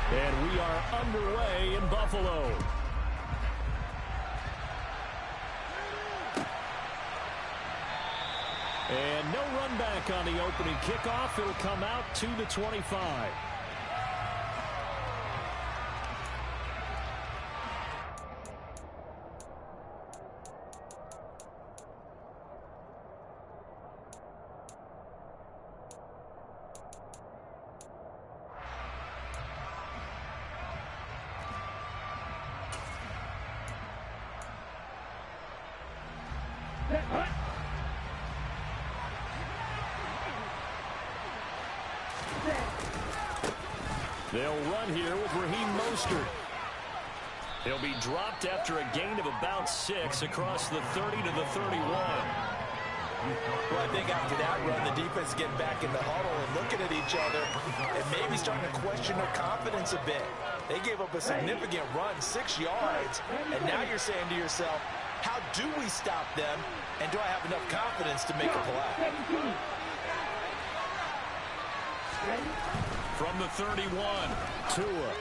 And we are underway in Buffalo. And no run back on the opening kickoff. It'll come out to the 25. They'll run here with Raheem Mostert. He'll be dropped after a gain of about 6 across the 30 to the 31. Well, I think after that run, the defense getting back in the huddle and looking at each other and maybe starting to question their confidence a bit. They gave up a significant run, 6 yards, and now you're saying to yourself, how do we stop them, and do I have enough confidence to make a play? From the 31, Tua.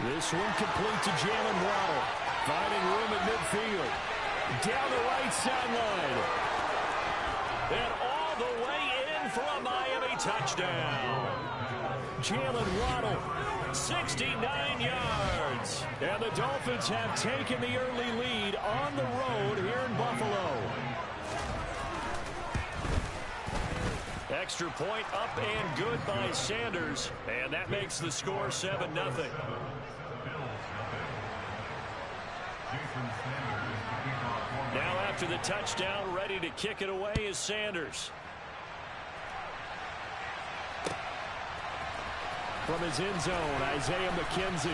This one complete to Jalen Waddle. Finding room at midfield. Down the right sideline. And all the way in for a Miami touchdown. Jalen Waddle, 69 yards. And the Dolphins have taken the early lead on the road here in Buffalo. Extra point up and good by Sanders. And that makes the score 7-0. Now after the touchdown, ready to kick it away is Sanders. From his end zone, Isaiah McKenzie.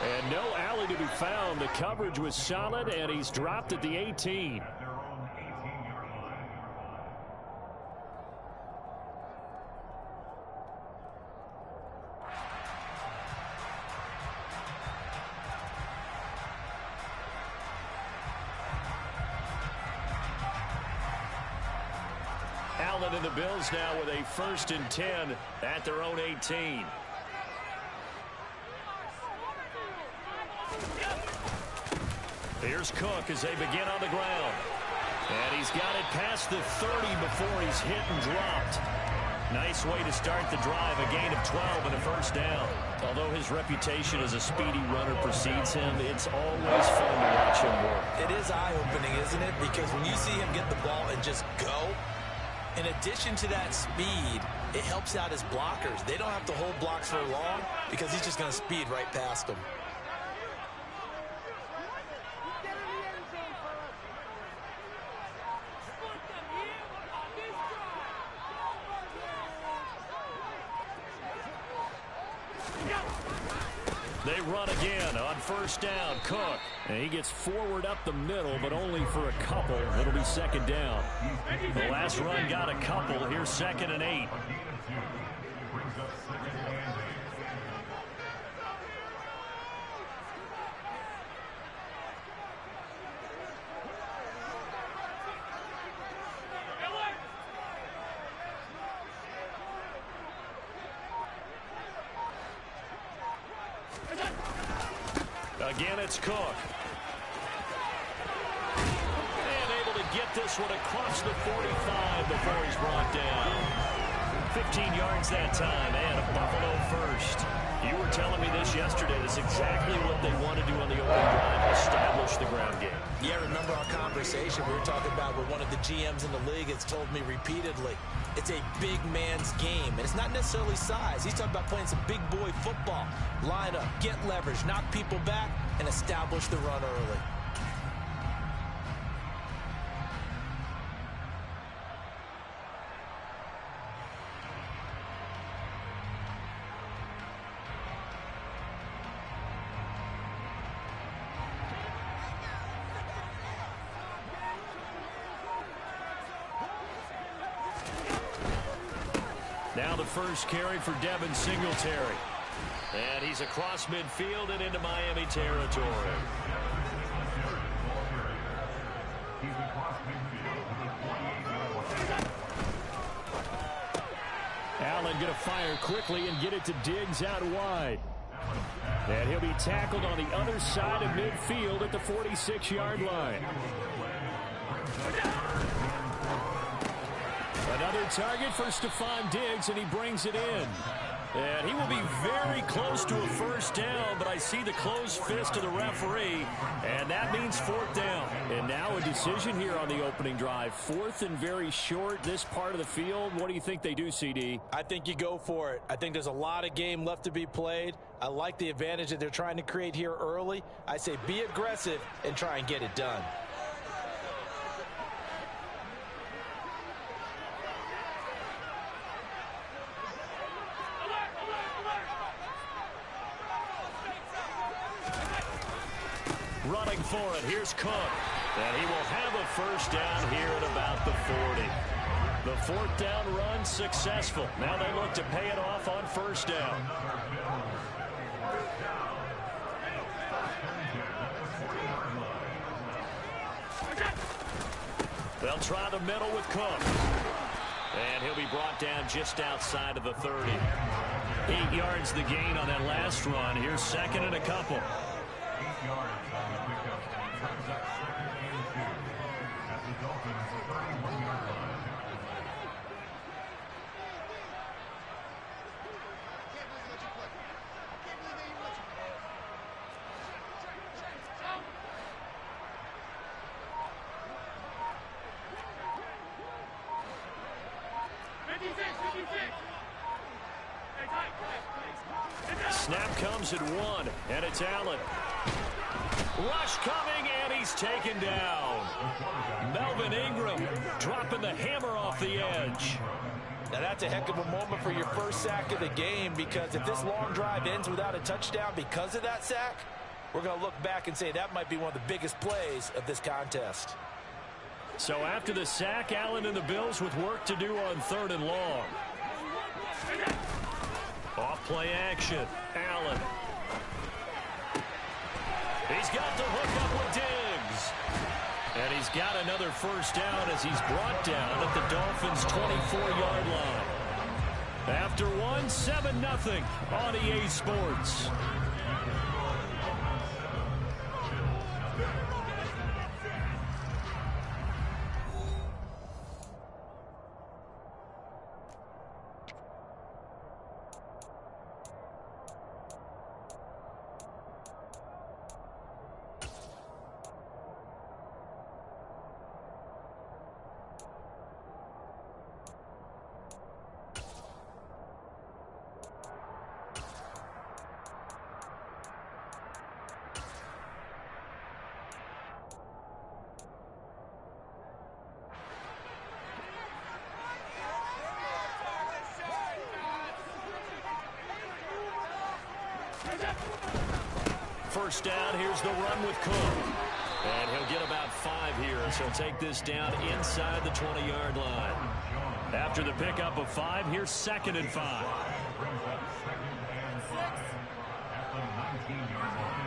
And no alley to be found. The coverage was solid, and he's dropped at the 18. Allen and the Bills now with a 1st and 10 at their own 18. Here's Cook as they begin on the ground. And he's got it past the 30 before he's hit and dropped. Nice way to start the drive, a gain of 12 and a 1st down. Although his reputation as a speedy runner precedes him, it's always fun to watch him work. It is eye-opening, isn't it? Because when you see him get the ball and just go, in addition to that speed, it helps out his blockers. They don't have to hold blocks for long because he's just going to speed right past them. They run again on 1st down. Cook. And he gets forward up the middle, but only for a couple. It'll be 2nd down. The last run got a couple. Here's 2nd and 8. Again, it's Cook. And able to get this one across the 45 before he's brought down. 15 yards that time, and a Buffalo 1st. You were telling me this yesterday. That's exactly what they want to do on the opening drive, establish the ground game. Yeah, remember our conversation we were talking about with one of the GMs in the league has told me repeatedly, it's a big man's game, and it's not necessarily size. He's talking about playing some big boy football. Line up, get leverage, knock people back, and establish the run early. Now the first carry for Devin Singletary. And he's across midfield and into Miami territory. Allen going to fire quickly and get it to Diggs out wide. And he'll be tackled on the other side of midfield at the 46-yard line. Another target for Stephon Diggs, and he brings it in. And he will be very close to a first down, but I see the closed fist of the referee, and that means fourth down. And now a decision here on the opening drive. Fourth and very short, this part of the field. What do you think they do, CD? I think you go for it. I think there's a lot of game left to be played. I like the advantage that they're trying to create here early. I say be aggressive and try and get it done. Running for it, here's Cook. And he will have a first down here at about the 40. The fourth down run successful. Now they look to pay it off on first down. They'll try the middle with Cook. And he'll be brought down just outside of the 30. 8 yards the gain on that last run. Here's second and a couple. 8 yards on the pickup on transaction and 2 at the Dolphins 31-yard line. Snap comes at 1, and it's Allen. Rush coming, and he's taken down. Melvin Ingram dropping the hammer off the edge. Now that's a heck of a moment for your first sack of the game, because if this long drive ends without a touchdown because of that sack, we're going to look back and say that might be one of the biggest plays of this contest. So after the sack, Allen and the Bills with work to do on 3rd and long. Off play action. Allen. He's got the hook up with Diggs. And he's got another first down as he's brought down at the Dolphins' 24-yard line. After one, 7-0 on EA Sports. First down, here's the run with Cook. And he'll get about 5 here as he'll take this down inside the 20-yard line. After the pickup of 5, here's 2nd and 5. Brings up 2nd and 5 at the 19-yard line.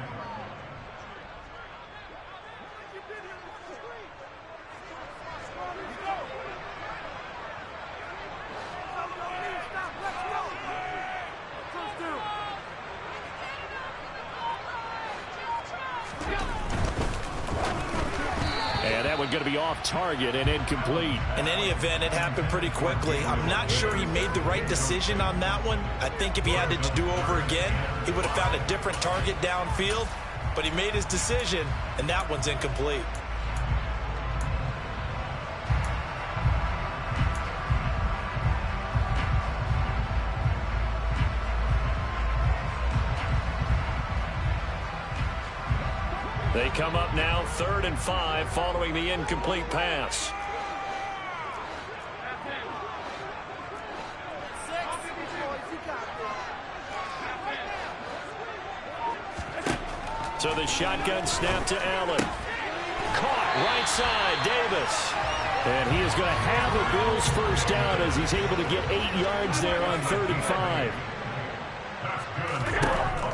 And that one going to be off target and incomplete. In any event, it happened pretty quickly. I'm not sure he made the right decision on that one. I think if he had it to do over again, he would have found a different target downfield. But he made his decision, and that one's incomplete. They come up now 3rd and 5 following the incomplete pass. So the shotgun snap to Allen. Caught right side, Davis. And he is going to have a Bills first down as he's able to get 8 yards there on 3rd and 5.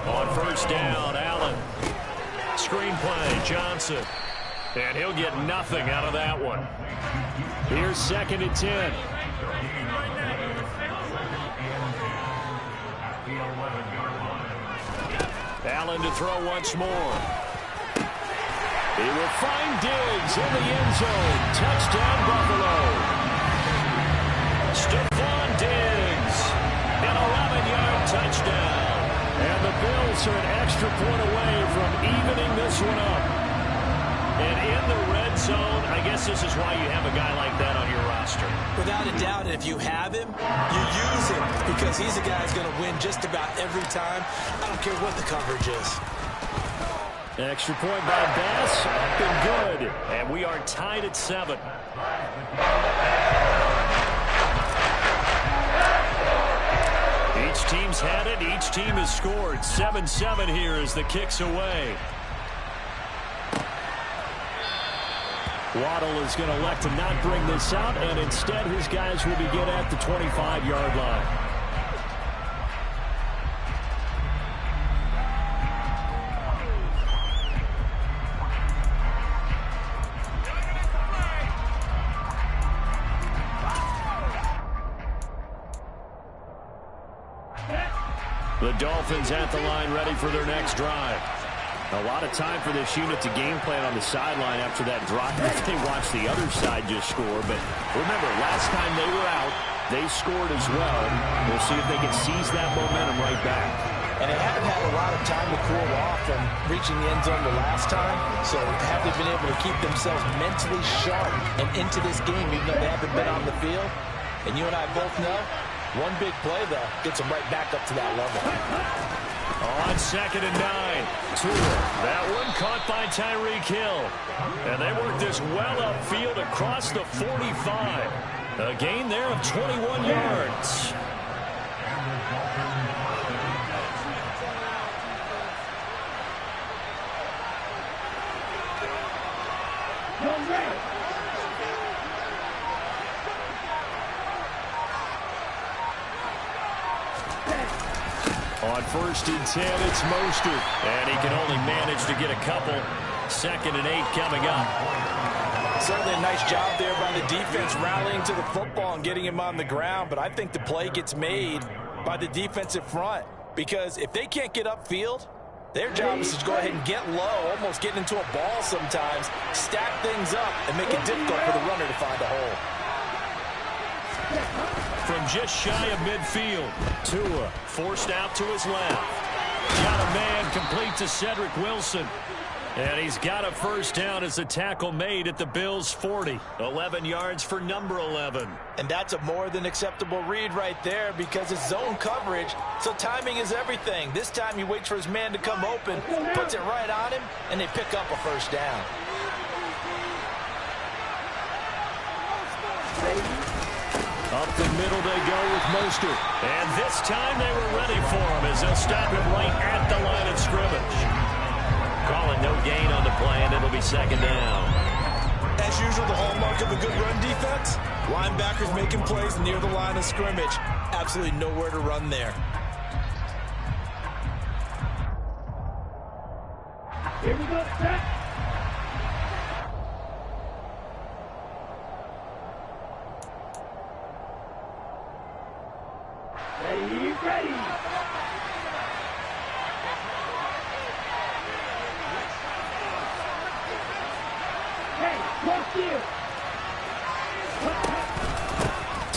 On first down, Allen. Screenplay, Johnson. And he'll get nothing out of that one. Here's 2nd and 10. 11-yard line. Allen to throw once more. He will find Diggs in the end zone. Touchdown, Buffalo. Stephon Diggs, an 11-yard touchdown. And the Bills are an extra point away from evening this one up. And in the red zone, I guess this is why you have a guy like that on your roster. Without a doubt, and if you have him, you use him because he's a guy who's going to win just about every time. I don't care what the coverage is. Extra point by Bass, up and good. And we are tied at 7. Each team's had it. Each team has scored. 7-7 here as the kick's away. Waddle is going to elect to not bring this out, and instead his guys will begin at the 25-yard line. The Dolphins at the line ready for their next drive. A lot of time for this unit to game plan on the sideline after that drive that they watched the other side just score. But remember, last time they were out, they scored as well. We'll see if they can seize that momentum right back. And they haven't had a lot of time to cool off from reaching the end zone the last time. So have they been able to keep themselves mentally sharp and into this game even though they haven't been on the field? And you and I both know, one big play, though, gets them right back up to that level. On 2nd and 9, Tua. That one caught by Tyreek Hill. And they work this well upfield across the 45. A gain there of 21 yards. On 1st and 10, it's Mostert. And he can only manage to get a couple. 2nd and 8 coming up. Certainly a nice job there by the defense rallying to the football and getting him on the ground. But I think the play gets made by the defensive front. Because if they can't get upfield, their job is to go ahead and get low, almost get into a ball sometimes, stack things up, and make it difficult for the runner to find a hole. From just shy of midfield, Tua forced out to his left. Got a man complete to Cedric Wilson. And he's got a first down as a tackle made at the Bills' 40. 11 yards for number 11. And that's a more than acceptable read right there because it's zone coverage, so timing is everything. This time he waits for his man to come open, puts it right on him, and they pick up a first down. Up the middle they go with Mostert. And this time they were ready for him as they'll stop him right at the line of scrimmage. Calling no gain on the play, and it'll be 2nd down. As usual, the hallmark of a good run defense, linebackers making plays near the line of scrimmage. Absolutely nowhere to run there. Here we go, set. Ready. Hey, what's you?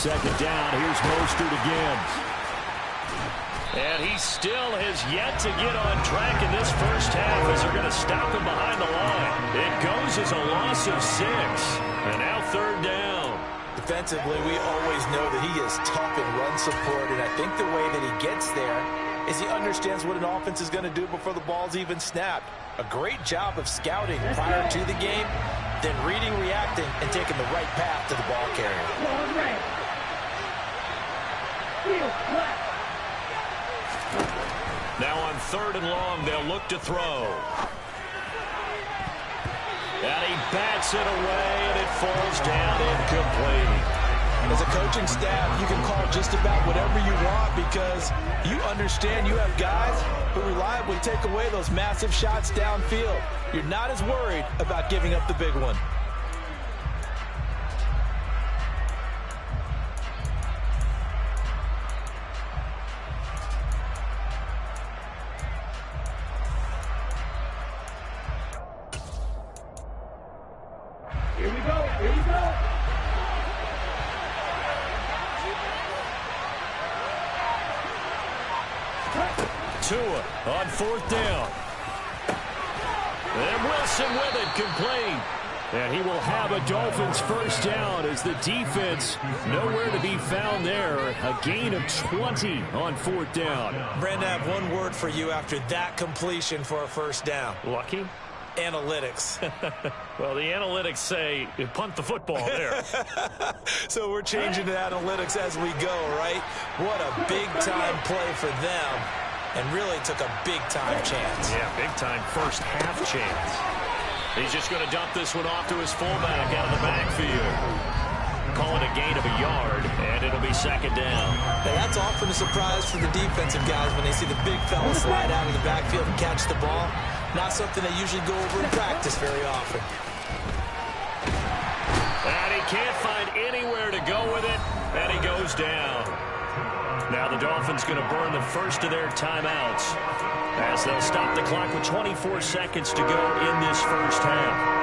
2nd down, here's Mostert again. And he still has yet to get on track in this first half as they're going to stop him behind the line. It goes as a loss of 6. And now 3rd down. Defensively, we always know that he is tough in run support, and I think the way that he gets there is he understands what an offense is going to do before the ball's even snapped. A great job of scouting prior to the game, then reading, reacting, and taking the right path to the ball carrier. Now on 3rd and long, they'll look to throw. And he bats it away, and it falls down incomplete. As a coaching staff, you can call just about whatever you want because you understand you have guys who reliably take away those massive shots downfield. You're not as worried about giving up the big one. Here we go. Here we go. Tua on 4th down. And Wilson with it, complete. And he will have a Dolphins first down as the defense nowhere to be found there. A gain of 20 on 4th down. Brandon, I have one word for you after that completion for a first down. Lucky? Analytics. Well, the analytics say punt the football there. So we're changing to analytics as we go, right? What a big-time play for them. And really took a big-time chance. Yeah, big-time first half chance. He's just going to dump this one off to his fullback out of the backfield. Call it a gain of a yard, and it'll be 2nd down. Hey, that's often a surprise for the defensive guys when they see the big fella slide out of the backfield and catch the ball. Not something they usually go over in practice very often. And he can't find anywhere to go with it, and he goes down. Now the Dolphins going to burn the first of their timeouts as they'll stop the clock with 24 seconds to go in this first half.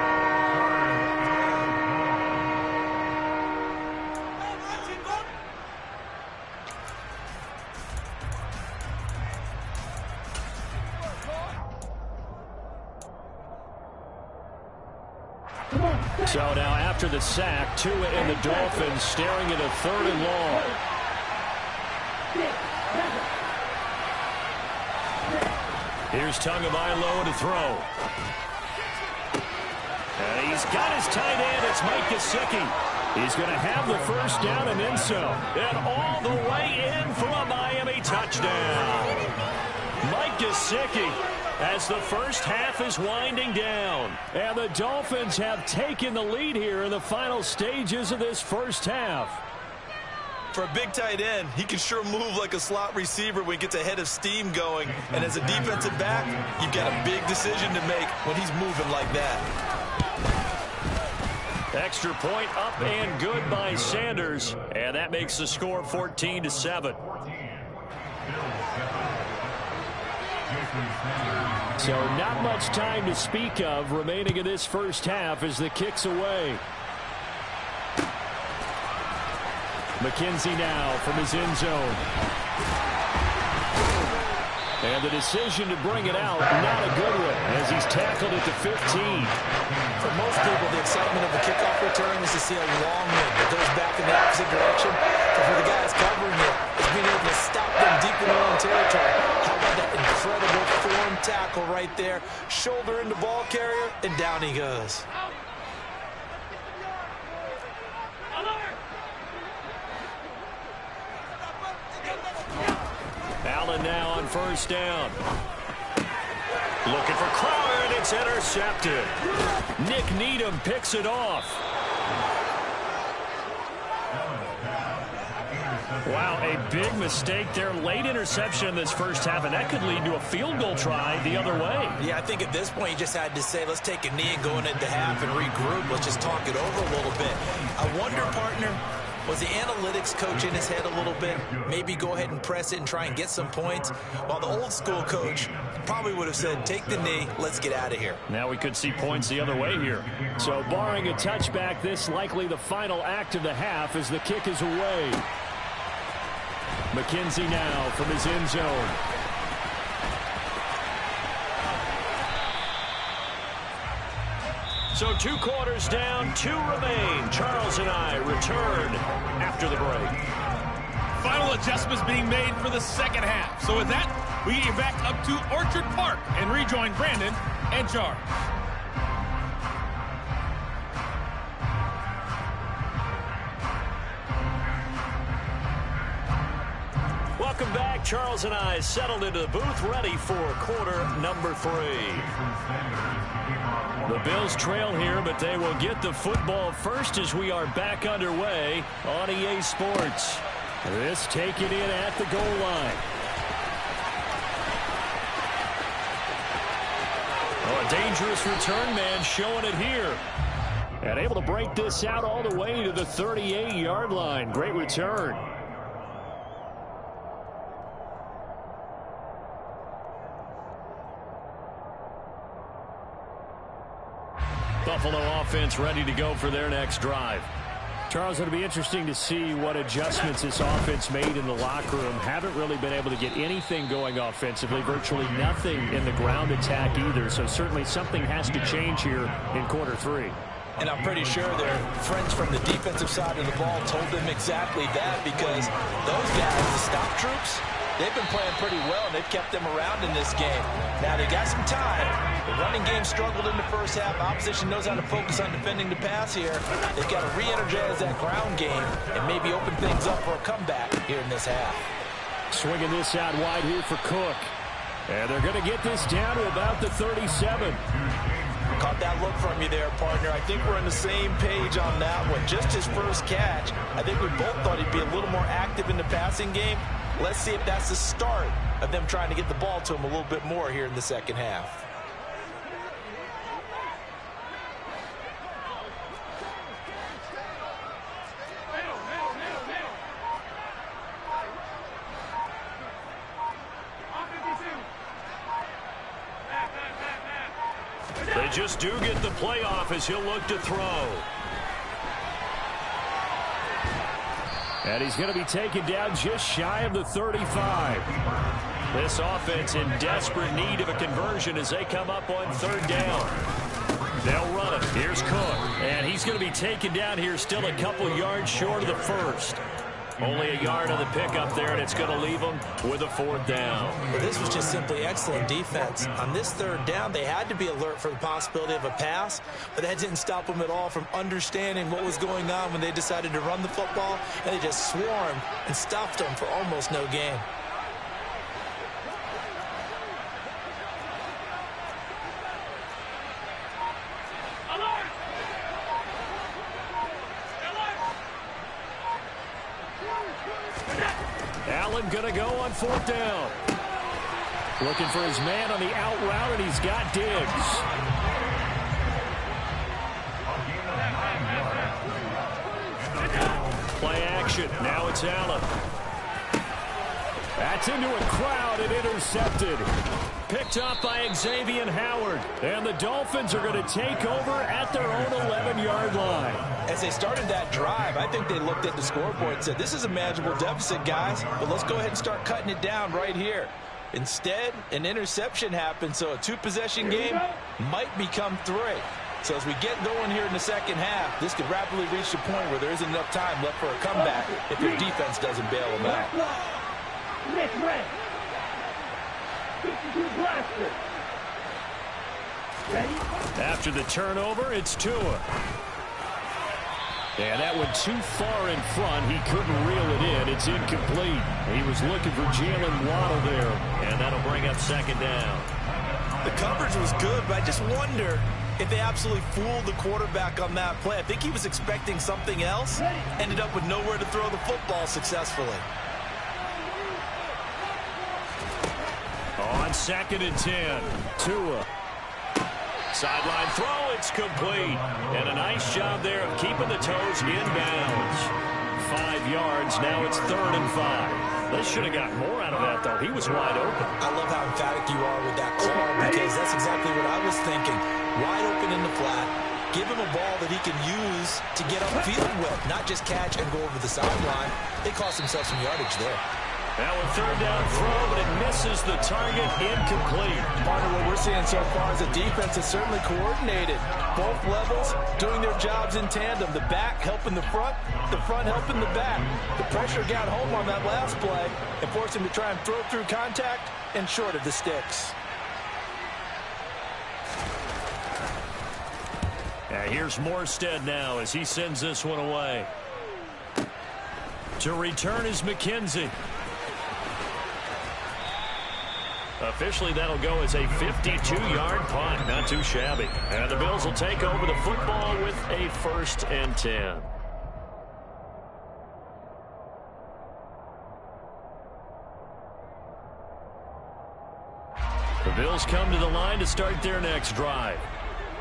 So now after the sack, Tua and the Dolphins staring at a 3rd and long. Here's Tagovailoa to throw. And he's got his tight end. It's Mike Gesicki. He's going to have the first down and then some. And all the way in for a Miami touchdown. Mike Gesicki as the first half is winding down. And the Dolphins have taken the lead here in the final stages of this first half. For a big tight end, he can sure move like a slot receiver when he gets a head of steam going. And as a defensive back, you've got a big decision to make when he's moving like that. Extra point up and good by Sanders. And that makes the score 14-7. So not much time to speak of remaining in this first half as the kick's away. McKenzie now from his end zone. And the decision to bring it out, not a good one, as he's tackled at the 15. For most people, the excitement of the kickoff return is to see a long one that goes back in the opposite direction. But for the guys covering it, it's being able to stop them deep in their own territory. How about that incredible form tackle right there? Shoulder into ball carrier, and down he goes. Allen now on first down. Looking for Crowder, and it's intercepted. Nick Needham picks it off. Wow, a big mistake there. Late interception in this first half, and that could lead to a field goal try the other way. Yeah, I think at this point you just had to say, let's take a knee and go into half and regroup. Let's just talk it over a little bit. I wonder, partner, was the analytics coach in his head a little bit? Maybe go ahead and press it and try and get some points. While the old school coach probably would have said, take the knee, let's get out of here. Now we could see points the other way here. So barring a touchback, this likely the final act of the half as the kick is away. McKenzie now from his end zone. So 2 quarters down, 2 remain. Charles and I return after the break. Final adjustments being made for the second half. So with that, we get you back up to Orchard Park and rejoin Brandon and Charles. Welcome back. Charles and I settled into the booth, ready for quarter number 3. The Bills trail here, but they will get the football first as we are back underway on EA Sports. This taken in at the goal line. Oh, a dangerous return man showing it here. And able to break this out all the way to the 38-yard line. Great return. Buffalo offense ready to go for their next drive. Charles, it'll be interesting to see what adjustments this offense made in the locker room. Haven't really been able to get anything going offensively, virtually nothing in the ground attack either. So certainly something has to change here in quarter 3. And I'm pretty sure their friends from the defensive side of the ball told them exactly that, because those guys, the stop troops, they've been playing pretty well, and they've kept them around in this game. Now, they got some time. The running game struggled in the first half. Opposition knows how to focus on defending the pass here. They've got to re-energize that ground game and maybe open things up for a comeback here in this half. Swinging this out wide here for Cook. And they're going to get this down to about the 37. Caught that look from you there, partner. I think we're on the same page on that one. Just his first catch, I think we both thought he'd be a little more active in the passing game. Let's see if that's the start of them trying to get the ball to him a little bit more here in the second half. They just do get the playoff as he'll look to throw. And he's going to be taken down just shy of the 35. This offense in desperate need of a conversion as they come up on third down. They'll run it. Here's Cook. And he's going to be taken down here still a couple yards short of the first. Only a yard on the pickup there, and it's going to leave them with a 4th down. Well, this was just simply excellent defense. On this third down, they had to be alert for the possibility of a pass, but that didn't stop them at all from understanding what was going on when they decided to run the football, and they just swarmed and stopped them for almost no gain. Allen going to go on 4th down. Looking for his man on the out route, and he's got Diggs. Play action. Now it's Allen. That's into a crowd and intercepted. Picked up by Xavier Howard. And the Dolphins are going to take over at their own 11-yard line. As they started that drive, I think they looked at the scoreboard and said, this is a manageable deficit, guys, but let's go ahead and start cutting it down right here. Instead, an interception happened, so a 2-possession game might become 3. So as we get going here in the second half, this could rapidly reach the point where there isn't enough time left for a comeback if your defense doesn't bail them out. After the turnover, it's Tua. And that went too far in front. He couldn't reel it in. It's incomplete. He was looking for Jalen Waddle there. And that'll bring up 2nd down. The coverage was good, but I just wonder if they absolutely fooled the quarterback on that play. I think he was expecting something else. Ended up with nowhere to throw the football successfully. On 2nd and 10, Tua. Sideline throw, it's complete. And a nice job there of keeping the toes inbounds. 5 yards, now it's 3rd and 5. They should have got more out of that, though. He was wide open. I love how emphatic you are with that call, because that's exactly what I was thinking. Wide open in the flat. Give him a ball that he can use to get upfield with, not just catch and go over the sideline. They cost themselves some yardage there. Now a 3rd down throw, but it misses the target, incomplete. Part of what we're seeing so far is a defense that's certainly coordinated. Both levels doing their jobs in tandem. The back helping the front helping the back. The pressure got home on that last play and forced him to try and throw through contact and short of the sticks. Here's Morstead now as he sends this one away. To return is McKenzie. Officially, that'll go as a 52-yard punt. Not too shabby. And the Bills will take over the football with a 1st and 10. The Bills come to the line to start their next drive.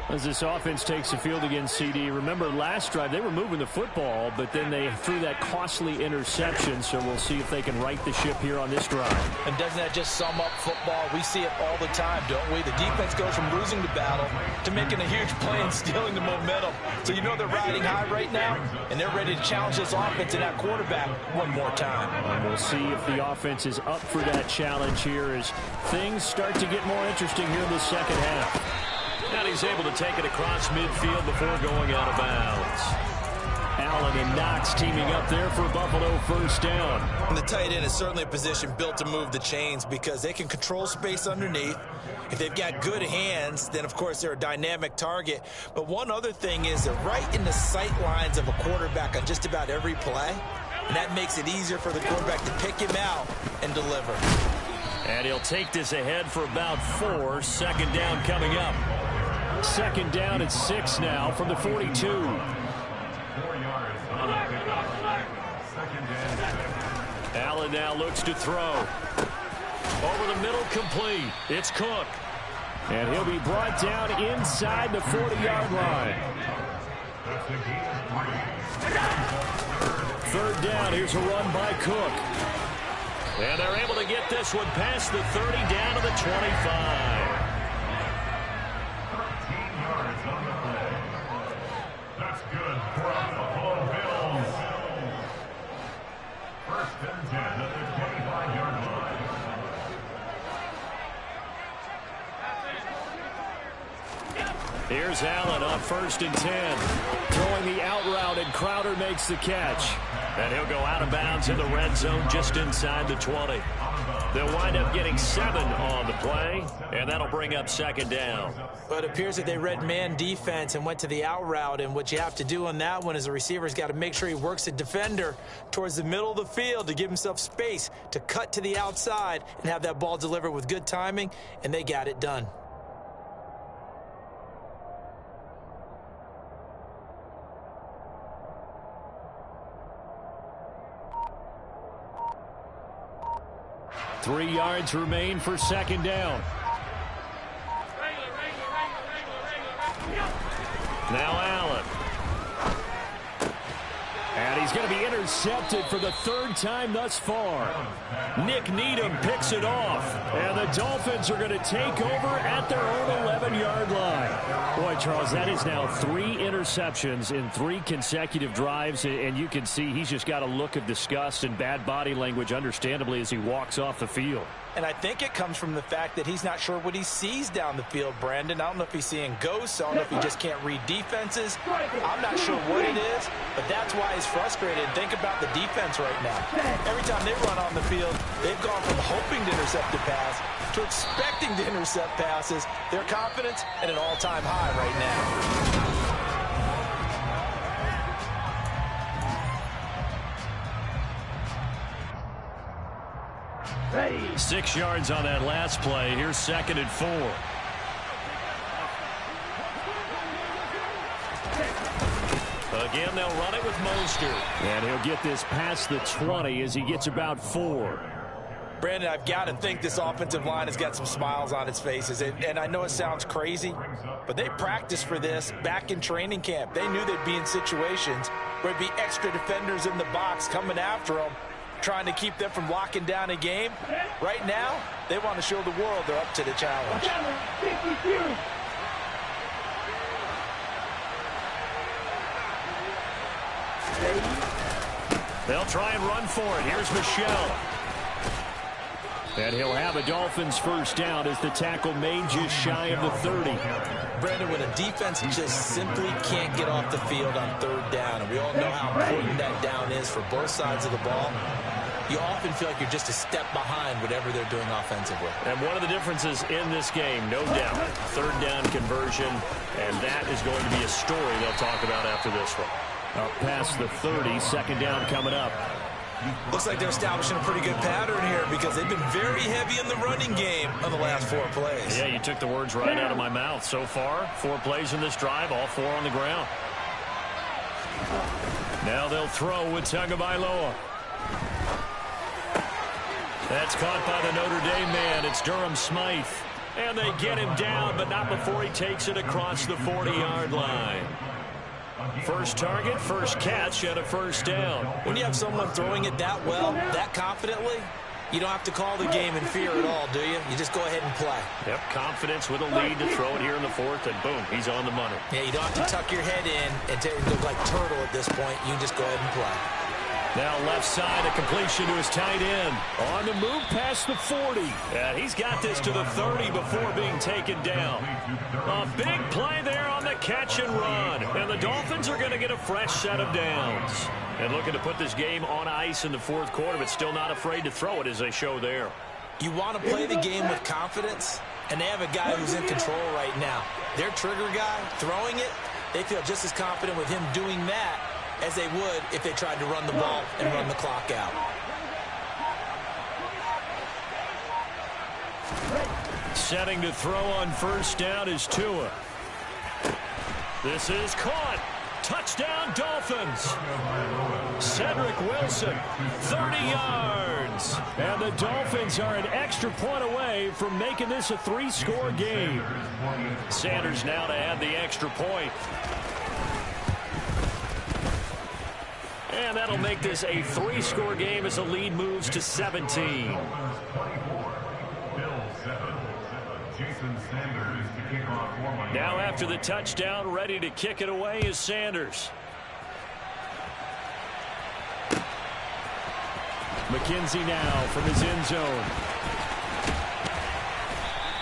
As this offense takes the field against CD, remember last drive they were moving the football, but then they threw that costly interception, so we'll see if they can right the ship here on this drive. And doesn't that just sum up football? We see it all the time, don't we? The defense goes from losing the battle to making a huge play and stealing the momentum. So you know they're riding high right now, and they're ready to challenge this offense and that quarterback one more time. And we'll see if the offense is up for that challenge here as things start to get more interesting here in the second half. And he's able to take it across midfield before going out of bounds. Allen and Knox teaming up there for Buffalo first down. And the tight end is certainly a position built to move the chains because they can control space underneath. If they've got good hands, then, of course, they're a dynamic target. But one other thing is they're right in the sight lines of a quarterback on just about every play. And that makes it easier for the quarterback to pick him out and deliver. And he'll take this ahead for about 4. Second down coming up. Second down at 6 now from the 42. 4 yards on the pickup. Second and 10. Allen now looks to throw. Over the middle, complete. It's Cook. And he'll be brought down inside the 40-yard line. That's the game. Third down, here's a run by Cook. And they're able to get this one past the 30 down to the 25. That's good for the Buffalo Bills. First and 10 at the 25-yard line. Here's Allen on first and 10. Throwing the out route, and Crowder makes the catch. And he'll go out of bounds in the red zone just inside the 20. They'll wind up getting 7 on the play, and that'll bring up second down. But it appears that they read man defense and went to the out route, and what you have to do on that one is the receiver's got to make sure he works the defender towards the middle of the field to give himself space to cut to the outside and have that ball delivered with good timing, and they got it done. Three yards remain for second down. Now Allen. And he's going to be intercepted for the third time thus far. Nick Needham picks it off. And the Dolphins are going to take over at their own 11-yard line. Boy, Charles, that is now 3 interceptions in 3 consecutive drives. And you can see he's just got a look of disgust and bad body language, understandably, as he walks off the field. And I think it comes from the fact that he's not sure what he sees down the field, Brandon. I don't know if he's seeing ghosts. I don't know if he just can't read defenses. I'm not sure what it is, but that's why he's frustrated. Think about the defense right now. Every time they run on the field, they've gone from hoping to intercept a pass to expecting to intercept passes. Their confidence at an all-time high right now. Ready. 6 yards on that last play. Here's second and 4. Again, they'll run it with Mostert. And he'll get this past the 20 as he gets about 4. Brandon, I've got to think this offensive line has got some smiles on its faces. And I know it sounds crazy, but they practiced for this back in training camp. They knew they'd be in situations where there'd be extra defenders in the box coming after them, trying to keep them from locking down a game. Right now, they want to show the world they're up to the challenge. They'll try and run for it. Here's Michelle. And he'll have a Dolphins first down as the tackle made just shy of the 30. Brandon, when a defense just simply can't get off the field on third down, and we all know how important that down is for both sides of the ball, you often feel like you're just a step behind whatever they're doing offensively. And one of the differences in this game, no doubt, third down conversion, and that is going to be a story they'll talk about after this one. Up past the 30, second down coming up. Looks like they're establishing a pretty good pattern here because they've been very heavy in the running game on the last 4 plays. Yeah, you took the words right out of my mouth. So far, 4 plays in this drive, all 4 on the ground. Now they'll throw with Tagovailoa. That's caught by the Notre Dame man. It's Durham Smythe. And they get him down, but not before he takes it across the 40-yard line. First target, first catch, and a first down. When you have someone throwing it that well, that confidently, you don't have to call the game in fear at all, do you? You just go ahead and play. Yep, confidence with a lead to throw it here in the fourth, and boom, he's on the money. Yeah, you don't have to tuck your head in and look like turtle at this point. You can just go ahead and play. Now left side, a completion to his tight end. On the move past the 40. And he's got this to the 30 before being taken down. A big play there on the catch and run. And the Dolphins are going to get a fresh set of downs. And looking to put this game on ice in the fourth quarter, but still not afraid to throw it as they show there. You want to play the game with confidence, and they have a guy who's in control right now. Their trigger guy, throwing it, they feel just as confident with him doing that as they would if they tried to run the ball and run the clock out. Setting to throw on first down is Tua. This is caught. Touchdown, Dolphins. Cedric Wilson, 30 yards. And the Dolphins are an extra point away from making this a 3-score game. Sanders now to add the extra point. And that'll make this a 3-score game as the lead moves to 17. Now after the touchdown, ready to kick it away is Sanders. McKenzie now from his end zone.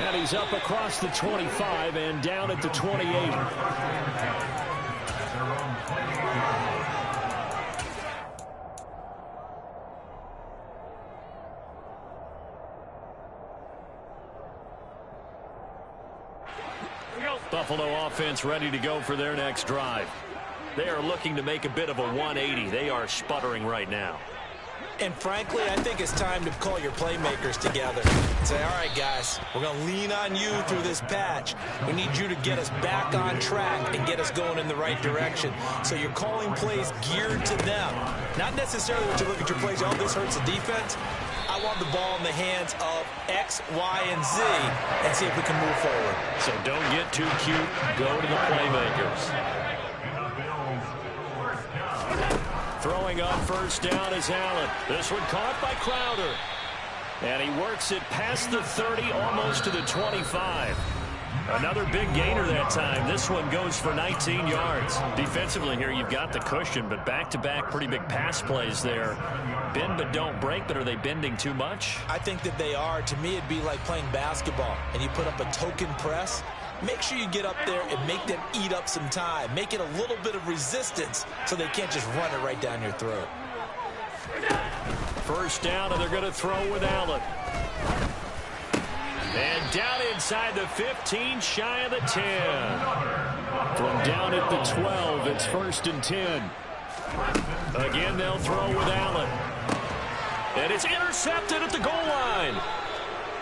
And he's up across the 25 and down at the 28. Buffalo offense ready to go for their next drive. They are looking to make a bit of a 180. They are sputtering right now. And frankly, I think it's time to call your playmakers together and say, all right, guys, we're going to lean on you through this patch. We need you to get us back on track and get us going in the right direction. So you're calling plays geared to them. Not necessarily when you look at your plays, oh, this hurts the defense. I want the ball in the hands of X, Y, and Z and see if we can move forward. So don't get too cute. Go to the playmakers. Throwing on first down is Allen. This one caught by Crowder. And he works it past the 30, almost to the 25. Another big gainer that time. This one goes for 19 yards. Defensively here, you've got the cushion, but back-to-back pretty big pass plays there. Bend but don't break, but are they bending too much? I think that they are. To me, it'd be like playing basketball, and you put up a token press. Make sure you get up there and make them eat up some time. Make it a little bit of resistance so they can't just run it right down your throat. First down, and they're going to throw with Allen. And down inside the 15, shy of the 10. From down at the 12, it's 1st and 10. Again, they'll throw with Allen. And it's intercepted at the goal line.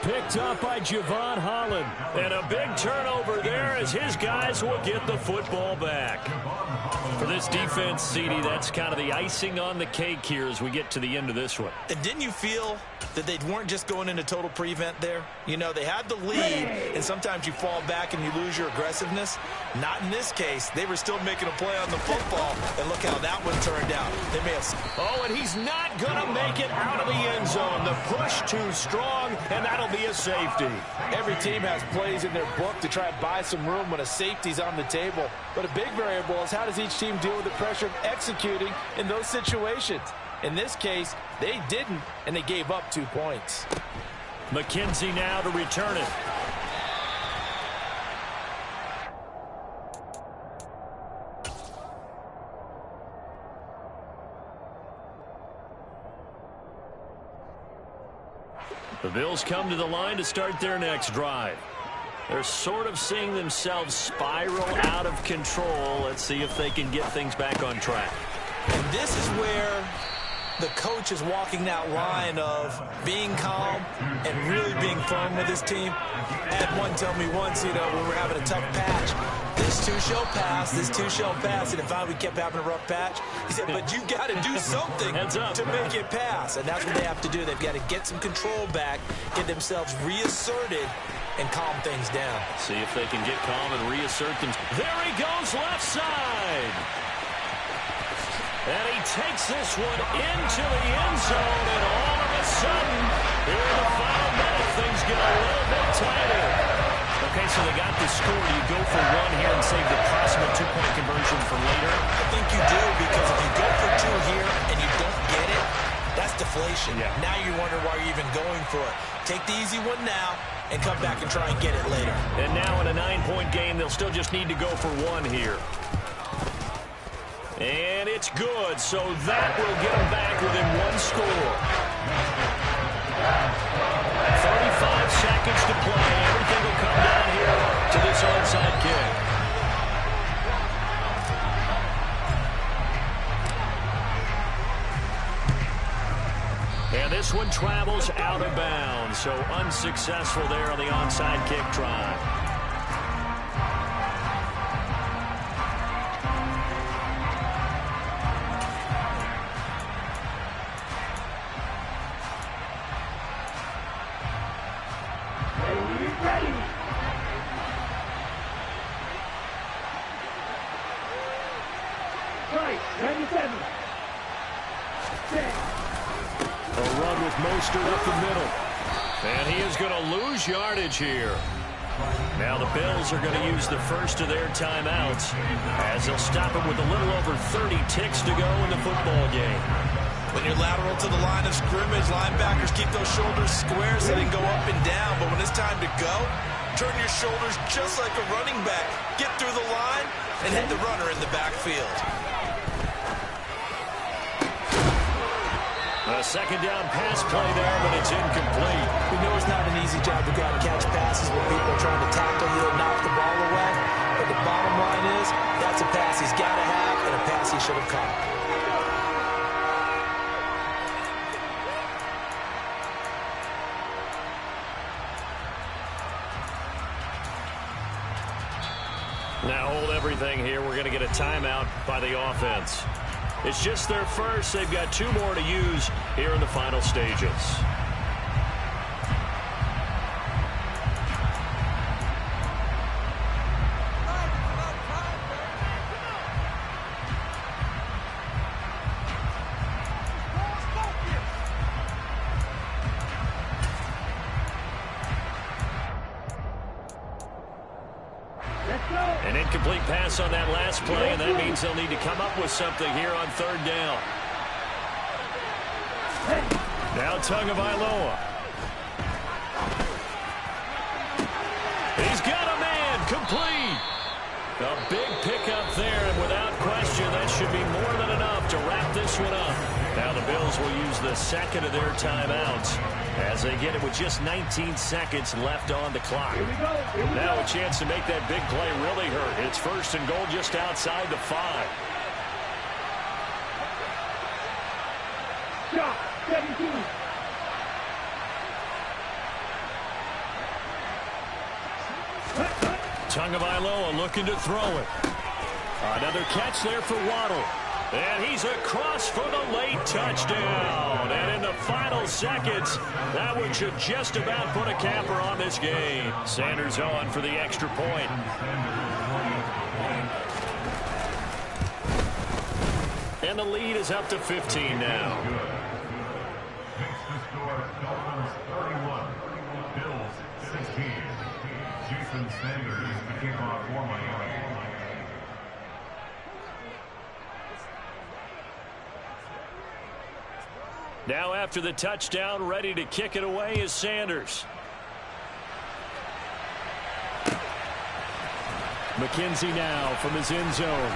Picked up by Javon Holland. And a big turnover there as his guys will get the football back. For this defense, CD, that's kind of the icing on the cake here as we get to the end of this one. And didn't you feel that they weren't just going into total prevent there? You know, they had the lead, and sometimes you fall back and you lose your aggressiveness. Not in this case. They were still making a play on the football, and look how that one turned out. They may have... Oh, and he's not going to make it out of the end zone. The push too strong, and that'll be a safety. Every team has plays in their book to try and buy some room when a safety's on the table. But a big variable is how does each team deal with the pressure of executing in those situations. In this case, they didn't, and they gave up 2 points. McKenzie now to return it. The Bills come to the line to start their next drive. They're sort of seeing themselves spiral out of control. Let's see if they can get things back on track. And this is where the coach is walking that line of being calm and really being firm with his team. I had one tell me once, you know, when we're having a tough patch, this too shall pass, this too shall pass. And if we kept having a rough patch, he said, but you got to do something to make it pass. And that's what they have to do. They've got to get some control back, get themselves reasserted, and calm things down. See if they can get calm and reassert them. There he goes, left side. And he takes this one into the end zone, and all of a sudden, here in the final minute, things get a little bit tighter. Okay, so they got the score. Do you go for one here and save the possible two-point conversion for later? I think you do, because if you go for two here and you don't get it, that's deflation. Yeah. Now you wonder why you're even going for it. Take the easy one now and come back and try and get it later. And now in a 9-point game, they'll still just need to go for one here. And it's good, so that will get them back within one score. 35 seconds to play. Everything will come down here to this onside kick. And this one travels out of bounds, so unsuccessful there on the onside kick try. Up the middle. And he is going to lose yardage here. Now the Bills are going to use the first of their timeouts as they'll stop him with a little over 30 ticks to go in the football game. When you're lateral to the line of scrimmage, linebackers keep those shoulders square so they can go up and down. But when it's time to go, turn your shoulders just like a running back. Get through the line and hit the runner in the backfield. A second down pass play there, but it's incomplete. We know it's not an easy job to go out and catch passes when people are trying to tackle you and knock the ball away. But the bottom line is, that's a pass he's got to have and a pass he should have caught. Now hold everything here. We're going to get a timeout by the offense. It's just their first. They've got two more to use here in the final stages. An incomplete pass on that last play, and that means they'll need to come up with something here on third down. Now Tagovailoa. He's got a man, complete. A big pickup there, and without question, that should be more than enough to wrap this one up. Now the Bills will use the second of their timeouts as they get it with just 19 seconds left on the clock. Now a chance to make that big play really hurt. It's first and goal just outside the 5. Shot, 17. Tagovailoa looking to throw it. Another catch there for Waddle. And he's across for the late touchdown. And in the final seconds, that one should just about put a capper on this game. Sanders on for the extra point. And the lead is up to 15 now. Makes the score Dolphins 31, Bills 16. Jason Sanders, the kickoff for Miami. Now after the touchdown, ready to kick it away is Sanders. McKenzie now from his end zone.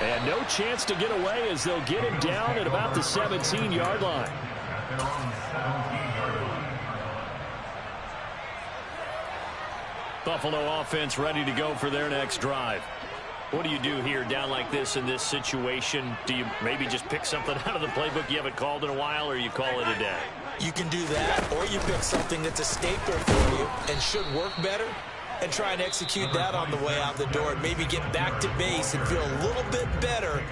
And no chance to get away as they'll get him down at about the 17-yard line. At their own 17-yard line. Buffalo offense ready to go for their next drive. What do you do here down like this in this situation? Do you maybe just pick something out of the playbook you haven't called in a while, or you call it a day? You can do that, or you pick something that's a stapler for you and should work better and try and execute that on the way out the door and maybe get back to base and feel a little bit better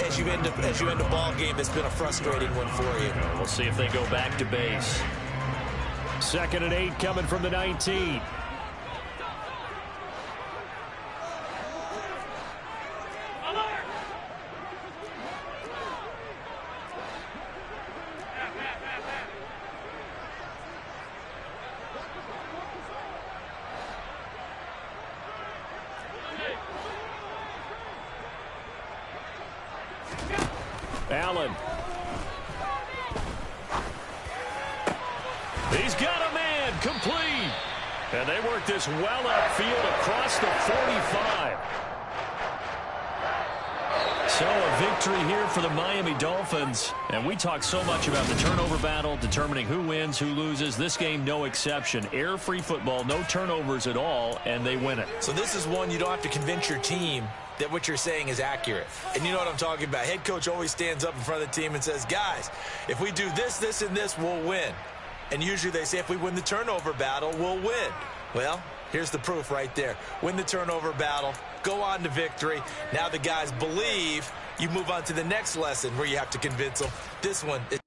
as you end a ball game that's been a frustrating one for you. We'll see if they go back to base. 2nd and 8 coming from the 19. Allen. He's got a man, complete. And they work this well upfield across the 45. So a victory here for the Miami Dolphins. And we talk so much about the turnover battle, determining who wins, who loses. This game, no exception. Air-free football, no turnovers at all, and they win it. So this is one you don't have to convince your team that what you're saying is accurate. And you know what I'm talking about. Head coach always stands up in front of the team and says, guys, if we do this, this, and this, we'll win. And usually they say if we win the turnover battle, we'll win. Well, here's the proof right there. Win the turnover battle, go on to victory. Now the guys believe. You move on to the next lesson where you have to convince them. This one is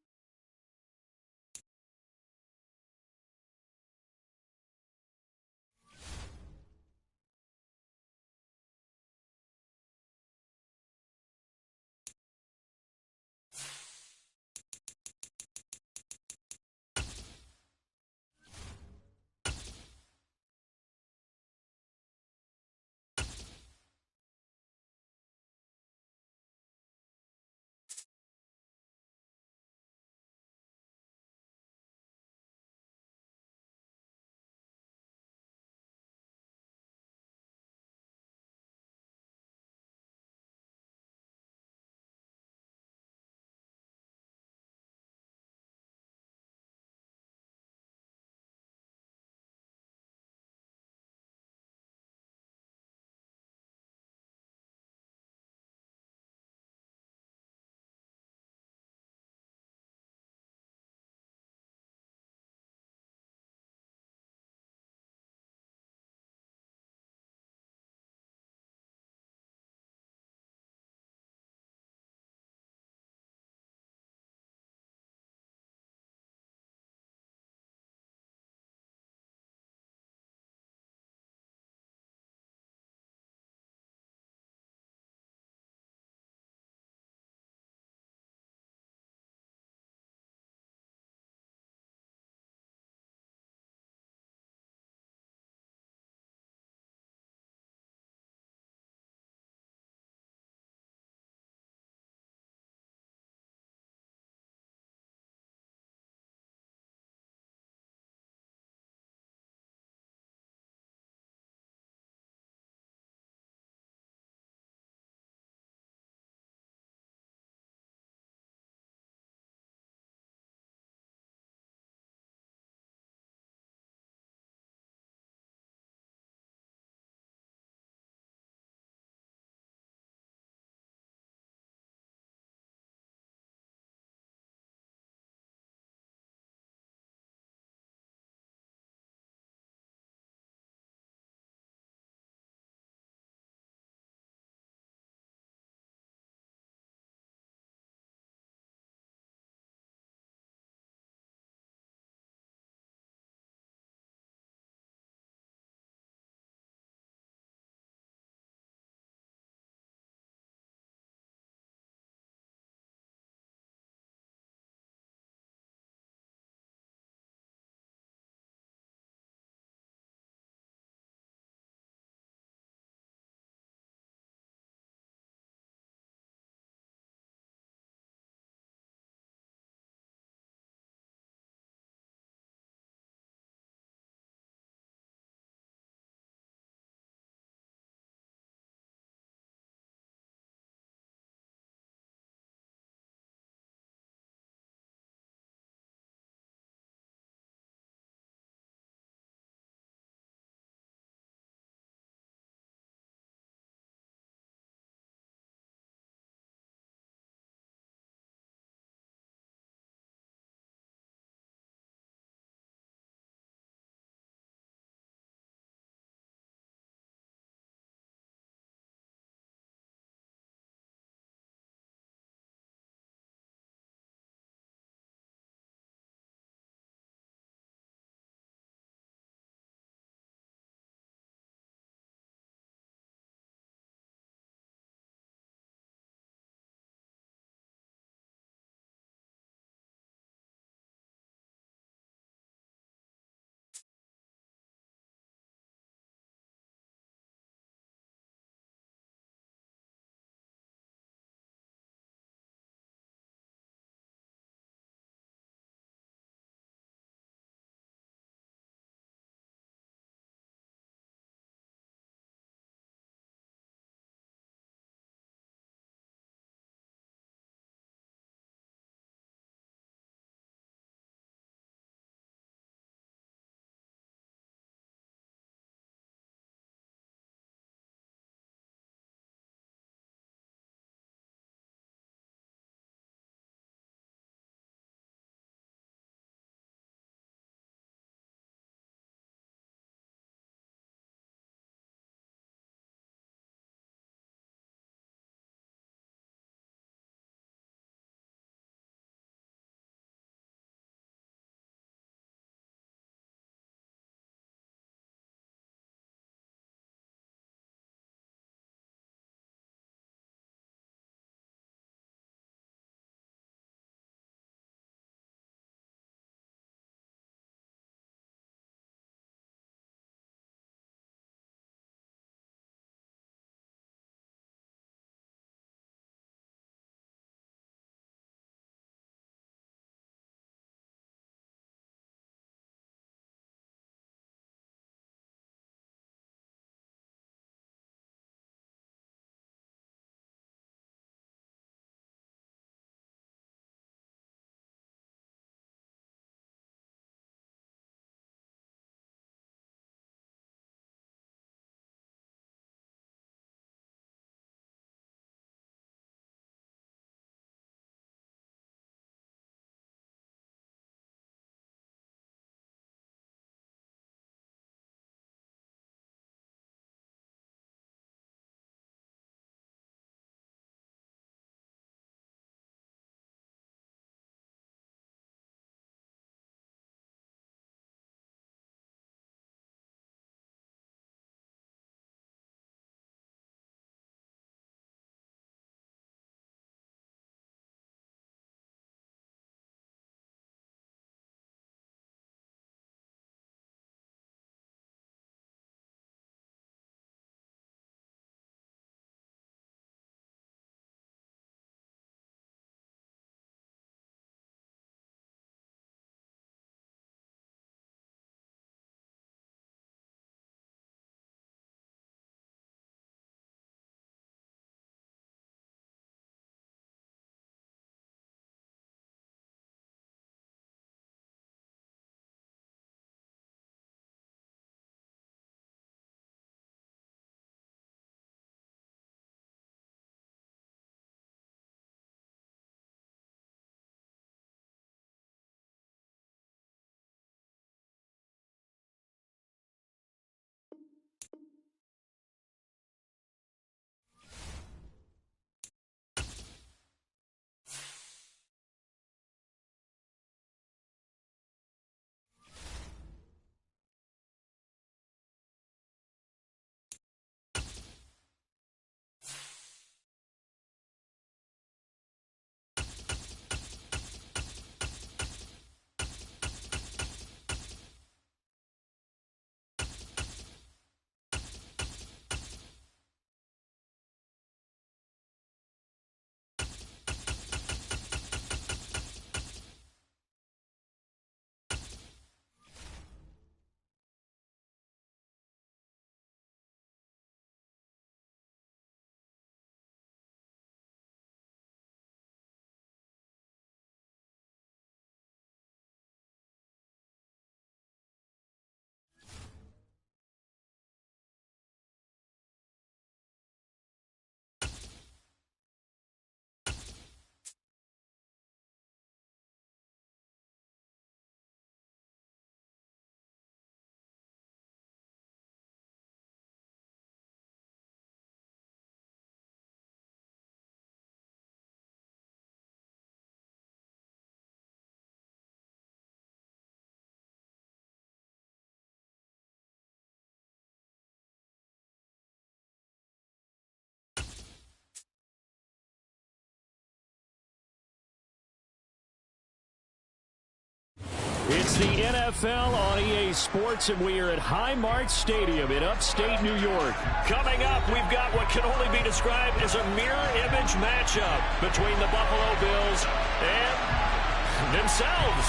It's the NFL on EA Sports, and we are at Highmark Stadium in upstate New York. Coming up, we've got what can only be described as a mirror image matchup between the Buffalo Bills and themselves.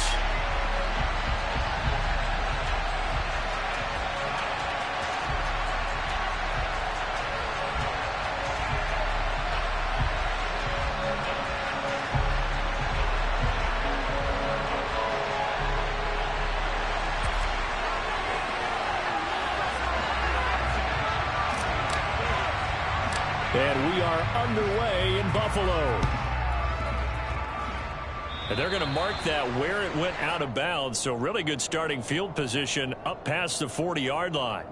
And we are underway in Buffalo. And they're going to mark that where it went out of bounds. So really good starting field position up past the 40-yard line.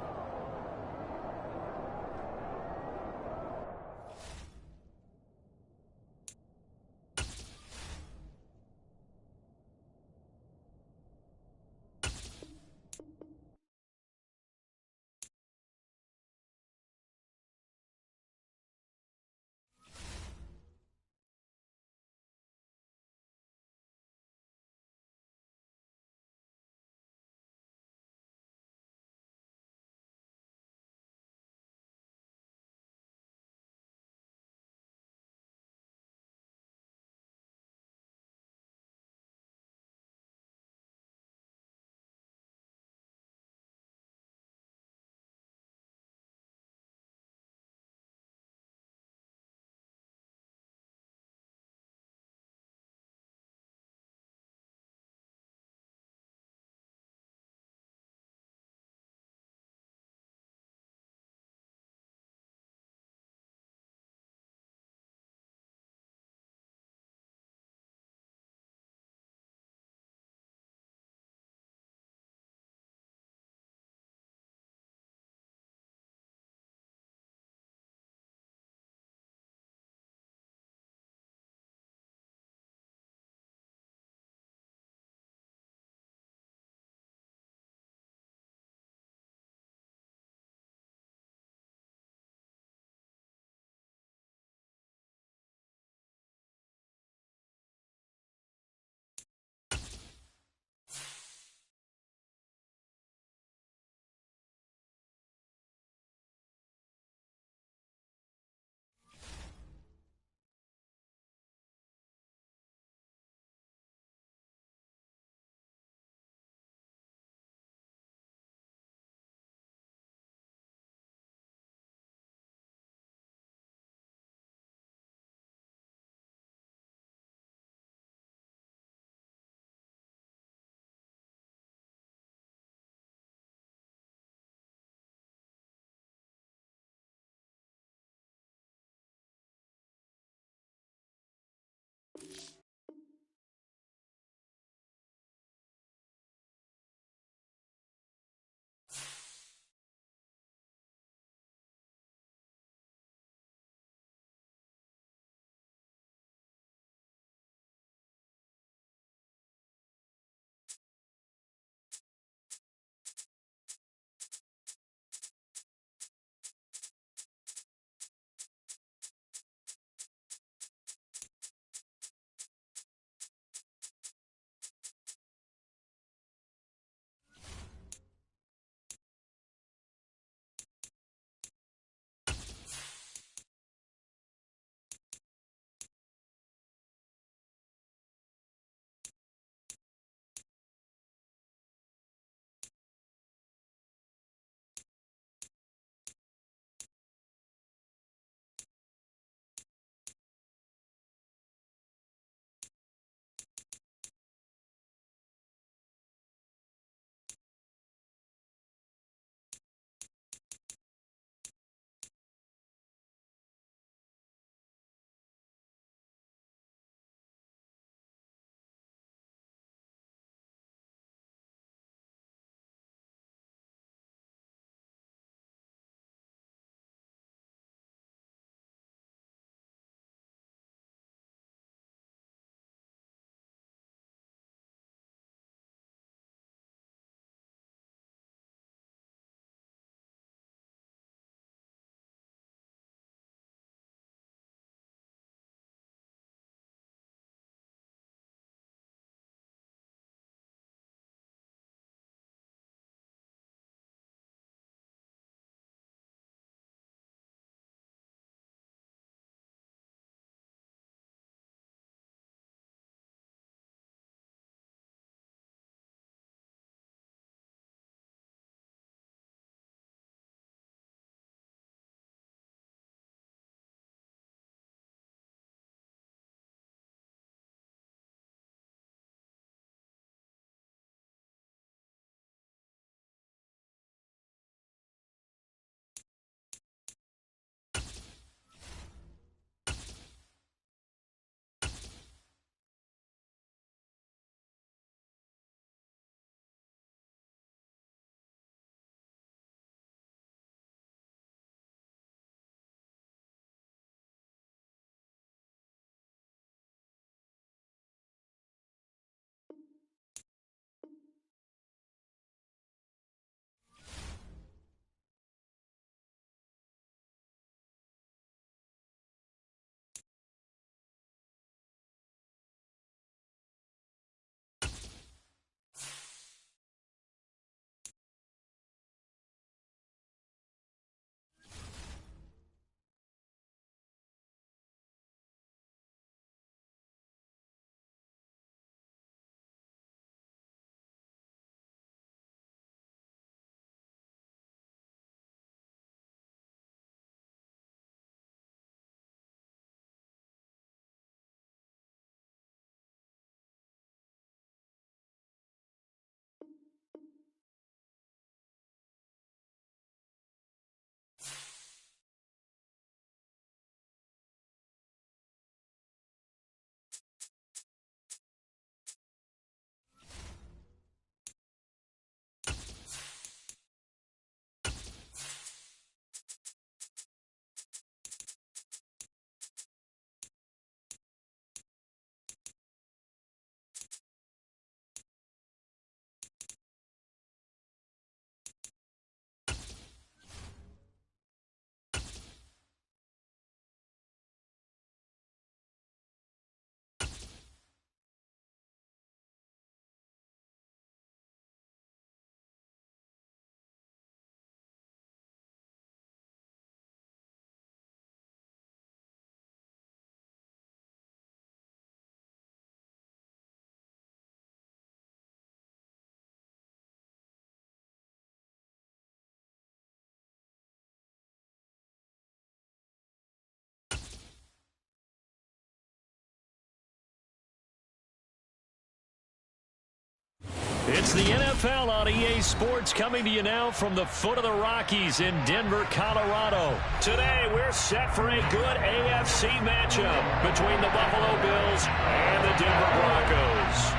It's the NFL on EA Sports coming to you now from the foot of the Rockies in Denver, Colorado. Today, we're set for a good AFC matchup between the Buffalo Bills and the Denver Broncos.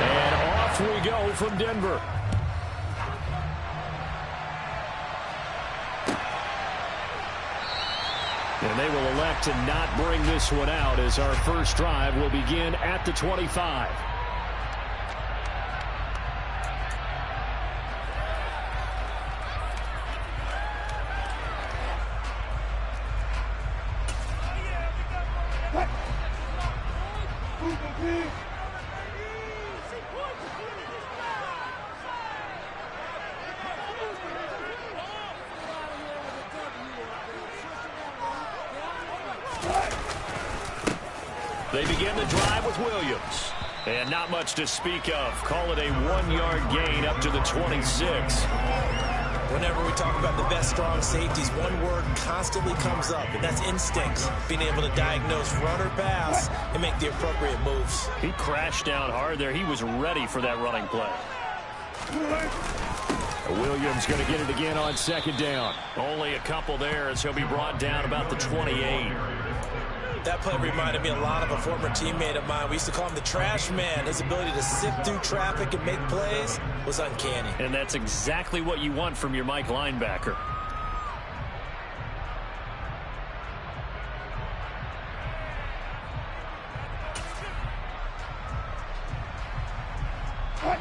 And off we go from Denver. And they will elect to not bring this one out as our first drive will begin at the 25. They begin the drive with Williams. And not much to speak of. Call it a 1-yard gain up to the 26. Whenever we talk about the best strong safeties, one word constantly comes up, and that's instincts. Being able to diagnose run or pass and make the appropriate moves. He crashed down hard there. He was ready for that running play. Williams going to get it again on second down. Only a couple there as he'll be brought down about the 28. That play reminded me a lot of a former teammate of mine. We used to call him the trash man. His ability to sift through traffic and make plays was uncanny. And that's exactly what you want from your Mike linebacker.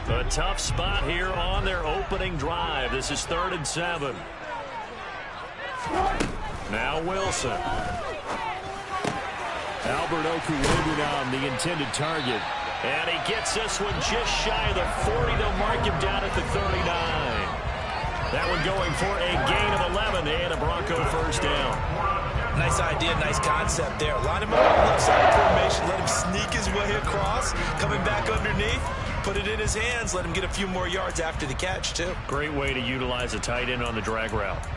A tough spot here on their opening drive. This is 3rd and 7. Now Wilson. Albert Okuwegu on the intended target. And he gets this one just shy of the 40. They'll mark him down at the 39. That one going for a gain of 11 and a Bronco first down. Nice idea, nice concept there. Line him up on the left side of formation. Let him sneak his way across. Coming back underneath. Put it in his hands. Let him get a few more yards after the catch, too. Great way to utilize a tight end on the drag route.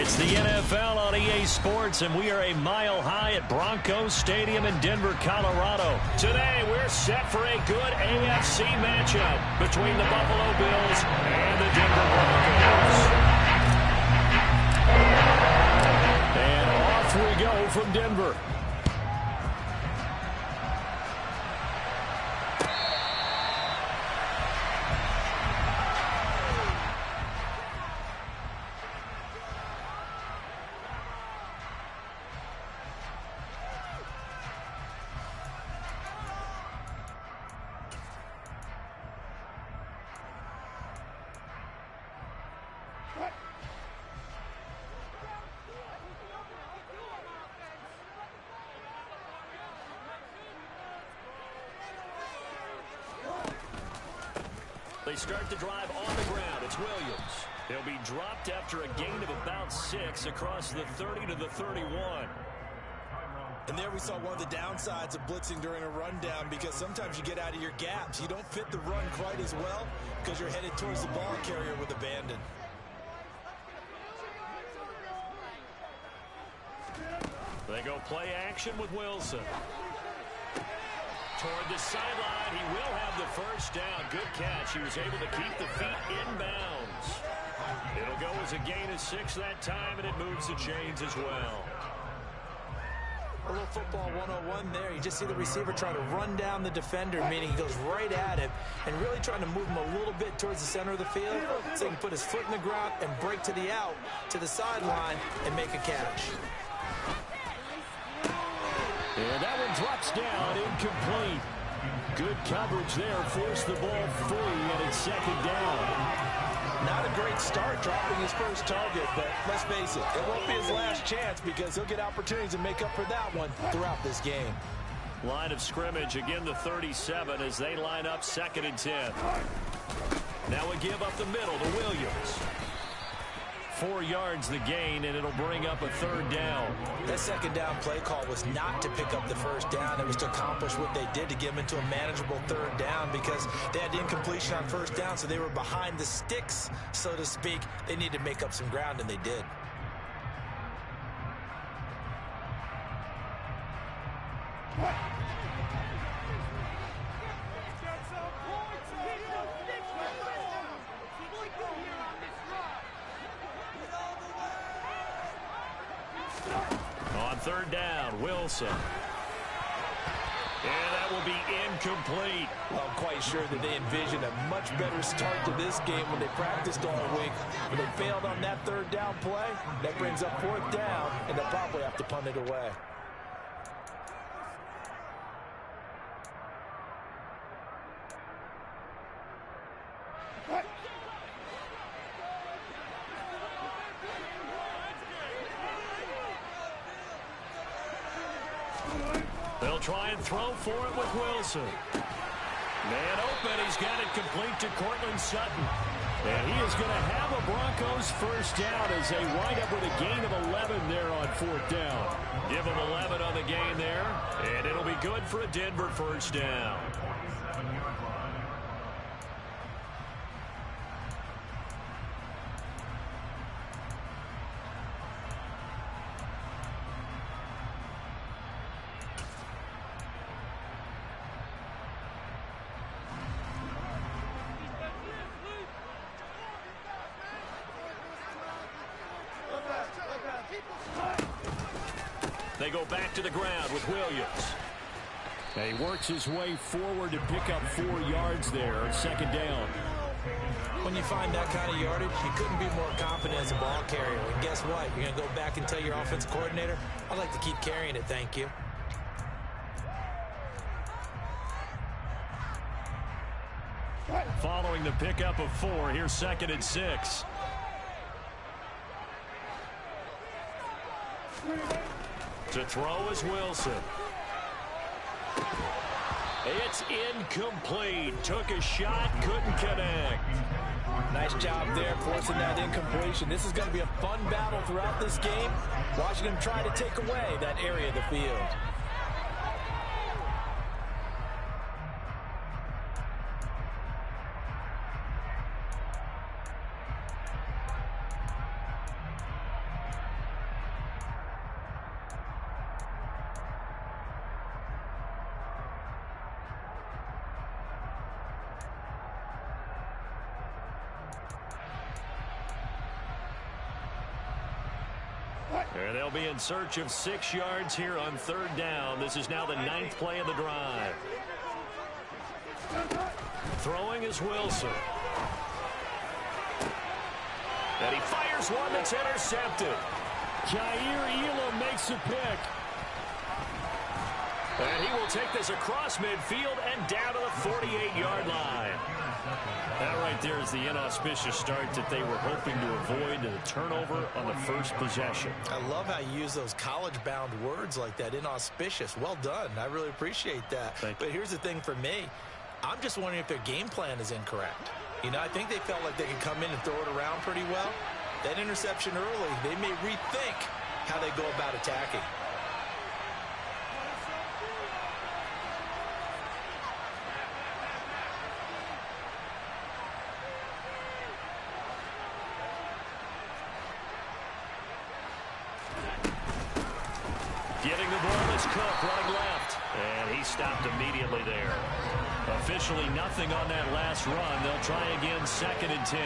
It's the NFL on EA Sports, and we are a mile high at Broncos Stadium in Denver, Colorado. Today, we're set for a good AFC matchup between the Buffalo Bills and the Denver Broncos. And off we go from Denver. They start the drive on the ground. It's Williams. He'll be dropped after a gain of about 6 across the 30 to the 31. And there we saw one of the downsides of blitzing during a rundown, because sometimes you get out of your gaps. You don't fit the run quite as well because you're headed towards the ball carrier with abandon. They go play action with Wilson. Toward the sideline, he will have the first down. Good catch. He was able to keep the feet inbounds. It'll go as a gain of 6 that time, and it moves the chains as well. A little football 101 there. You just see the receiver try to run down the defender, meaning he goes right at him and really trying to move him a little bit towards the center of the field so he can put his foot in the ground and break to the out, to the sideline, and make a catch. And that one drops down, incomplete. Good coverage there, forced the ball free, and it's second down. Not a great start dropping his first target, but let's face it, it won't be his last chance because he'll get opportunities to make up for that one throughout this game. Line of scrimmage, again the 37 as they line up 2nd and 10. Now we give up the middle to Williams. 4 yards the gain, and it'll bring up a 3rd down. That second down play call was not to pick up the first down. It was to accomplish what they did, to get them into a manageable 3rd down, because they had incompletion on first down, so they were behind the sticks, so to speak. They needed to make up some ground, and they did. On 3rd down, Wilson. And that will be incomplete. Well, I'm quite sure that they envisioned a much better start to this game when they practiced all week. But they failed on that 3rd down play. That brings up 4th down, and they'll probably have to punt it away. They'll try and throw for it with Wilson. Man open, he's got it complete to Cortland Sutton. And he is going to have a Broncos first down as they wind up with a gain of 11 there on 4th down. Give them 11 on the gain there, and it'll be good for a Denver first down. They go back to the ground with Williams. He works his way forward to pick up 4 yards there on 2nd down. When you find that kind of yardage, you couldn't be more confident as a ball carrier. And guess what? You're going to go back and tell your offensive coordinator, I'd like to keep carrying it, thank you. Following the pickup of 4, here's 2nd and 6. To throw is Wilson. It's incomplete. Took a shot, couldn't connect. Nice job there forcing that incompletion. This is going to be a fun battle throughout this game. Watching them try to take away that area of the field. And they'll be in search of 6 yards here on 3rd down. This is now the 9th play of the drive. Throwing is Wilson. And he fires one that's intercepted. Jair Elam makes a pick. And he will take this across midfield and down to the 48-yard line. That right there is the inauspicious start that they were hoping to avoid, the turnover on the first possession. I love how you use those college-bound words like that, inauspicious. Well done. I really appreciate that. But here's the thing for me. I'm just wondering if their game plan is incorrect. You know, I think they felt like they could come in and throw it around pretty well. That interception early, they may rethink how they go about attacking. Getting the ball is Cook running left. And he stopped immediately there. Officially nothing on that last run. They'll try again 2nd and 10.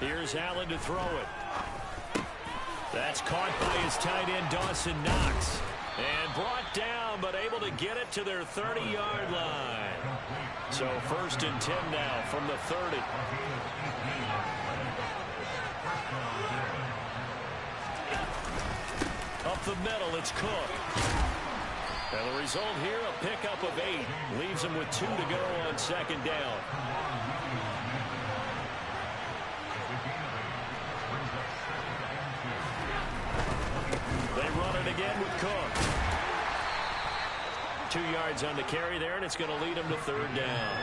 Here's Allen to throw it. That's caught by his tight end, Dawson Knox. And brought down, but able to get it to their 30-yard line. So 1st and 10 now from the 30. Up the middle, it's Cook. And the result here, a pickup of 8. Leaves him with 2 to go on 2nd down. They run it again with Cook. 2 yards on the carry there, and it's going to lead him to 3rd down.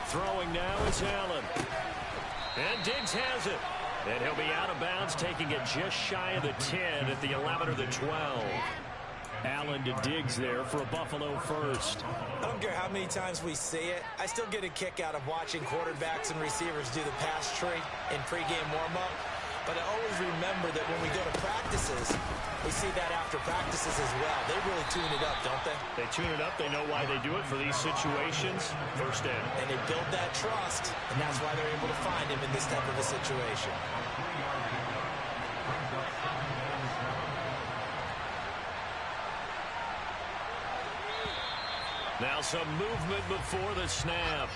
Throwing now is Allen. And Diggs has it. And he'll be out of bounds, taking it just shy of the 10 at the 11 or the 12. Allen to Diggs there for a Buffalo first. I don't care how many times we see it. I still get a kick out of watching quarterbacks and receivers do the pass tree in pregame warm-up. But I always remember that when we go to practices, we see that after practices as well. They really tune it up, don't they? They tune it up. They know why they do it for these situations. First in. And they build that trust, and that's why they're able to find him in this type of a situation. Now some movement before the snap.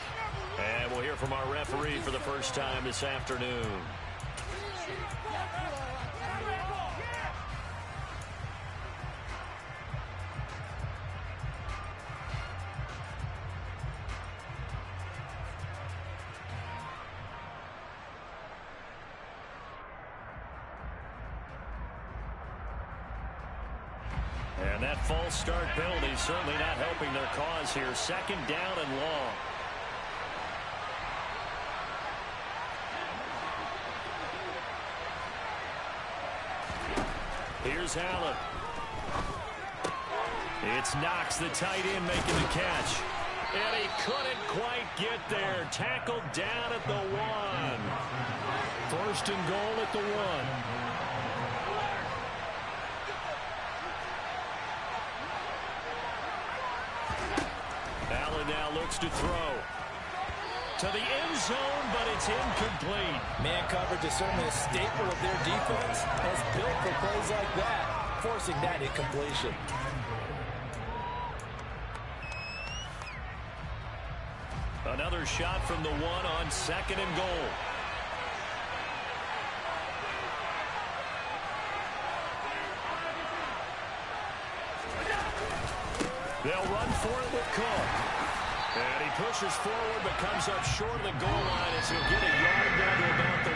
And we'll hear from our referee for the first time this afternoon. And that false start penalty certainly not helping their cause here. 2nd down and long. Here's Allen. It's Knox, the tight end, making the catch. And he couldn't quite get there. Tackled down at the 1. 1st and goal at the 1. Allen now looks to throw. To the end zone, but it's incomplete. Man coverage is certainly a staple of their defense. Has built for plays like that, forcing that incompletion. Another shot from the 1 on 2nd and goal. They'll run for it with Cook. And he pushes forward but comes up short of the goal line as he'll get a yard down to about the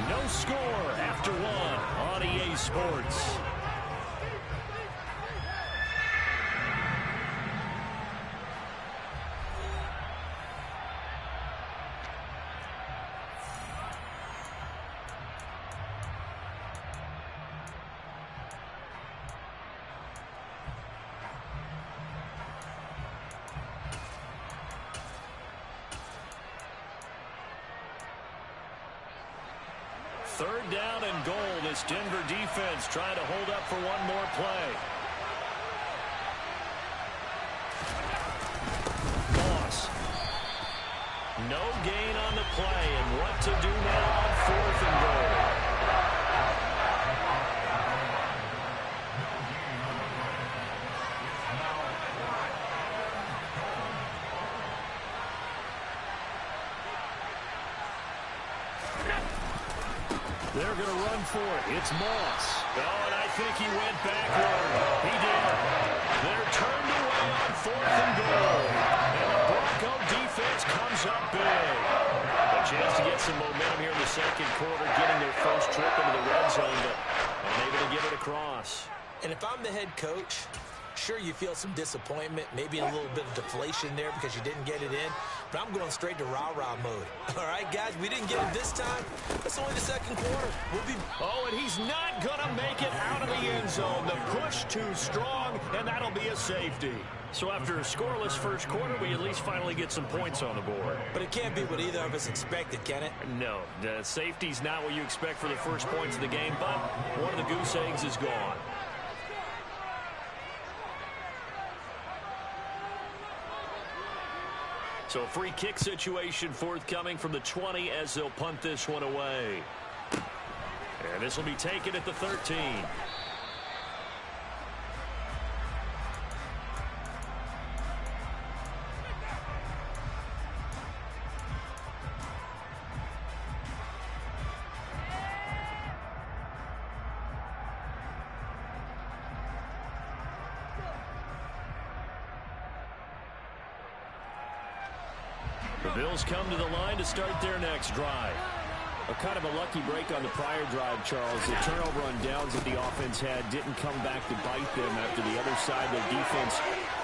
1. No score after 1 on EA Sports. Third down and goal. This Denver defense trying to hold up for one more play. Moss. No gain on the play, and what to do now on 4th and goal. They're going to run for it. It's Moss. Oh, and I think he went backward. He did. They're turned away on 4th and goal. And the Bronco defense comes up big. A chance to get some momentum here in the second quarter, getting their first trip into the red zone, but unable to get it across. And if I'm the head coach, sure, you feel some disappointment, maybe a little bit of deflation there because you didn't get it in, but I'm going straight to rah-rah mode. All right, guys, we didn't get it this time. It's only the second quarter. Oh, and he's not going to make it out of the end zone. The push too strong, and that'll be a safety. So after a scoreless first quarter, we at least finally get some points on the board. But it can't be what either of us expected, can it? No, the safety's not what you expect for the first points of the game, but one of the goose eggs is gone. So a free kick situation forthcoming from the 20 as they'll punt this one away. And this will be taken at the 13. The Bills come to the line to start their next drive. A kind of a lucky break on the prior drive, Charles. The turnover on downs that the offense had didn't come back to bite them after the other side. Their defense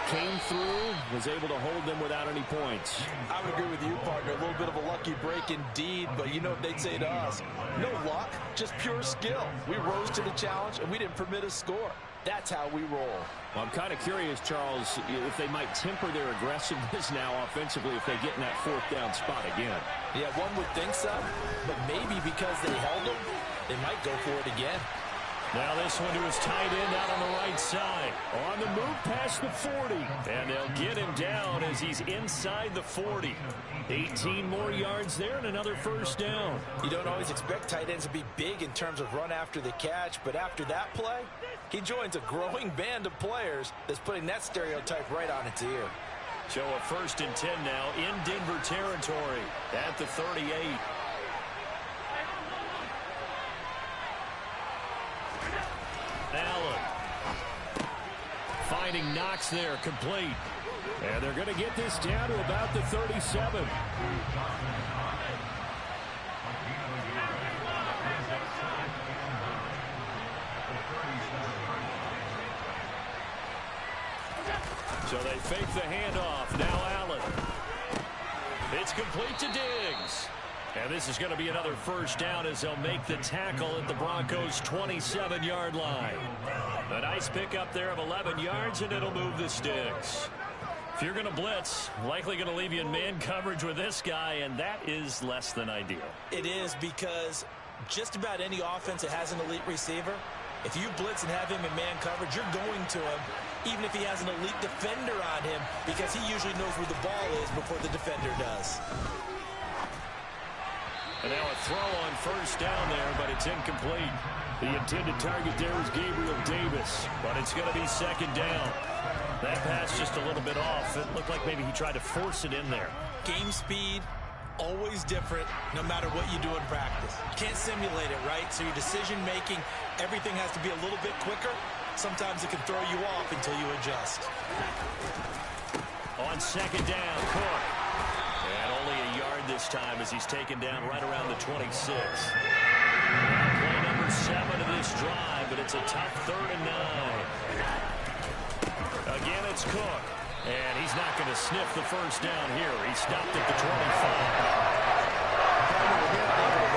came through, was able to hold them without any points. I would agree with you, partner. A little bit of a lucky break indeed, but you know what they'd say to us? No luck, just pure skill. We rose to the challenge, and we didn't permit a score. That's how we roll. Well, I'm kind of curious, Charles, if they might temper their aggressiveness now offensively if they get in that 4th down spot again. Yeah, one would think so, but maybe because they held them, they might go for it again. Now this one to his tight end out on the right side. On the move past the 40. And they'll get him down as he's inside the 40. 18 more yards there and another first down. You don't always expect tight ends to be big in terms of run after the catch, but after that play, he joins a growing band of players that's putting that stereotype right on its ear. So a 1st and 10 now in Denver territory at the 38. Allen finding Knox there, complete. And they're going to get this down to about the 37. So they fake the handoff. Now Allen. It's complete to Diggs. And this is going to be another first down as they'll make the tackle at the Broncos' 27-yard line. A nice pickup there of 11 yards, and it'll move the sticks. If you're going to blitz, likely going to leave you in man coverage with this guy, and that is less than ideal. It is, because just about any offense that has an elite receiver, if you blitz and have him in man coverage, you're going to him, even if he has an elite defender on him, because he usually knows where the ball is before the defender does. And now a throw on first down there, but it's incomplete. The intended target there was Gabriel Davis, but it's going to be second down. That pass just a little bit off. It looked like maybe he tried to force it in there. Game speed, always different, no matter what you do in practice. You can't simulate it, right? So your decision-making, everything has to be a little bit quicker. Sometimes it can throw you off until you adjust. On second down, Cook. And only a yard this time as he's taken down right around the 26. Play number 7 of this drive, but it's a tough 3rd and 9. Again, it's Cook. And he's not going to sniff the first down here. He stopped at the 25.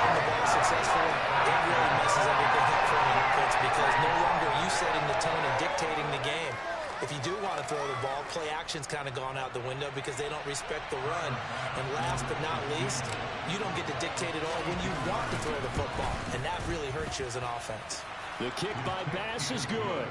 The ball successfully, it really messes everything up for an offense because no longer are you setting the tone and dictating the game. if you do want to throw the ball, play action's kind of gone out the window because they don't respect the run. And last but not least, you don't get to dictate it all when you want to throw the football. And that really hurts you as an offense. The kick by Bass is good.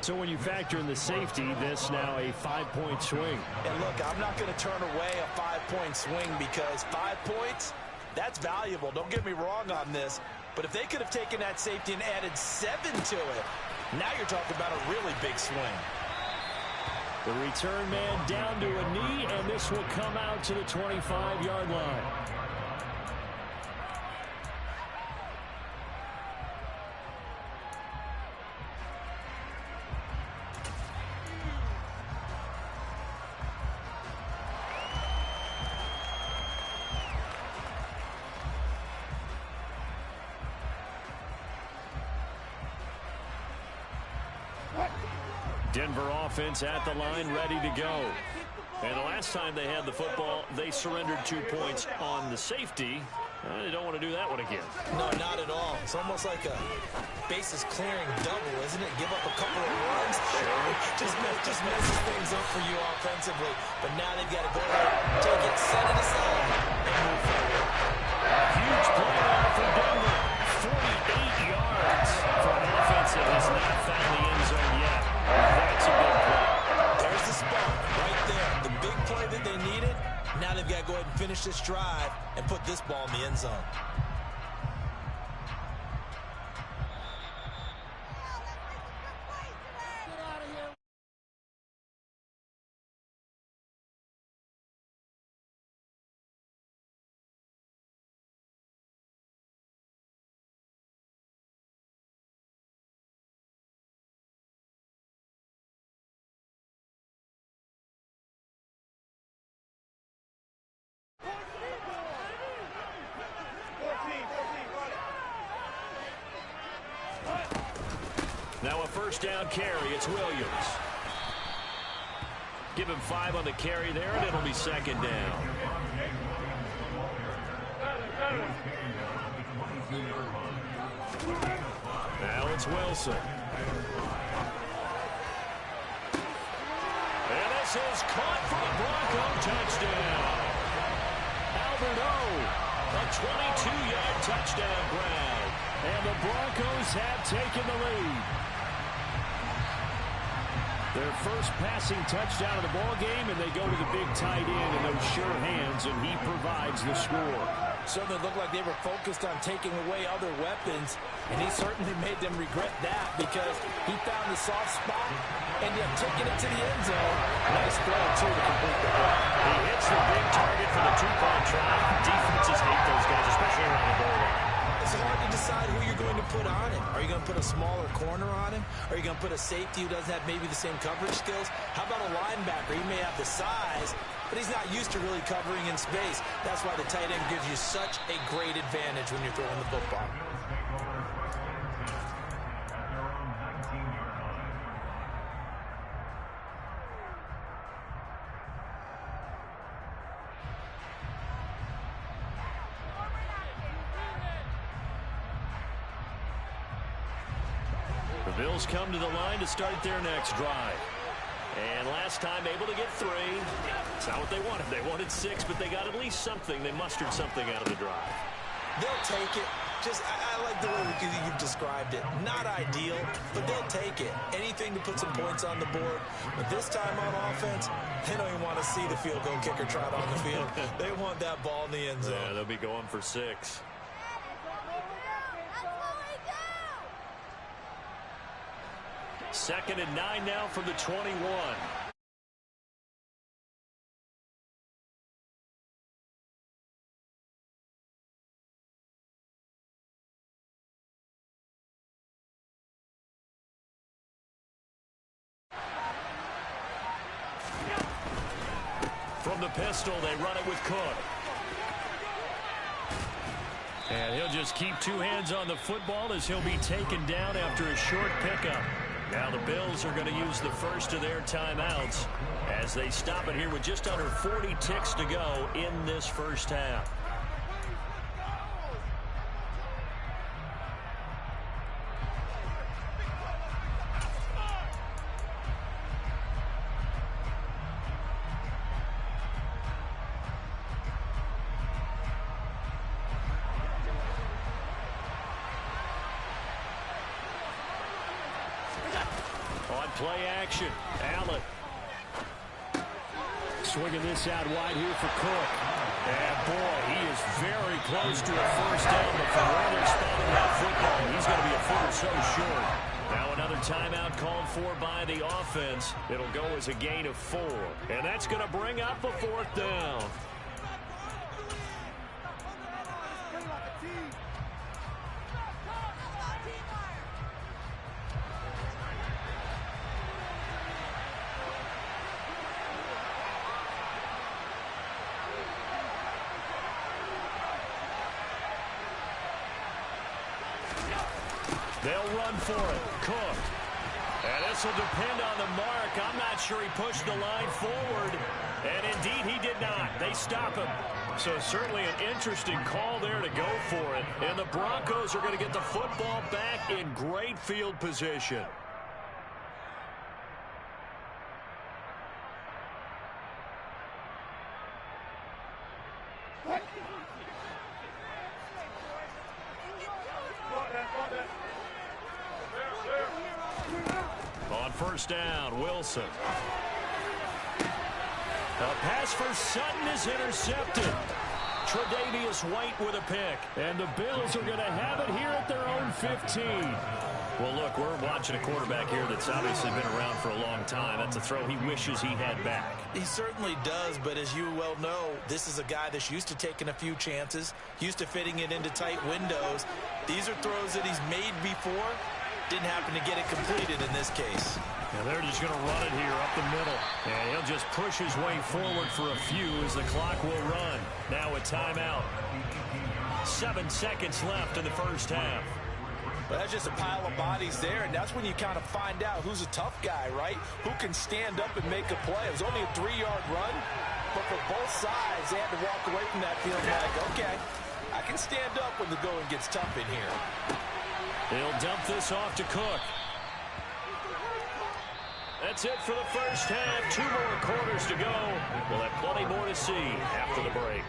So when you factor in the safety, this now a 5-point swing. And look, I'm not going to turn away a 5-point swing because 5 points, that's valuable. Don't get me wrong on this. But if they could have taken that safety and added 7 to it, now you're talking about a really big swing. The return man down to a knee, and this will come out to the 25-yard line. Denver offense at the line, ready to go. And the last time they had the football, they surrendered 2 points on the safety. They don't want to do that one again. No, not at all. It's almost like a bases clearing double, isn't it? Give up a couple of runs. Just messes things up for you offensively. But now they've got to go ahead, take it, set it aside, and move forward. Huge play there for Denver. 48 yards for an offense that has not found the end zone yet. That's a big play. There's the spot right there. The big play that they needed. Now they've got to go ahead and finish this drive and put this ball in the end zone. Now a first down carry. It's Williams. Give him 5 on the carry there, and it'll be second down. Now it's Wilson. And this is caught for a Bronco touchdown. Albert O, a 22-yard touchdown grab. And the Broncos have taken the lead. Their first passing touchdown of the ball game, and they go to the big tight end in those sure hands, and he provides the score. Certainly looked like they were focused on taking away other weapons, and he certainly made them regret that because he found the soft spot, ended up taking it to the end zone. Nice throw, too, to complete the play. He hits the big target for the two-point try. Defenses hate those guys, especially around the goal line. It's hard to decide who you're going to put on him. Are you going to put a smaller corner on him? Are you going to put a safety who doesn't have maybe the same coverage skills? How about a linebacker? He may have the size, but he's not used to really covering in space. That's why the tight end gives you such a great advantage when you're throwing the football. The Bills come to the line to start their next drive. And last time able to get 3. It's not what they wanted. They wanted 6, but they got at least something. They mustered something out of the drive. They'll take it. I like the way you've described it. Not ideal, but they'll take it. Anything to put some points on the board. But this time on offense, they don't even want to see the field goal kicker trot on the field. They want that ball in the end zone. Yeah, they'll be going for 6. Second and 9 now from the 21. From the pistol, they run it with Cook. And he'll just keep 2 hands on the football as he'll be taken down after a short pickup. Now the Bills are going to use the first of their timeouts as they stop it here with just under 40 ticks to go in this first half. on play action. Allen. Swinging this out wide here for Cook. And, boy, he is very close to a first down, but from where they're spotting that football, he's going to be a foot or so short. Now another timeout called for by the offense. It'll go as a gain of 4. And that's going to bring up a 4th down. They'll run for it. Cook. And this will depend on the mark. I'm not sure he pushed the line forward. And indeed, he did not. They stop him. So certainly an interesting call there to go for it. And the Broncos are going to get the football back in great field position. On first down, Wilson. A pass for Sutton is intercepted. Tre'Davious White with a pick. And the Bills are going to have it here at their own 15. Well, look, we're watching a quarterback here that's obviously been around for a long time. That's a throw he wishes he had back. He certainly does, but as you well know, this is a guy that's used to taking a few chances, used to fitting it into tight windows. These are throws that he's made before. Didn't happen to get it completed in this case. Now they're just going to run it here up the middle. And he'll just push his way forward for a few as the clock will run. Now a timeout. 7 seconds left in the first half. Well, that's just a pile of bodies there, and that's when you kind of find out who's a tough guy, right? Who can stand up and make a play. It was only a 3-yard run, but for both sides, they had to walk away from that field like, okay, I can stand up when the going gets tough in here. They'll dump this off to Cook. That's it for the first half. 2 more quarters to go. We'll have plenty more to see after the break.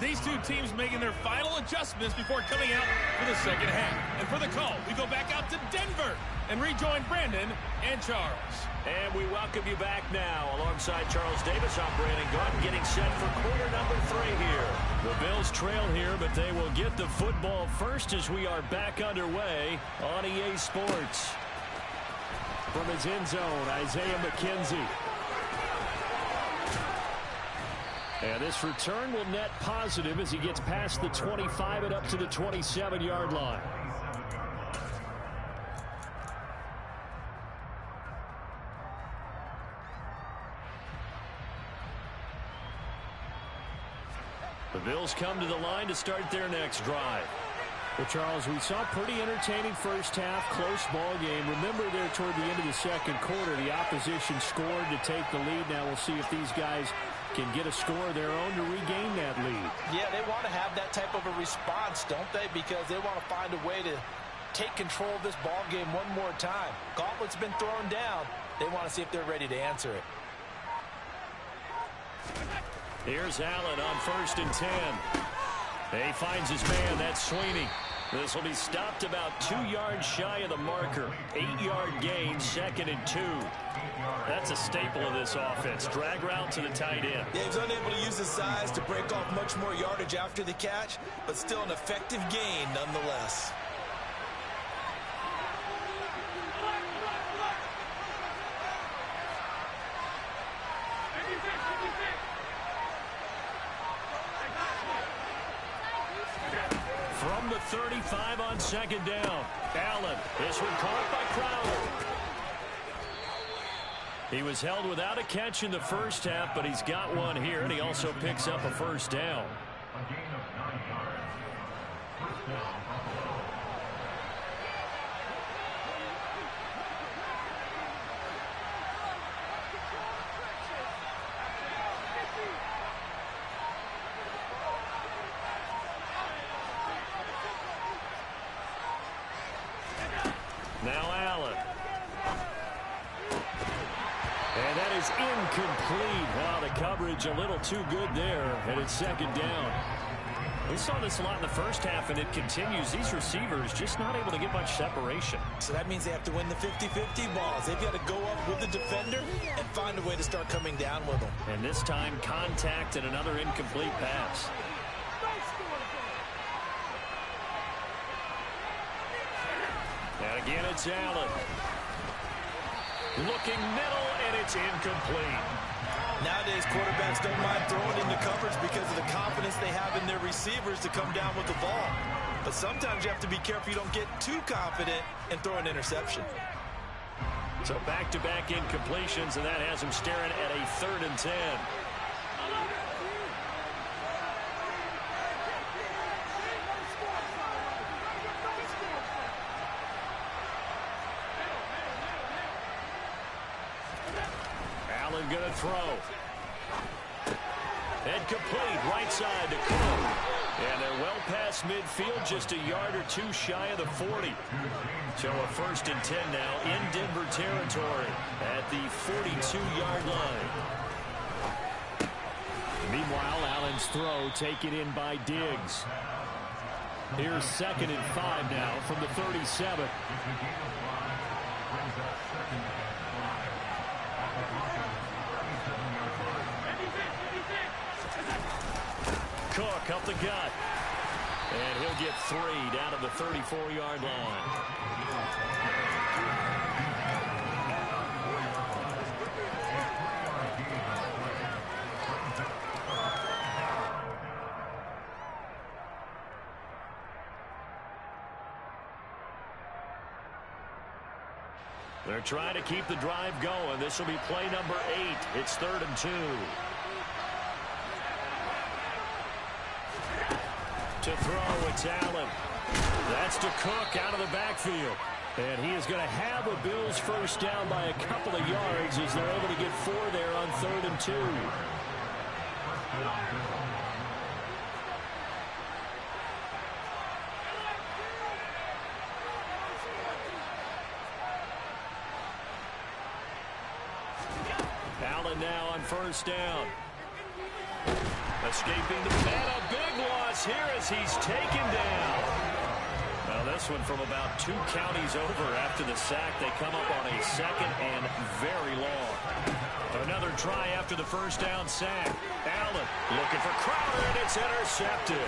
These two teams making their final adjustments before coming out for the second half. And for the call, we go back out to Denver and rejoin Brandon and Charles. And we welcome you back now. Alongside Charles Davis, I'm Brandon Gordon, getting set for quarter number 3 here. The Bills trail here, but they will get the football first as we are back underway on EA Sports. From his end zone, Isaiah McKenzie. And this return will net positive as he gets past the 25 and up to the 27-yard line. The Bills come to the line to start their next drive. Well, Charles, we saw a pretty entertaining first half, close ball game. Remember there toward the end of the second quarter, the opposition scored to take the lead. Now we'll see if these guys can get a score of their own to regain that lead. Yeah, they want to have that type of a response, don't they? Because they want to find a way to take control of this ball game one more time. Gauntlet's been thrown down. They want to see if they're ready to answer it. Here's Allen on 1st and 10. He finds his man. That's Sweeney. This will be stopped about 2 yards shy of the marker. 8-yard gain, 2nd and 2. That's a staple of this offense. Drag route to the tight end. Yeah, he's unable to use his size to break off much more yardage after the catch, but still an effective gain nonetheless. From the 35 on 2nd down. Allen. This one caught by Crowder. He was held without a catch in the first half, but he's got one here, and he also picks up a first down. A gain of 9 yards. First down, Buffalo. Now Allen. And that is incomplete. Wow, the coverage a little too good there, and it's 2nd down. We saw this a lot in the first half, and it continues. These receivers just not able to get much separation. So that means they have to win the 50-50 balls. They've got to go up with the defender and find a way to start coming down with them. And this time, contact and another incomplete pass. And again, it's Allen. Looking middle, and it's incomplete. Nowadays, quarterbacks don't mind throwing into coverage because of the confidence they have in their receivers to come down with the ball. But sometimes you have to be careful you don't get too confident and throw an interception. So back-to-back incompletions, and that has him staring at a 3rd and 10. Allen going to throw. And complete, right side to Cook. And they're well past midfield, just a yard or two shy of the 40. So a 1st and 10 now in Denver territory at the 42-yard line. Meanwhile, Allen's throw taken in by Diggs. Here's 2nd and 5 now from the 37. Cook up the gut. And he'll get 3 down to the 34-yard line. They're trying to keep the drive going. This will be play number 8. It's 3rd and 2. To throw, it's Allen. That's to Cook out of the backfield. And he is going to have a Bills 1st down by a couple of yards as they're able to get 4 there on 3rd and 2. Allen now on 1st down. Escaping the man, a big loss here as he's taken down. Well, this one from about 2 counties over after the sack. They come up on a 2nd and very long. Another try after the 1st down sack. Allen looking for Crowder, and it's intercepted.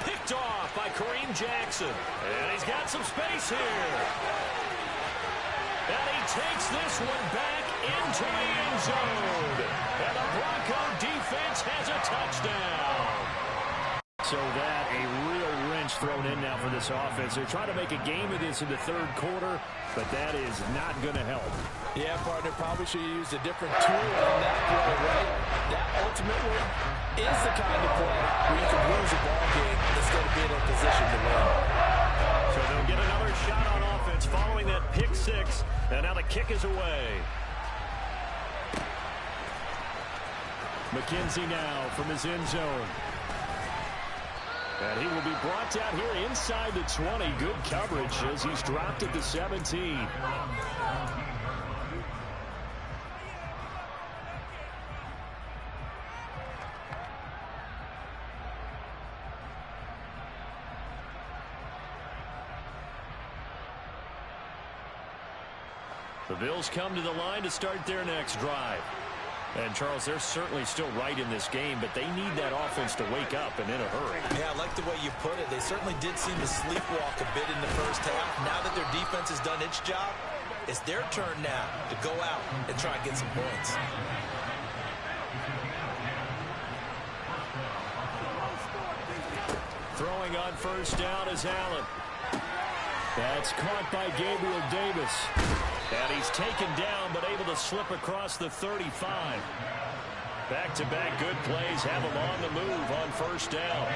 Picked off by Kareem Jackson. And he's got some space here. And he takes this one back into the end zone. And the Bronco defense has a touchdown. So that a real wrench thrown in now for this offense. They're trying to make a game of this in the 3rd quarter, but that is not going to help. Yeah, partner, probably should have used a different tool on that play, right? That ultimately is the kind of play where you can lose a ball game instead of being in a position to win. So they'll get another shot on offense following that pick 6, and now the kick is away. McKenzie now from his end zone. And he will be brought down here inside the 20. Good coverage as he's dropped at the 17. The Bills come to the line to start their next drive. And, Charles, they're certainly still right in this game, but they need that offense to wake up and in a hurry. Yeah, I like the way you put it. They certainly did seem to sleepwalk a bit in the 1st half. Now that their defense has done its job, it's their turn now to go out and try and get some points. Throwing on 1st down is Allen. That's caught by Gabriel Davis. And he's taken down, but able to slip across the 35. Back-to-back good plays have him on the move on 1st down.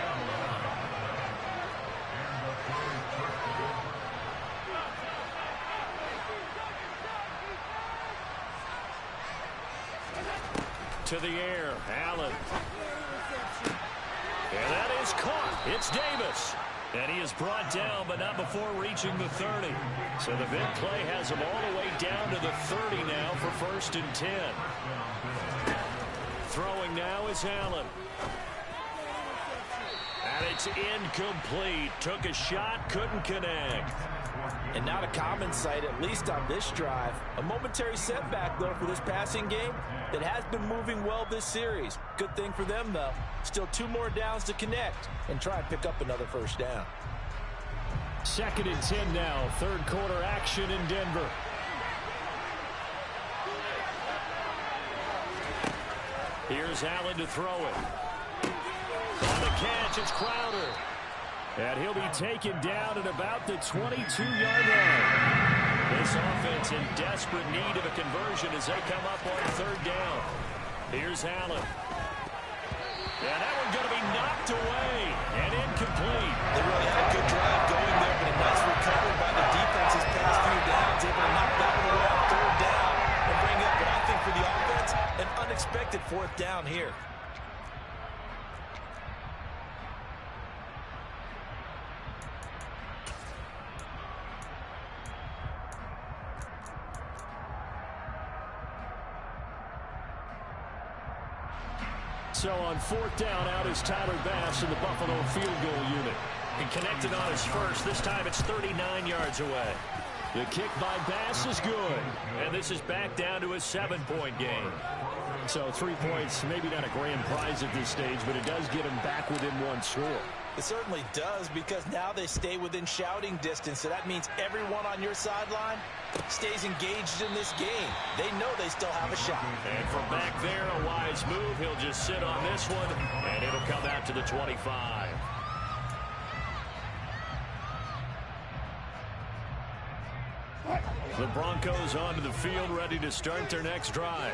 To the air, Allen. And that is caught. It's Davis. And he is brought down, but not before reaching the 30. So the big play has him all the way down to the 30 now for 1st and 10. Throwing now is Allen. And it's incomplete. Took a shot, couldn't connect. And not a common sight, at least on this drive. A momentary setback, though, for this passing game that has been moving well this series. Good thing for them, though. Still 2 more downs to connect and try and pick up another first down. 2nd and 10 now. Third quarter action in Denver. Here's Allen to throw it. On the catch, it's Crowder. And he'll be taken down at about the 22-yard line. This offense in desperate need of a conversion as they come up on 3rd down. Here's Allen. And that one's going to be knocked away and incomplete. They really had a good drive going there, but a nice recovery by the defense his past few downs, able to knock that one away on 3rd down and bring up what I think for the offense, an unexpected 4th down here. So on 4th down, out is Tyler Bass in the Buffalo field goal unit. And connected on his first. This time it's 39 yards away. The kick by Bass is good. And this is back down to a 7-point game. So 3 points, maybe not a grand prize at this stage, but it does get them back within 1 score. It certainly does, because now they stay within shouting distance. So that means everyone on your sideline stays engaged in this game. They know they still have a shot. And from back there, a wise move. He'll just sit on this one, and it'll come out to the 25. The Broncos onto the field, ready to start their next drive.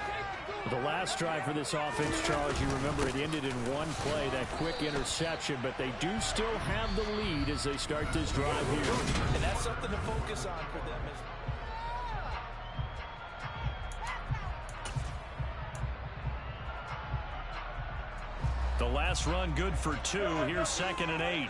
The last drive for this offense, Charles, you remember it ended in 1 play, that quick interception, but they do still have the lead as they start this drive here. And that's something to focus on for them. The last run good for 2. Here's 2nd and 8.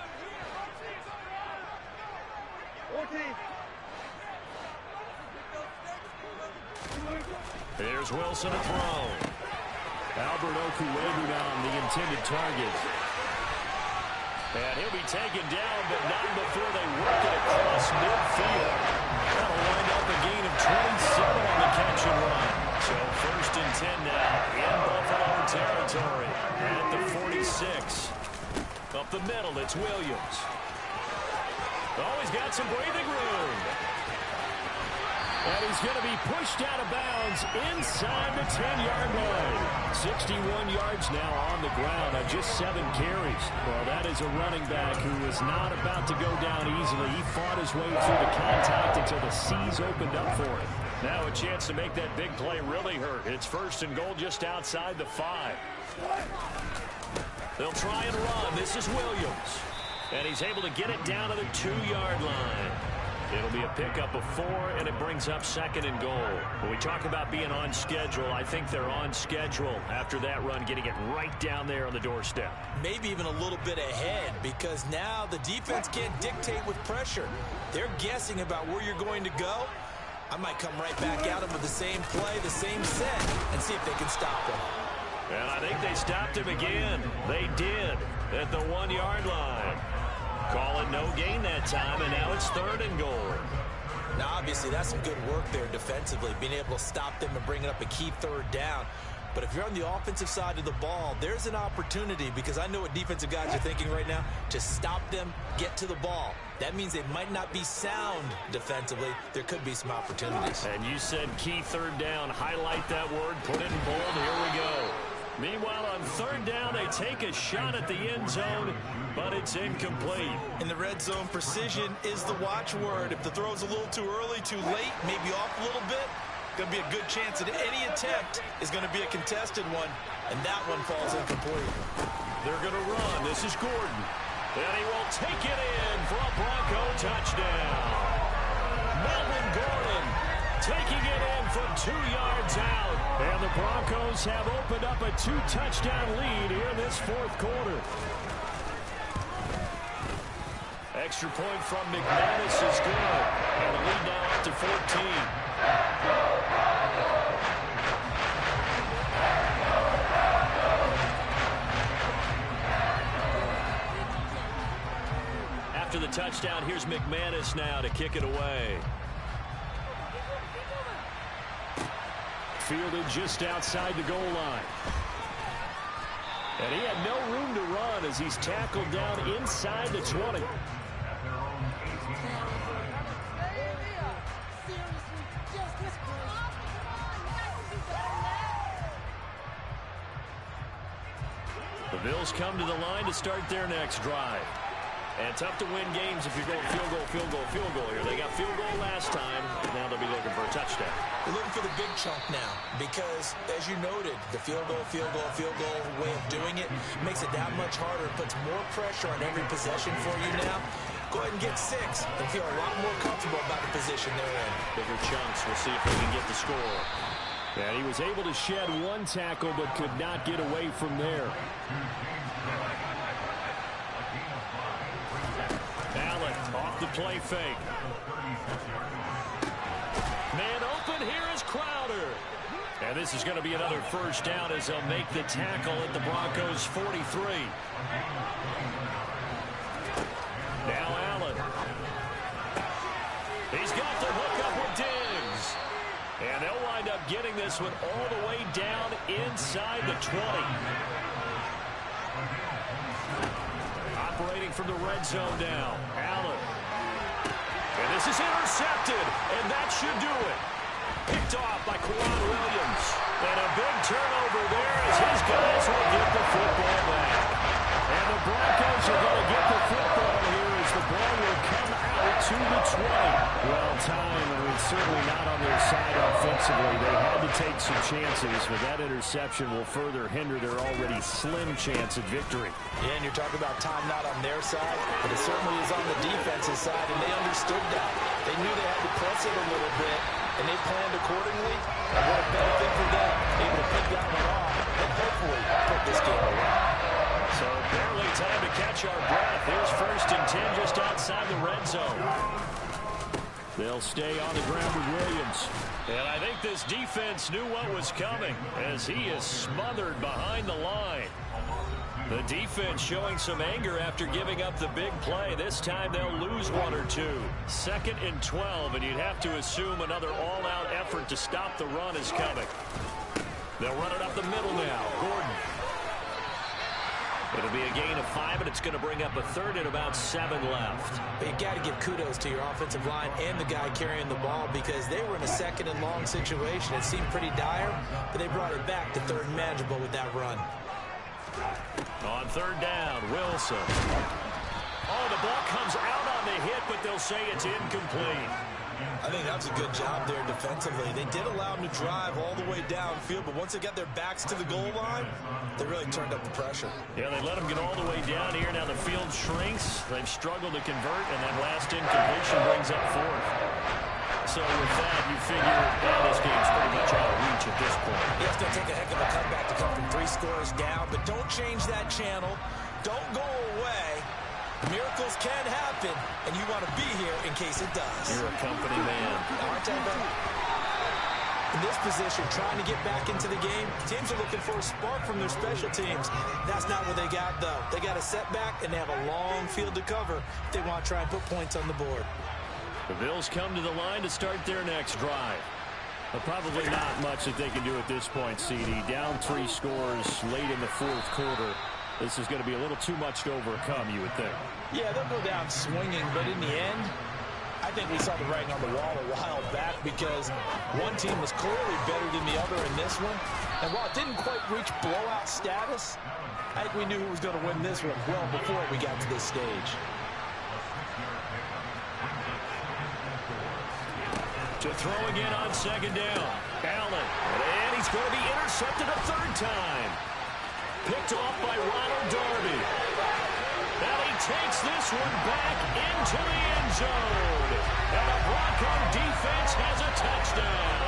There's Wilson to throw. Albert Okuebu on the intended target. And he'll be taken down, but not before they work it across midfield. That'll wind up a gain of 27 on the catch and run. So 1st and 10 now in Buffalo territory at the 46. Up the middle, it's Williams. Oh, he's got some breathing room. And he's going to be pushed out of bounds inside the 10-yard line. 61 yards now on the ground on just 7 carries. Well, that is a running back who is not about to go down easily. He fought his way through the contact until the C's opened up for him. Now a chance to make that big play really hurt. It's 1st and goal just outside the 5. They'll try and run. This is Williams. And he's able to get it down to the 2-yard line. It'll be a pickup of 4, and it brings up 2nd and goal. When we talk about being on schedule, I think they're on schedule after that run, getting it right down there on the doorstep. Maybe even a little bit ahead, because now the defense can't dictate with pressure. They're guessing about where you're going to go. I might come right back at them with the same play, the same set, and see if they can stop them. And I think they stopped him again. They did at the 1-yard line. Call it no gain that time, and now it's 3rd and goal. Now, obviously, that's some good work there defensively, being able to stop them and bringing up a key 3rd down. But if you're on the offensive side of the ball, there's an opportunity, because I know what defensive guys are thinking right now, to stop them, get to the ball. That means they might not be sound defensively. There could be some opportunities. And you said key 3rd down. Highlight that word, put it in bold. Here we go. Meanwhile, on 3rd down, they take a shot at the end zone, but it's incomplete. In the red zone, precision is the watchword. If the throw's a little too early, too late, maybe off a little bit, going to be a good chance that any attempt is going to be a contested one, and that one falls incomplete. They're going to run. This is Gordon. And he will take it in for a Bronco touchdown. Melvin Gordon taking it in from 2 yards out. And the Broncos have opened up a 2-touchdown lead here in this 4th quarter. Extra point from McManus is good. And the lead now up to 14. the touchdown. Here's McManus now to kick it away. Fielded just outside the goal line. And he had no room to run as he's tackled down inside the 20. The Bills come to the line to start their next drive. And tough to win games if you're going field goal, field goal, field goal here. They got field goal last time. Now they'll be looking for a touchdown. They're looking for the big chunk now because, as you noted, the field goal way of doing it makes it that much harder. It puts more pressure on every possession for you now. Go ahead and get 6 and feel a lot more comfortable about the position they're in. Bigger chunks. We'll see if they can get the score. And he was able to shed one tackle but could not get away from there. Allen off the play fake. Man open, here is Crowder. And this is going to be another first down as they'll make the tackle at the Broncos' 43. Now Allen. He's got the hook up with Diggs. And they'll wind up getting this one all the way down inside the 20. Operating from the red zone now. Allen. And this is intercepted. And that should do it. Picked off by Kwan Williams. And a big turnover there as his guys will get the football back. And the Broncos are going to get the football here as the ball will come out to the 20. Well timed, and it's certainly not on their side offensively. They had to take some chances, but that interception will further hinder their already slim chance at victory. Yeah, and you're talking about time not on their side, but it certainly is on the defensive side, and they understood that. They knew they had to press it a little bit, and they planned accordingly. And what a benefit for them, able to pick that one off and hopefully put this game away. So barely time to catch our breath. Here's 1st and 10 just outside the red zone. They'll stay on the ground with Williams. And I think this defense knew what was coming as he is smothered behind the line. The defense showing some anger after giving up the big play. This time they'll lose 1 or 2. 2nd and 12, and you'd have to assume another all-out effort to stop the run is coming. They'll run it up the middle now. Gordon. It'll be a gain of 5, and it's going to bring up a 3rd and about 7 left. But you got to give kudos to your offensive line and the guy carrying the ball because they were in a 2nd and long situation. It seemed pretty dire, but they brought it back to 3rd and manageable with that run. On 3rd down, Wilson. Oh, the ball comes out on the hit, but they'll say it's incomplete. I think that's a good job there defensively. They did allow them to drive all the way downfield, but once they got their backs to the goal line, they really turned up the pressure. Yeah, they let them get all the way down here. Now the field shrinks. They've struggled to convert, and that last incompletion brings up 4th. So with that, you figure, this game's pretty much out of reach at this point. Yeah, it's going to take a heck of a comeback to come from 3 scores down, but don't change that channel. Don't go away. Miracles can happen, and you want to be here in case it does. You're a company man. Aren't I, buddy? In this position, trying to get back into the game, teams are looking for a spark from their special teams. That's not what they got, though. They got a setback, and they have a long field to cover if they want to try and put points on the board. The Bills come to the line to start their next drive. But probably not much that they can do at this point, CD. Down 3 scores late in the 4th quarter. This is going to be a little too much to overcome, you would think. Yeah, they'll go down swinging, but in the end, I think we saw the writing on the wall a while back because one team was clearly better than the other in this one. And while it didn't quite reach blowout status, I think we knew who was going to win this one well before we got to this stage. To throw again on 2nd down. Allen. And he's going to be intercepted a 3rd time. Picked off by Ronald Darby. And he takes this one back into the end zone. And the Bronco defense has a touchdown.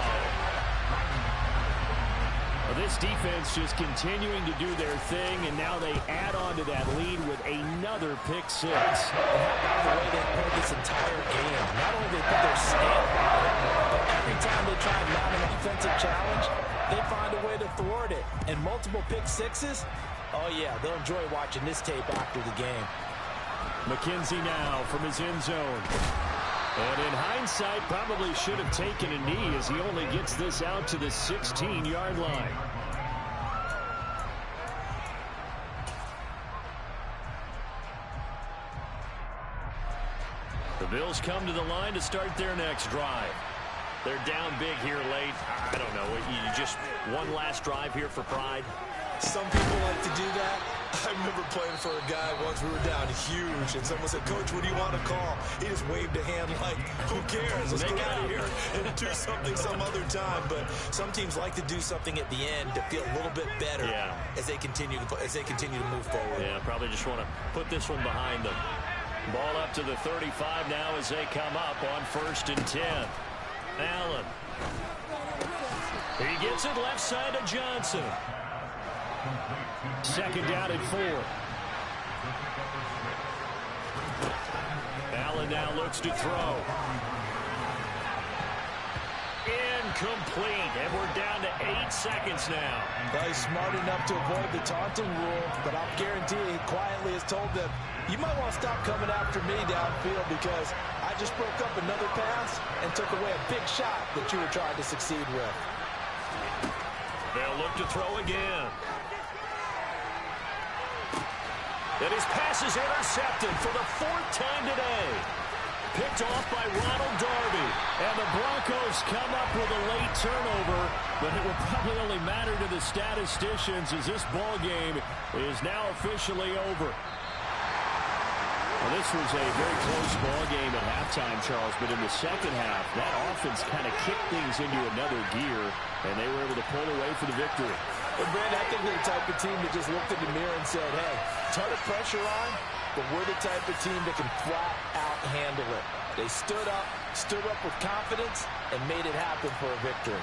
Well, this defense just continuing to do their thing, and now they add on to that lead with another pick 6. And how about the way they played this entire game? Not only did they put their stamp on it, but every time they try and mount an offensive challenge, they find a way to thwart it. And multiple pick 6s, oh yeah, they'll enjoy watching this tape after the game. McKenzie now from his end zone. And in hindsight, probably should have taken a knee as he only gets this out to the 16-yard line. The Bills come to the line to start their next drive. They're down big here late. I don't know. You just one last drive here for pride? Some people like to do that. I remember playing for a guy once. We were down huge, and someone said, "Coach, what do you want to call?" He just waved a hand like, "Who cares? Let's get out of here and do something some other time." But some teams like to do something at the end to feel a little bit better as they continue to move forward. Yeah, probably just want to put this one behind them. Ball up to the 35 now as they come up on 1st and 10. Allen. He gets it left side to Johnson. 2nd down and 4. Allen now looks to throw. Incomplete, and we're down to 8 seconds now. Well, he's smart enough to avoid the taunting rule, but I'll guarantee he quietly has told them, you might want to stop coming after me downfield because I just broke up another pass and took away a big shot that you were trying to succeed with. They'll look to throw again. And his pass is intercepted for the 4th time today. Picked off by Ronald Darby. And the Broncos come up with a late turnover, but it will probably only matter to the statisticians as this ball game is now officially over. Well, this was a very close ball game at halftime, Charles, but in the second half, that offense kind of kicked things into another gear, and they were able to pull away for the victory. And Brad, I think they're the type of team that just looked in the mirror and said, hey, ton of pressure on, but we're the type of team that can flat out handle it. They stood up with confidence, and made it happen for a victory.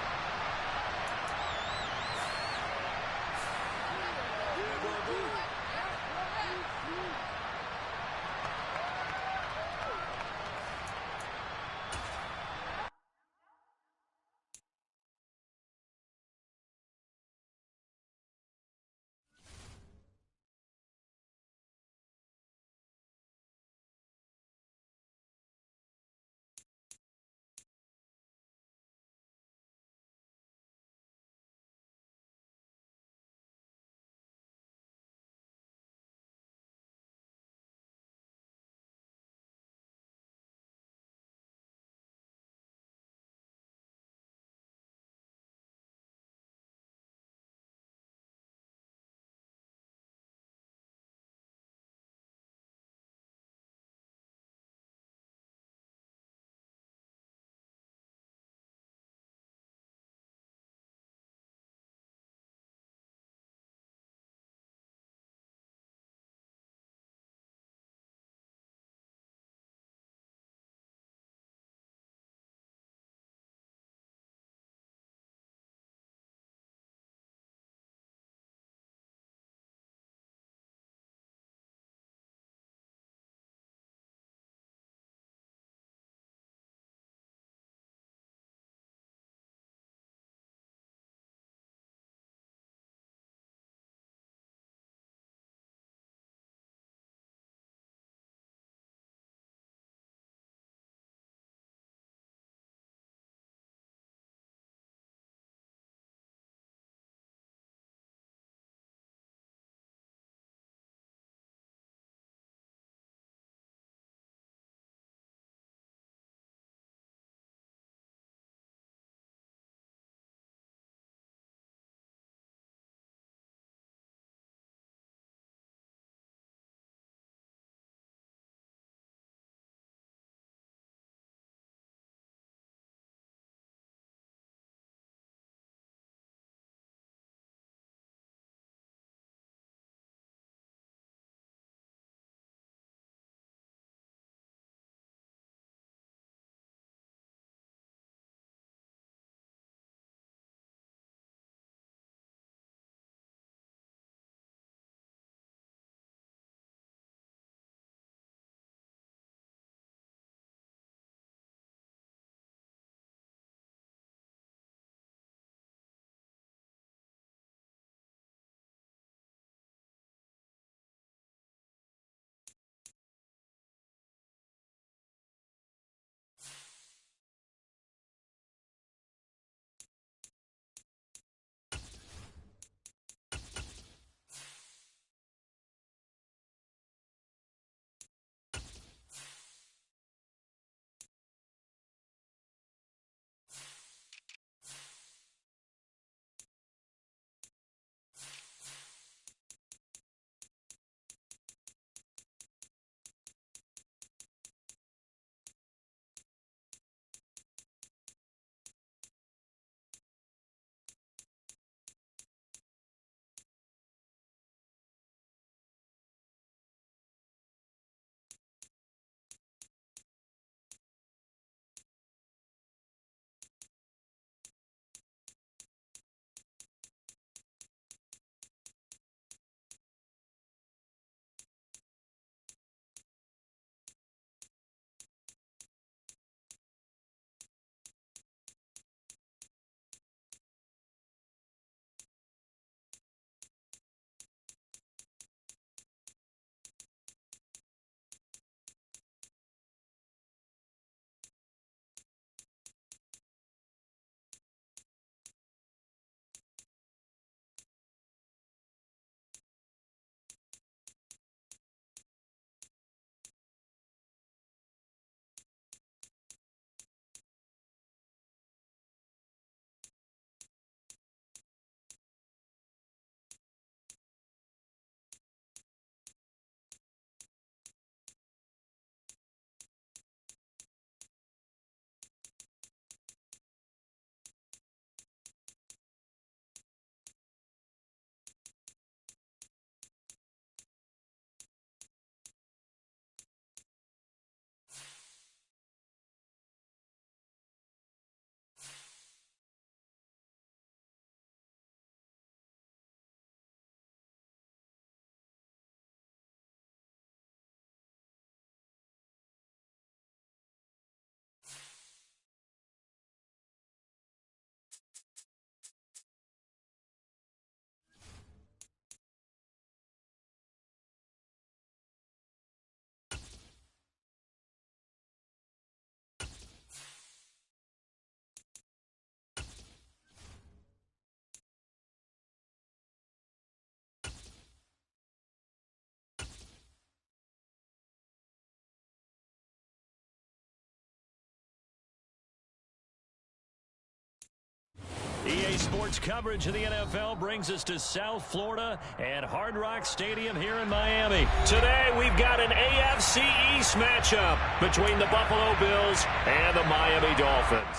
Tonight's coverage of the NFL brings us to South Florida at Hard Rock Stadium here in Miami. Today we've got an AFC East matchup between the Buffalo Bills and the Miami Dolphins.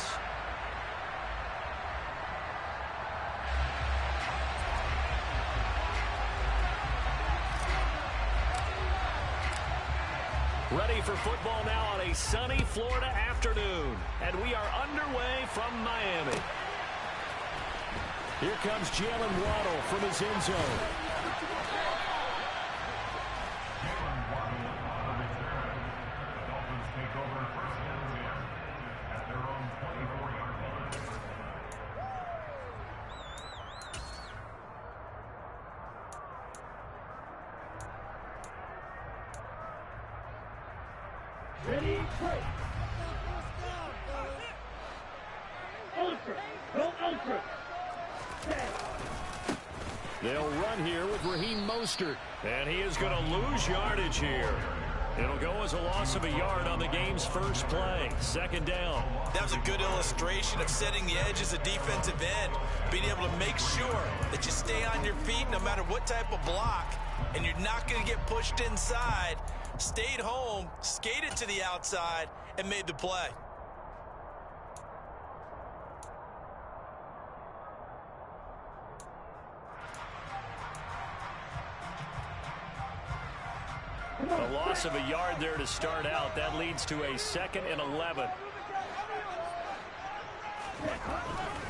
Ready for football now on a sunny Florida afternoon. And we are underway from Miami. Here comes Jalen Waddle from his end zone. Jalen Waddle on the return. The Dolphins take over first and 10 at their own 24-yard line. Ready, break. Ultra. Go ultra. They'll run here with Raheem Mostert. And he is going to lose yardage here. It'll go as a loss of a yard on the game's first play. Second down. That was a good illustration of setting the edge as a defensive end, being able to make sure that you stay on your feet no matter what type of block, and you're not going to get pushed inside. Stayed home, skated to the outside, and made the play. A loss of a yard there to start out. That leads to a 2nd and 11.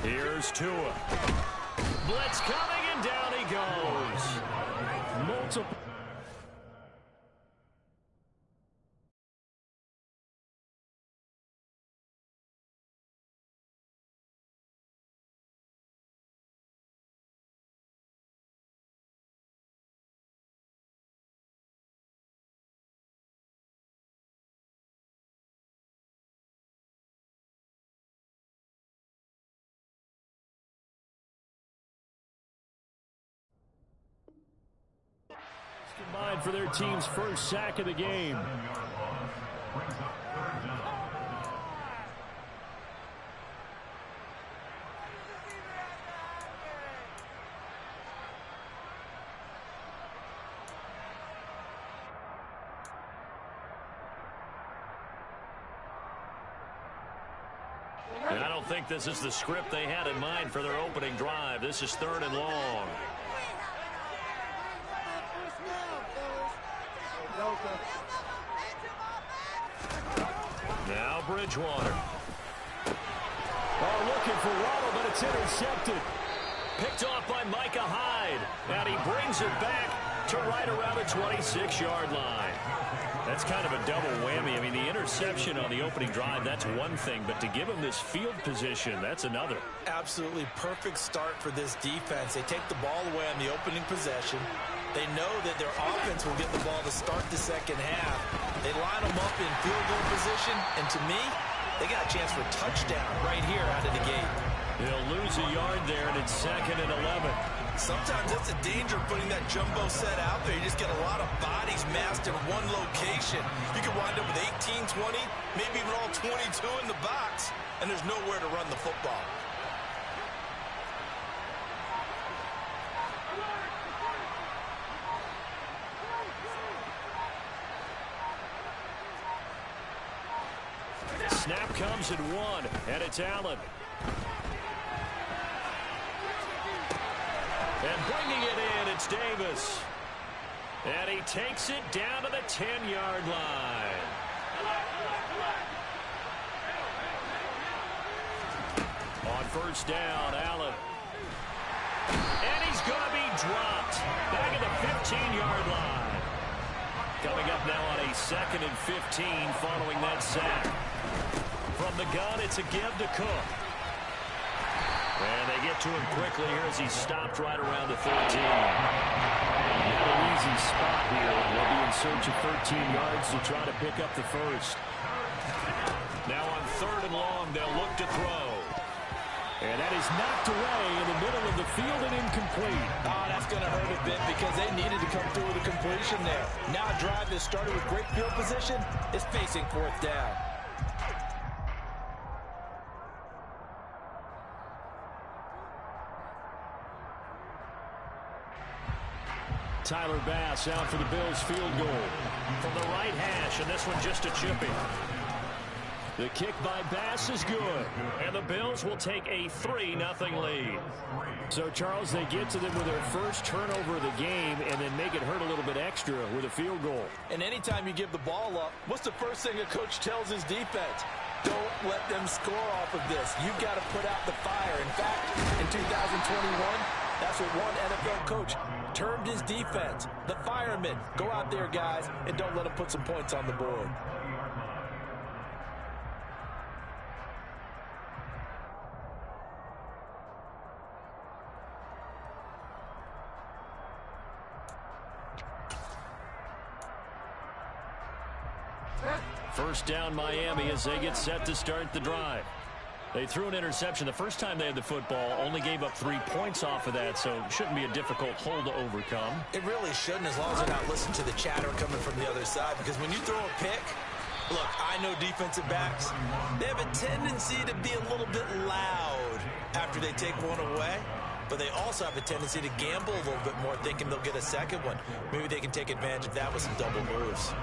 Here's Tua. Blitz coming, and down he goes. Multiple. Combined for their team's first sack of the game. 7-yard loss brings up third down. And I don't think this is the script they had in mind for their opening drive. This is 3rd and long. Now Bridgewater. Oh, looking for Waddle, but it's intercepted. Picked off by Micah Hyde. And he brings it back to right around the 26-yard line. That's kind of a double whammy. I mean, the interception on the opening drive, that's one thing. But to give him this field position, that's another. Absolutely perfect start for this defense. They take the ball away on the opening possession. They know that their offense will get the ball to start the second half. They line them up in field goal position, and to me, they got a chance for a touchdown right here out of the gate. They'll lose a yard there, and it's 2nd and 11. Sometimes that's a danger putting that jumbo set out there. You just get a lot of bodies massed in one location. You can wind up with 18, 20, maybe even all 22 in the box, and there's nowhere to run the football. Snap comes at 1, and it's Allen. And bringing it in, it's Davis. And he takes it down to the 10-yard line. On first down, Allen. And he's going to be dropped back at the 15-yard line. Coming up now on a 2nd and 15 following that sack. From the gun, it's a give to Cook. And they get to him quickly here as he's stopped right around the 13. Not an easy spot here. They'll be in search of 13 yards to try to pick up the first. Now on 3rd and long, they'll look to throw. And that is knocked away in the middle of the field and incomplete. Oh, that's going to hurt a bit because they needed to come through with a completion there. Now a drive that started with great field position is facing 4th down. Tyler Bass out for the Bills field goal. From the right hash, and this one just a chippy. The kick by Bass is good, and the Bills will take a 3-0 lead. So, Charles, they get to them with their first turnover of the game and then make it hurt a little bit extra with a field goal. And anytime you give the ball up, what's the first thing a coach tells his defense? Don't let them score off of this. You've got to put out the fire. In fact, in 2021, that's what one NFL coach termed his defense. The firemen. Go out there, guys, and don't let them put some points on the board. First down Miami as they get set to start the drive. They threw an interception the first time they had the football, only gave up 3 points off of that, so it shouldn't be a difficult hole to overcome. It really shouldn't, as long as they're not listening to the chatter coming from the other side, because when you throw a pick, look, I know defensive backs, they have a tendency to be a little bit loud after they take one away, but they also have a tendency to gamble a little bit more, thinking they'll get a second one. Maybe they can take advantage of that with some double moves.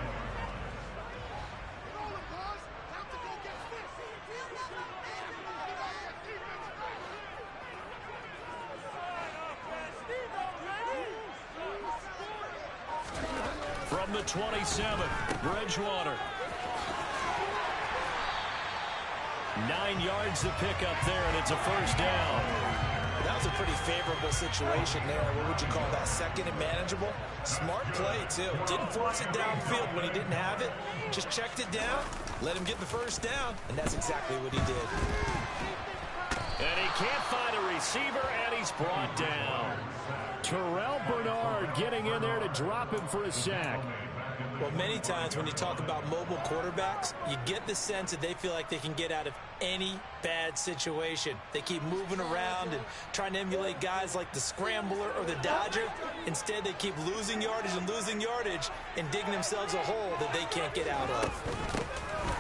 From the 27, Bridgewater. 9 yards to pick up there, and it's a first down. That was a pretty favorable situation there. What would you call that? Second and manageable? Smart play, too. Didn't force it downfield when he didn't have it. Just checked it down, let him get the first down, and that's exactly what he did. And he can't find a receiver, and he's brought down. Terrell Bernard getting in there to drop him for a sack. Well, many times when you talk about mobile quarterbacks, you get the sense that they feel like they can get out of any bad situation. They keep moving around and trying to emulate guys like the Scrambler or the Dodger. Instead, they keep losing yardage and digging themselves a hole that they can't get out of.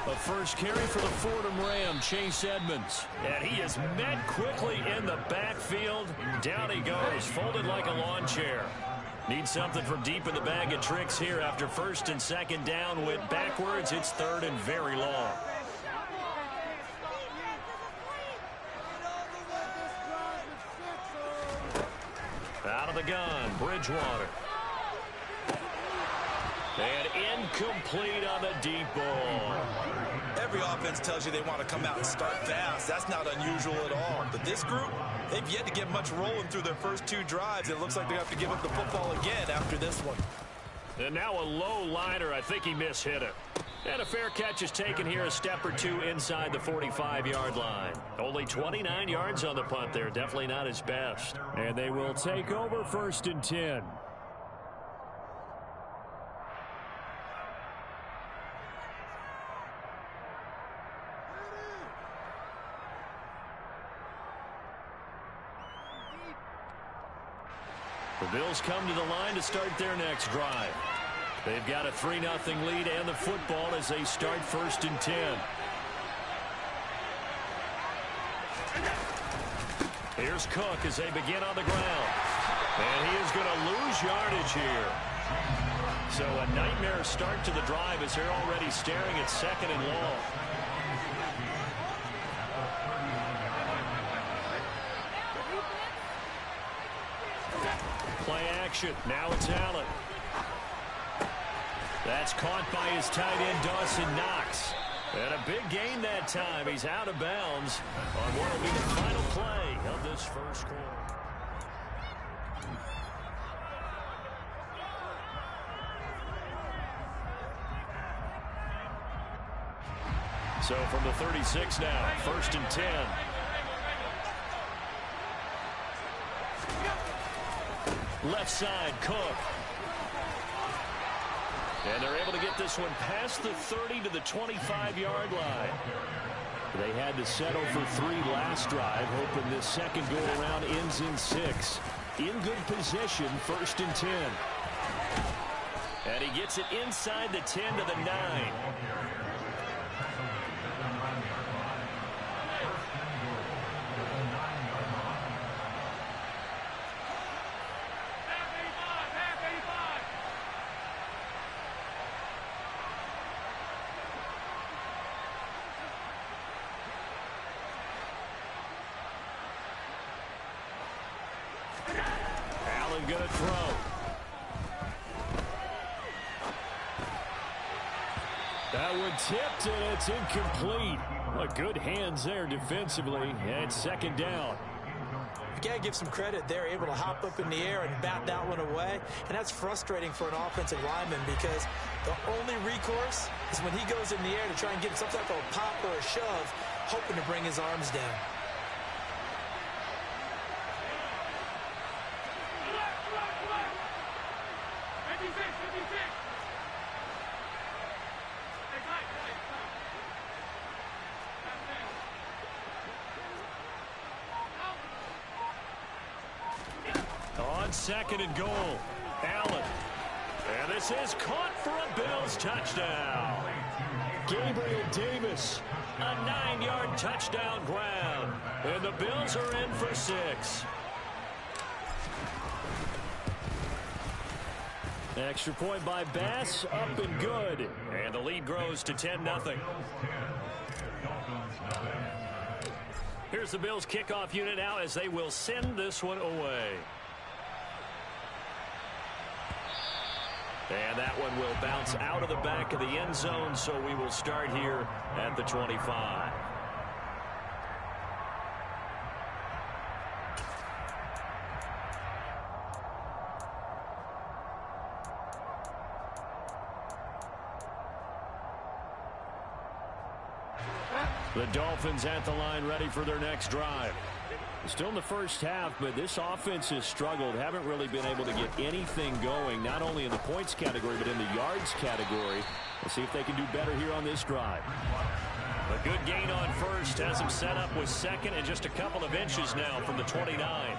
A first carry for the Fordham Ram, Chase Edmonds. And he is met quickly in the backfield. Down he goes, folded like a lawn chair. Need something from deep in the bag of tricks here after first and second down went backwards. It's third and very long. Out of the gun, Bridgewater. And incomplete on the deep ball. Every offense tells you they want to come out and start fast. That's not unusual at all. But this group, they've yet to get much rolling through their first 2 drives. It looks like they have to give up the football again after this one. And now a low liner. I think he mishit it. And a fair catch is taken here, a step or 2 inside the 45-yard line. Only 29 yards on the punt there. Definitely not his best. And they will take over first and 10. The Bills come to the line to start their next drive. They've got a 3-0 lead and the football as they start first and 10. Here's Cook as they begin on the ground. And he is going to lose yardage here. So a nightmare start to the drive as they're already staring at second and long. Play action. Now it's Allen. That's caught by his tight end, Dawson Knox. And a big gain that time. He's out of bounds on what will be the final play of this first quarter. So from the 36 now, first and 10. Left side, Cook. And they're able to get this one past the 30 to the 25-yard line. They had to settle for 3 last drive, hoping this second go-around ends in 6. In good position, first and 10. And he gets it inside the 10 to the 9. Allen going to throw. That one tipped, and it's incomplete. Well, good hands there defensively, and it's second down. You got to give some credit. They're able to hop up in the air and bat that one away, and that's frustrating for an offensive lineman because the only recourse is when he goes in the air to try and get some type of a pop or a shove, hoping to bring his arms down. On second and goal, Allen. And this is caught for a Bills touchdown. Gabriel Davis, a 9-yard touchdown grab. And the Bills are in for 6. Extra point by Bass, up and good. And the lead grows to 10-0. Here's the Bills kickoff unit now as they will send this one away. And that one will bounce out of the back of the end zone, so we will start here at the 25. The Dolphins at the line ready for their next drive. Still in the first half, but this offense has struggled. Haven't really been able to get anything going, not only in the points category, but in the yards category. Let's see if they can do better here on this drive. A good gain on first has them set up with second and just a couple of inches now from the 29.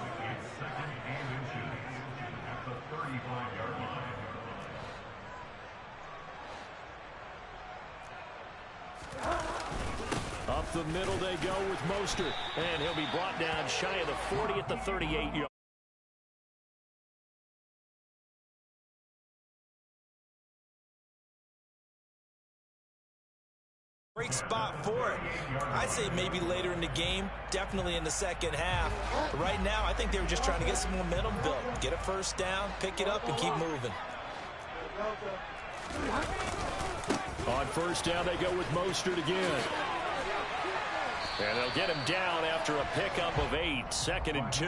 Up the middle they go with Mostert, and he'll be brought down shy of the 40 at the 38-yard. Great spot for it. I'd say maybe later in the game, definitely in the second half. But right now, I think they were just trying to get some momentum built. Get a first down, pick it up, and keep moving. On first down, they go with Mostert again. And they'll get him down after a pickup of 8, 2nd and 2.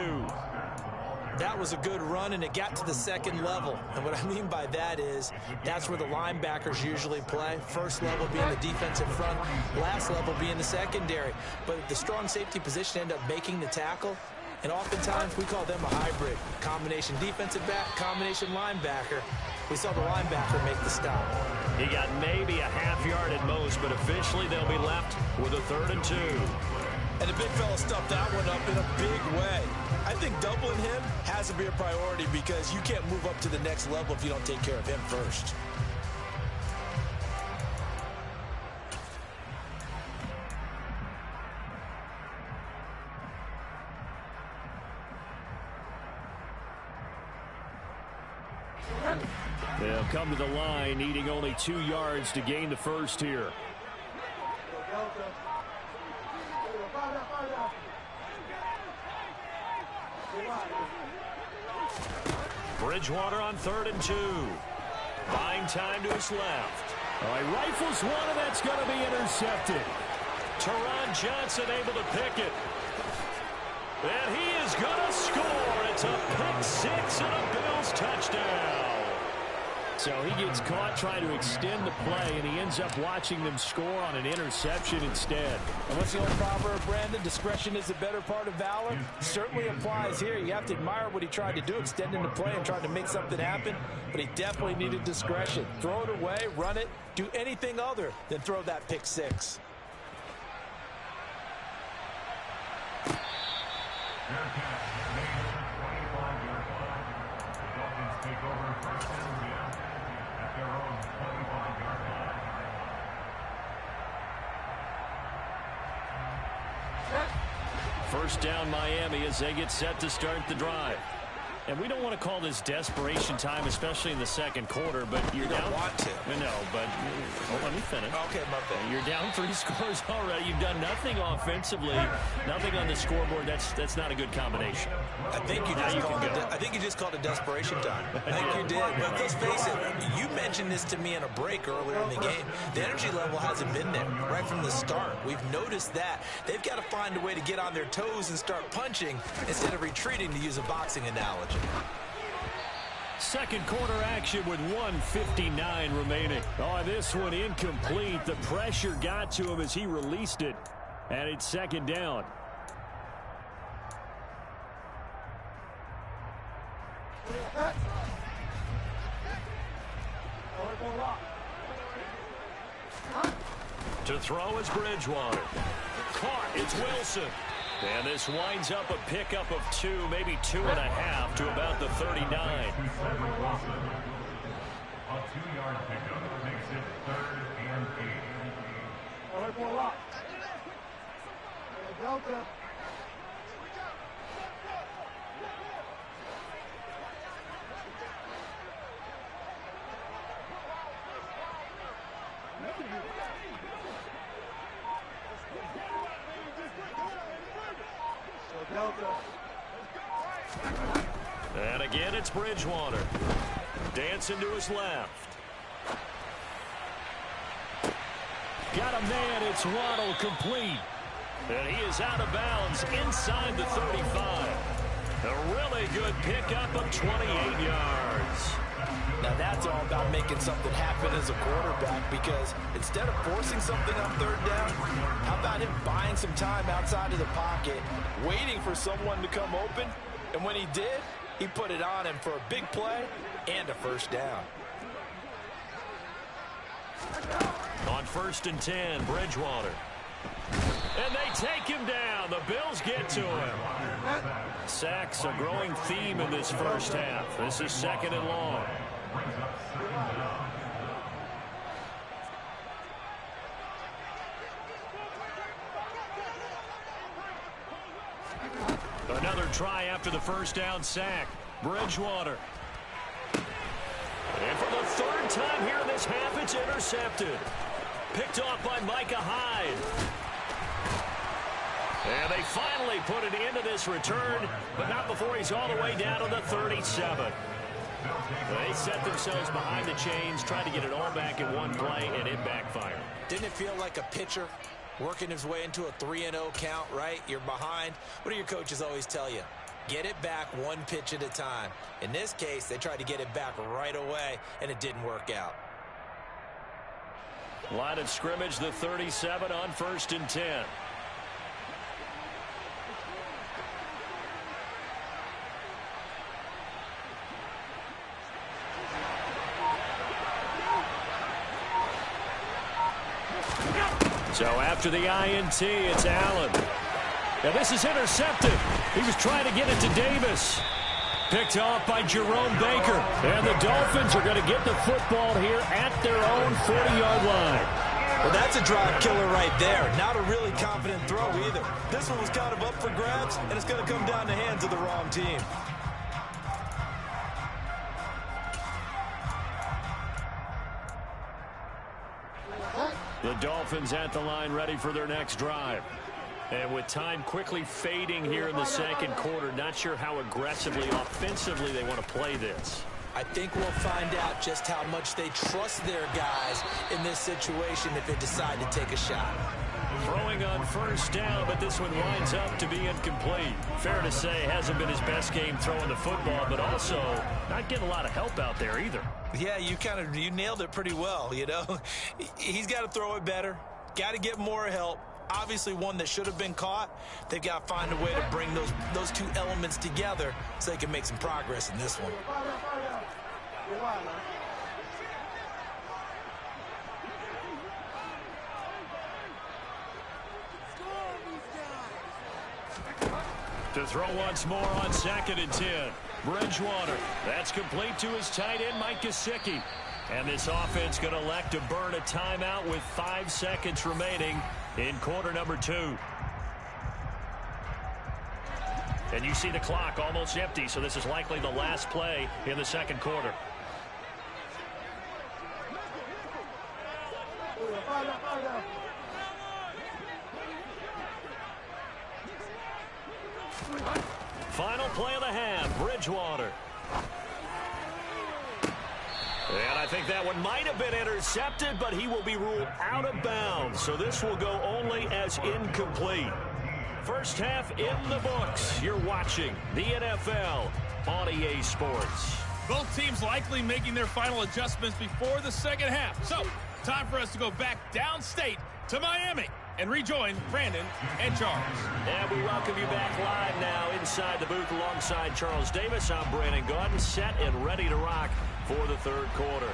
That was a good run, and it got to the second level. And what I mean by that is that's where the linebackers usually play. First level being the defensive front, last level being the secondary. But the strong safety position ended up making the tackle. And oftentimes we call them a hybrid. Combination defensive back, combination linebacker. We saw the linebacker make the stop. He got maybe a half yard at most, but officially they'll be left with a 3rd and 2. And the big fella stuffed that one up in a big way. I think doubling him has to be a priority because you can't move up to the next level if you don't take care of him first. They'll come to the line, needing only 2 yards to gain the first here. Bridgewater on 3rd and 2. Buying time to his left. All right, rifles one, and that's going to be intercepted. Teron Johnson able to pick it. And he is going to score. It's a pick 6 and a Bills touchdown. So he gets caught trying to extend the play, and he ends up watching them score on an interception instead. And what's the old proverb, Brandon? Discretion is the better part of valor. Certainly applies here. You have to admire what he tried to do, extending the play and trying to make something happen. But he definitely needed discretion. Throw it away, run it, do anything other than throw that pick 6. First down Miami as they get set to start the drive. And we don't want to call this desperation time, especially in the second quarter, but you're down. You don't want to. No, but let me finish. Okay, my bad. You're down 3 scores already. You've done nothing offensively, nothing on the scoreboard. That's not a good combination. I think you just called it desperation time. I think you did. But let's face it, you mentioned this to me in a break earlier in the game. The energy level hasn't been there right from the start. We've noticed that. They've got to find a way to get on their toes and start punching instead of retreating, to use a boxing analogy. Second quarter action with 1:59 remaining. Oh, this one incomplete. The pressure got to him as he released it. And it's second down. To throw is Bridgewater. Caught. It's Wilson. And this winds up a pickup of 2, maybe 2.5 to about the 39. A 2-yard pickup makes it 3rd and 8. Delta. And again, it's Bridgewater. Dancing to his left. Got a man. It's Waddle, complete. And he is out of bounds inside the 35. A really good pickup of 28 yards. Now that's all about making something happen as a quarterback, because instead of forcing something on 3rd down, how about him buying some time outside of the pocket, waiting for someone to come open, and when he did, he put it on him for a big play and a 1st down. On 1st and 10, Bridgewater. And they take him down. The Bills get to him. Sacks, a growing theme in this first half. This is 2nd and long. Another try after the 1st down sack. Bridgewater. And for the 3rd time here in this half, it's intercepted. Picked off by Micah Hyde. And they finally put it into this return, but not before he's all the way down to the 37. They set themselves behind the chains, tried to get it all back in one play, and it backfired. Didn't it feel like a pitcher working his way into a 3-0 count, right? You're behind. What do your coaches always tell you? Get it back one pitch at a time. In this case, they tried to get it back right away, and it didn't work out. Line of scrimmage, the 37 on 1st and 10. So after the INT, it's Allen. Now this is intercepted. He was trying to get it to Davis. Picked off by Jerome Baker. And the Dolphins are going to get the football here at their own 40-yard line. Well, that's a drive killer right there. Not a really confident throw either. This one was kind of up for grabs, and it's going to come down the hands of the wrong team. The Dolphins at the line, ready for their next drive. And with time quickly fading here in the second quarter, not sure how aggressively, offensively they want to play this. I think we'll find out just how much they trust their guys in this situation if they decide to take a shot. Throwing on 1st down, but this one winds up to be incomplete. Fair to say, hasn't been his best game throwing the football, but also not getting a lot of help out there either. Yeah, you nailed it pretty well, you know. He's got to throw it better, got to get more help. Obviously one that should have been caught. They've got to find a way to bring those two elements together so they can make some progress in this one. To throw once more on 2nd and 10. Bridgewater. That's complete to his tight end, Mike Gesicki. And this offense going to elect to burn a timeout with 5 seconds remaining in quarter number 2. And you see the clock almost empty, so this is likely the last play in the second quarter. Final play of the half, Bridgewater. And I think that one might have been intercepted, but he will be ruled out of bounds. So this will go only as incomplete. First half in the books. You're watching the NFL on EA Sports. Both teams likely making their final adjustments before the second half. So, time for us to go back downstate to Miami and rejoin Brandon and Charles. And we welcome you back live now inside the booth alongside Charles Davis. I'm Brandon Gaudin, set and ready to rock for the third quarter.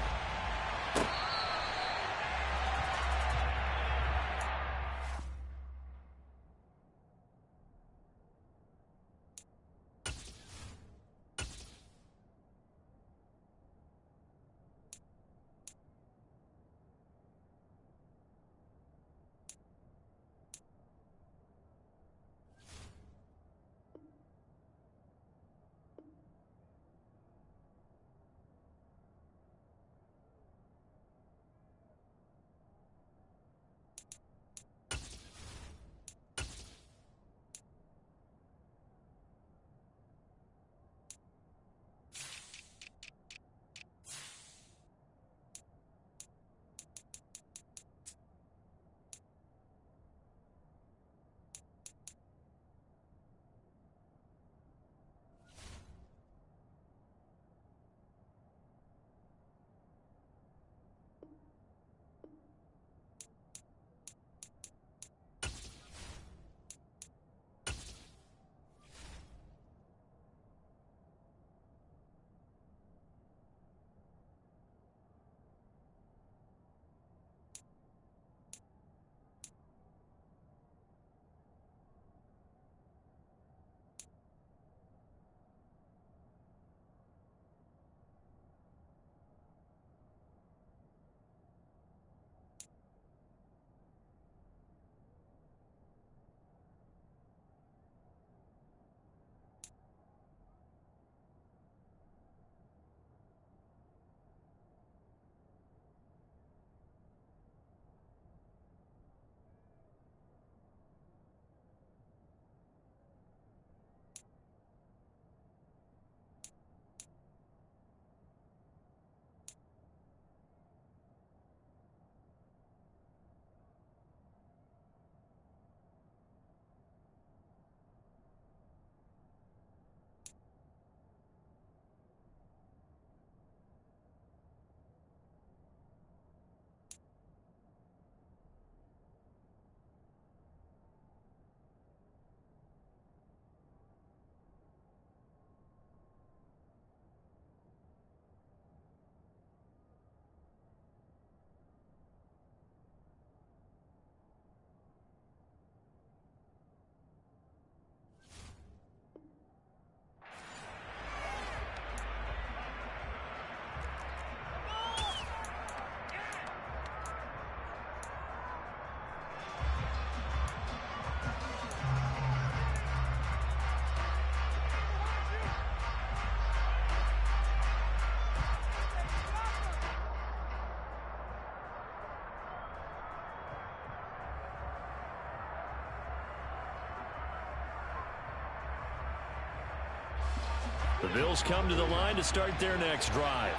The Bills come to the line to start their next drive.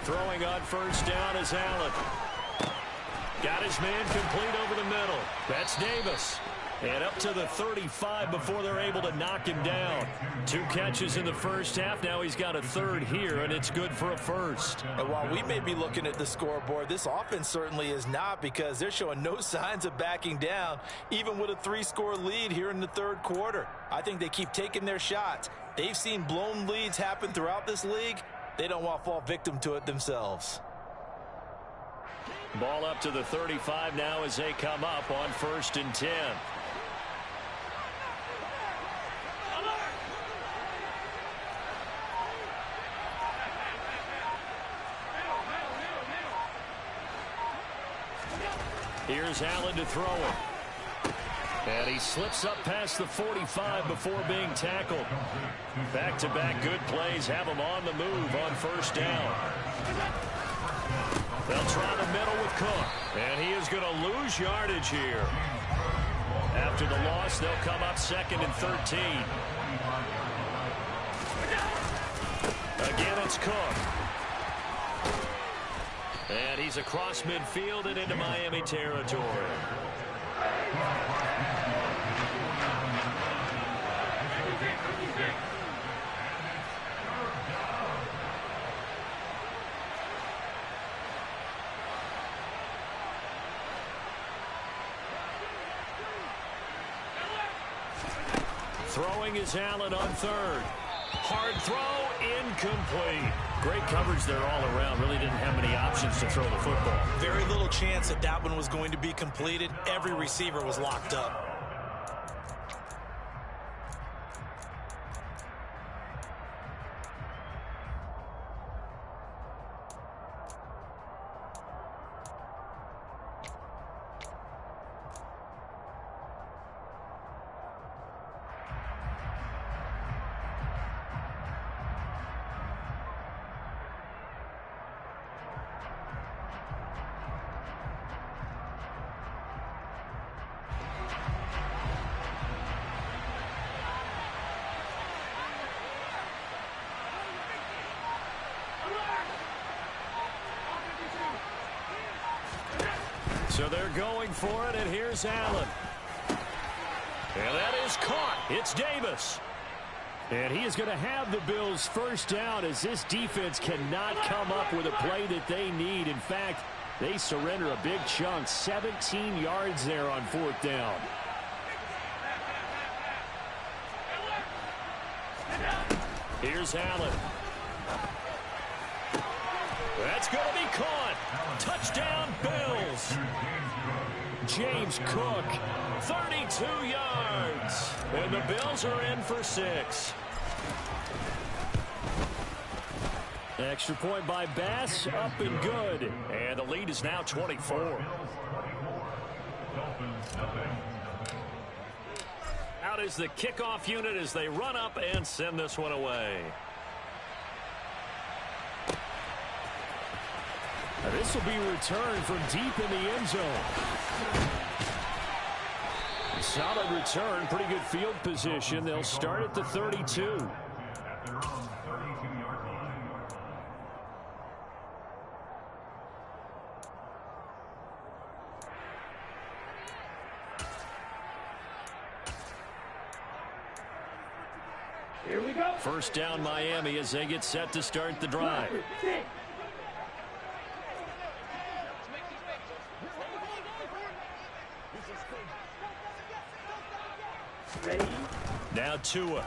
Throwing on first down is Allen. Got his man complete over the middle. That's Davis. And up to the 35 before they're able to knock him down. 2 catches in the first half. Now he's got a third here, and it's good for a first. And while we may be looking at the scoreboard, this offense certainly is not, because they're showing no signs of backing down, even with a 3-score lead here in the third quarter. I think they keep taking their shots. They've seen blown leads happen throughout this league. They don't want to fall victim to it themselves. Ball up to the 35 now as they come up on 1st and 10. Here's Allen to throw it. And he slips up past the 45 before being tackled. Back-to-back good plays have him on the move on first down. They'll try the middle with Cook. And he is going to lose yardage here. After the loss, they'll come up 2nd and 13. Again, it's Cook. And he's across midfield and into Miami territory. Throwing is Allen on 3rd. Hard throw, incomplete. Great coverage there all around. Really didn't have many options to throw the football. Very little chance that that one was going to be completed. Every receiver was locked up. So they're going for it, and here's Allen. And that is caught. It's Davis. And he is going to have the Bills first down as this defense cannot come up with a play that they need. In fact, they surrender a big chunk, 17 yards there on 4th down. Here's Allen. That's going to be caught. Touchdown, Bills. James Cook, 32 yards. And the Bills are in for 6. Extra point by Bass, up and good. And the lead is now 24. Out is the kickoff unit as they run up and send this one away. This will be returned from deep in the end zone. Solid return, pretty good field position. They'll start at the 32. Here we go. First down Miami as they get set to start the drive. Ready? Now Tua.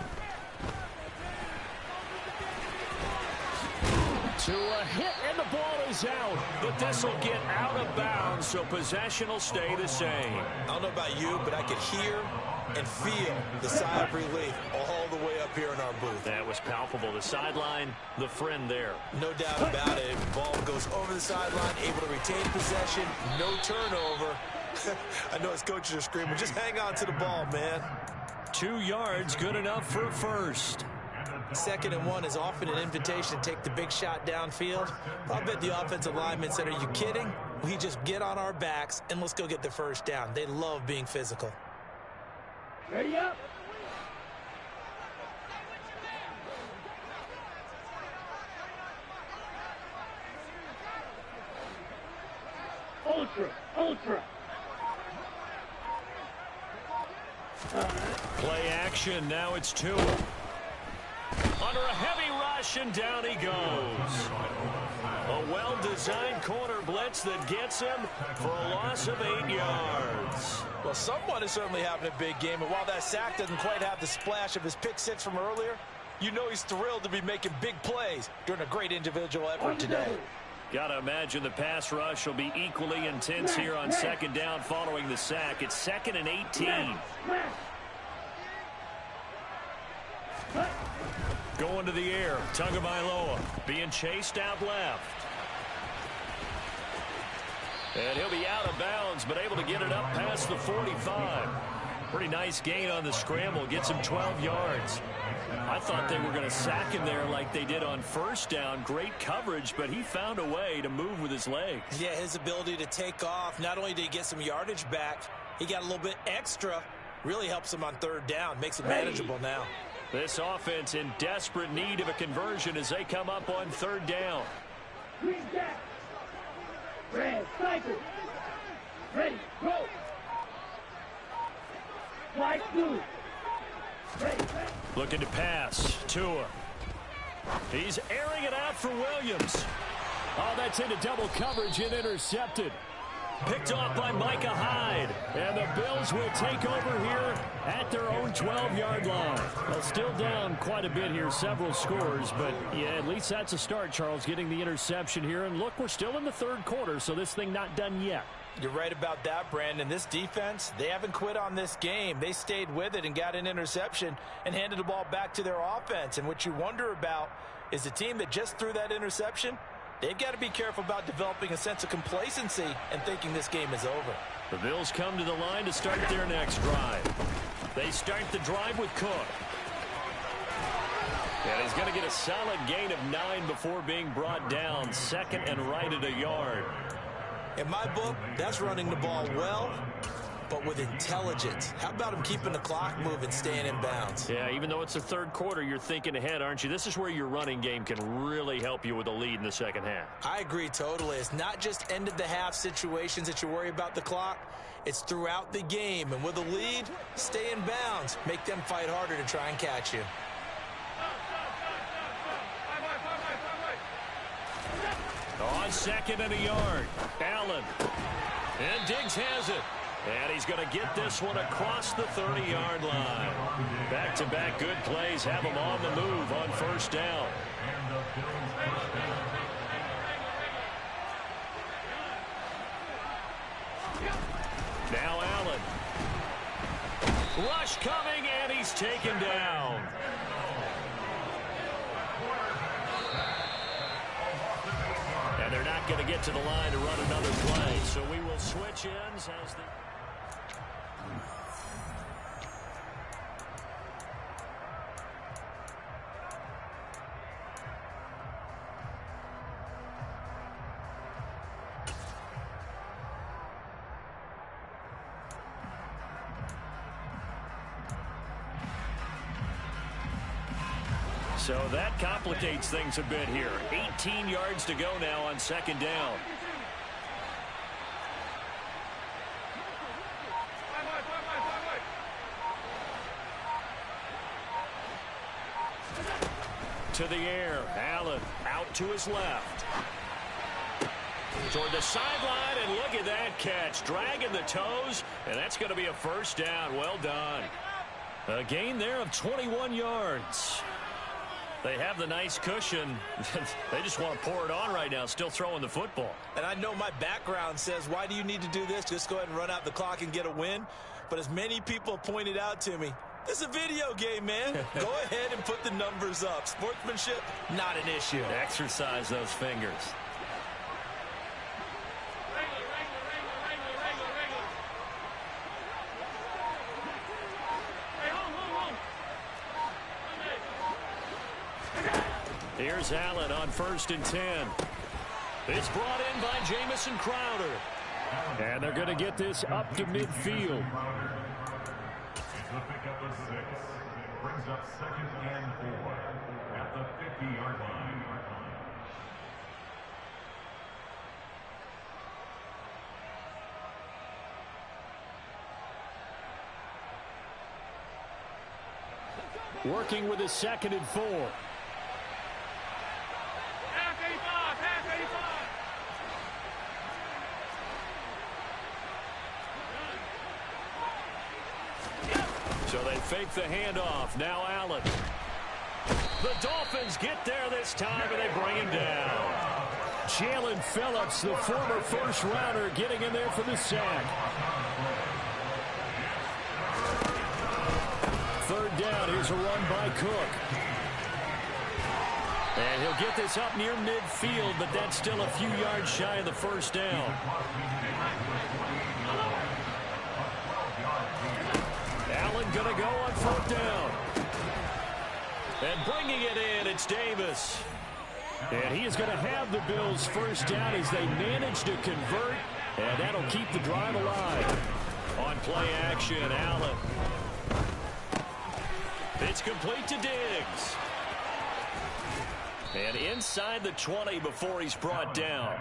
Tua hit and the ball is out. But this will get out of bounds, so possession will stay the same. I don't know about you, but I could hear and feel the sigh of relief all the way up here in our booth. That was palpable. The sideline, the friend there. No doubt about it. Ball goes over the sideline, able to retain possession, no turnover. I know his coaches are screaming, just hang on to the ball, man. 2 yards, good enough for first. 2nd and 1 is often an invitation to take the big shot downfield. I bet the offensive linemen said, are you kidding? We just get on our backs and let's go get the first down. They love being physical. Ready up. Ultra, ultra. Play action, now it's Tua. Under a heavy rush, and down he goes. A well-designed corner blitz that gets him for a loss of 8 yards. Well, someone is certainly having a big game, and while that sack doesn't quite have the splash of his pick six from earlier, you know he's thrilled to be making big plays during a great individual effort today. Got to imagine the pass rush will be equally intense here on 2nd down following the sack. It's 2nd and 18. Going to the air, Tagovailoa being chased out left. And he'll be out of bounds, but able to get it up past the 45. Pretty nice gain on the scramble. Gets him 12 yards. I thought they were going to sack him there like they did on first down. Great coverage, but he found a way to move with his legs. Yeah, his ability to take off. Not only did he get some yardage back, he got a little bit extra. Really helps him on third down. Makes it manageable now. This offense in desperate need of a conversion as they come up on third down. Green back. Red cycle. Ready, go. White blue. Ready, ready. Looking to pass. Tua. He's airing it out for Williams. Oh, that's into double coverage and intercepted. Picked off by Micah Hyde. And the Bills will take over here at their own 12-yard line. Well, still down quite a bit here, several scores. But, yeah, at least that's a start, Charles, getting the interception here. And, look, we're still in the third quarter, so this thing not done yet. You're right about that, Brandon. This defense, they haven't quit on this game. They stayed with it and got an interception and handed the ball back to their offense. And what you wonder about is the team that just threw that interception, they've got to be careful about developing a sense of complacency and thinking this game is over. The Bills come to the line to start their next drive. They start the drive with Cook. And he's going to get a solid gain of 9 before being brought down. Second and right at a yard. In my book, that's running the ball well, but with intelligence. How about him keeping the clock moving, staying in bounds? Yeah, even though it's the third quarter, you're thinking ahead, aren't you? This is where your running game can really help you with a lead in the second half. I agree totally. It's not just end-of-the-half situations that you worry about the clock. It's throughout the game. And with a lead, stay in bounds. Make them fight harder to try and catch you. On second and a yard, Allen. And Diggs has it. And he's going to get this one across the 30-yard line. Back-to-back good plays have him on the move on first down. Now Allen. Rush coming, and he's taken down. And they're not going to get to the line to run another play. So we will switch ends as the... So that complicates things a bit here. 18 yards to go now on second down. To the air. Allen out to his left. Toward the sideline, and look at that catch. Dragging the toes, and that's going to be a first down. Well done. A gain there of 21 yards. They have the nice cushion. They just want to pour it on right now, still throwing the football. And I know my background says, why do you need to do this? Just go ahead and run out the clock and get a win. But as many people pointed out to me, this is a video game, man. Go ahead and put the numbers up. Sportsmanship, not an issue. Exercise those fingers. Here's Allen on 1st and 10. It's brought in by Jamison Crowder. And they're going to get this up to midfield. It's a pickup of 6. Brings up 2nd and 4 at the 50-yard line. Working with his 2nd and 4. So they fake the handoff. Now Allen. The Dolphins get there this time, and they bring him down. Jalen Phillips, the former first-rounder, getting in there for the sack. 3rd down. Here's a run by Cook. And he'll get this up near midfield, but that's still a few yards shy of the first down. Allen going to go on fourth down. And bringing it in, it's Davis. And he is going to have the Bills first down as they manage to convert, and that'll keep the drive alive. On play action, Allen. It's complete to Diggs. And inside the 20 before he's brought down.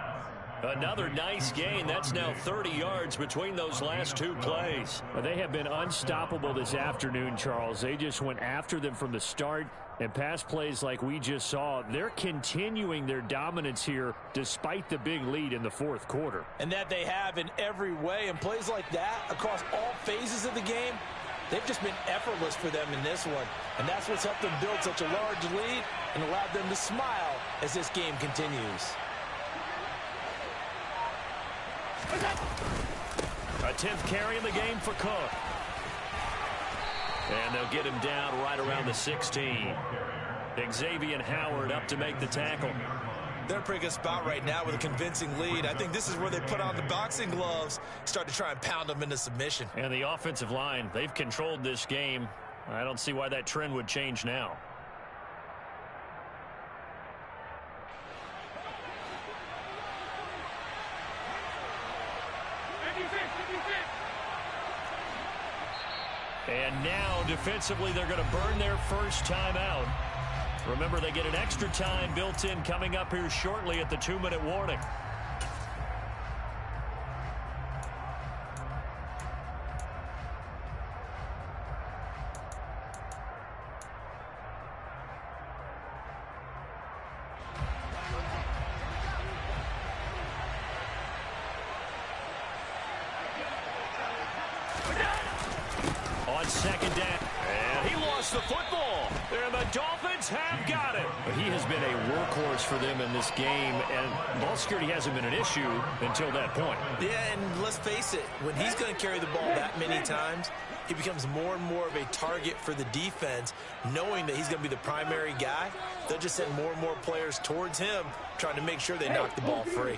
Another nice gain. That's now 30 yards between those last two plays. Well, they have been unstoppable this afternoon, Charles. They just went after them from the start. And pass plays like we just saw, they're continuing their dominance here despite the big lead in the fourth quarter. And that they have in every way. And plays like that across all phases of the game, they've just been effortless for them in this one. And that's what's helped them build such a large lead and allowed them to smile as this game continues. A 10th carry in the game for Cook. And they'll get him down right around the 16. Xavier Howard up to make the tackle. They're in a pretty good spot right now with a convincing lead. I think this is where they put on the boxing gloves, start to try and pound them into submission. And the offensive line, they've controlled this game. I don't see why that trend would change now. And now, defensively, they're going to burn their first time out. Remember, they get an extra time built in coming up here shortly at the 2-minute warning. Second down, and he lost the football, and the Dolphins have got it. He has been a workhorse for them in this game, and ball security hasn't been an issue until that point. Yeah, and let's face it, when he's going to carry the ball that many times, he becomes more and more of a target for the defense, knowing that he's going to be the primary guy. They'll just send more and more players towards him, trying to make sure they knock the ball free.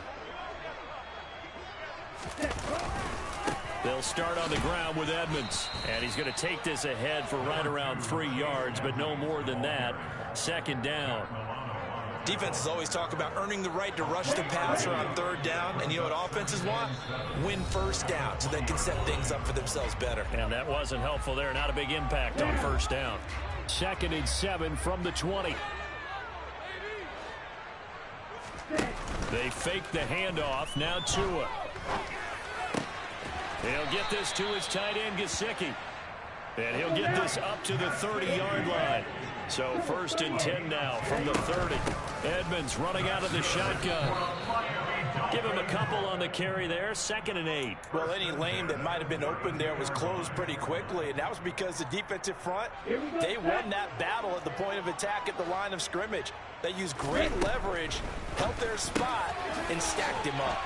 They'll start on the ground with Edmonds. And he's going to take this ahead for right around 3 yards, but no more than that. Second down. Defenses always talk about earning the right to rush the passer on third down. And you know what offenses want? Win first down so they can set things up for themselves better. And that wasn't helpful there. Not a big impact on first down. 2nd and 7 from the 20. They fake the handoff. Now Tua. He'll get this to his tight end, Gesicki. And he'll get this up to the 30-yard line. So 1st and 10 now from the 30. Edmonds running out of the shotgun. Give him a couple on the carry there. 2nd and 8. Well, any lane that might have been open there was closed pretty quickly, and that was because the defensive front, they won that battle at the point of attack at the line of scrimmage. They used great leverage, held their spot, and stacked him up.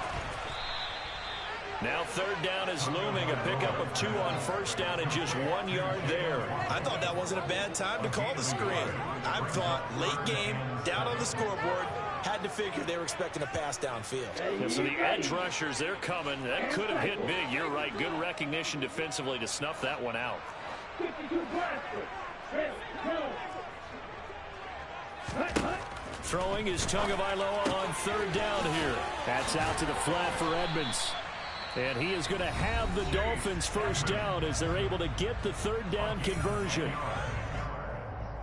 Now 3rd down is looming. A pickup of 2 on 1st down and just 1 yard there. I thought that wasn't a bad time to call the screen. I thought late game, down on the scoreboard, had to figure they were expecting a pass downfield. Yeah, so the edge rushers, they're coming. That could have hit big. You're right. Good recognition defensively to snuff that one out. Throwing is Tagovailoa on 3rd down here. That's out to the flat for Edmonds. And he is going to have the Dolphins first down as they're able to get the 3rd down conversion.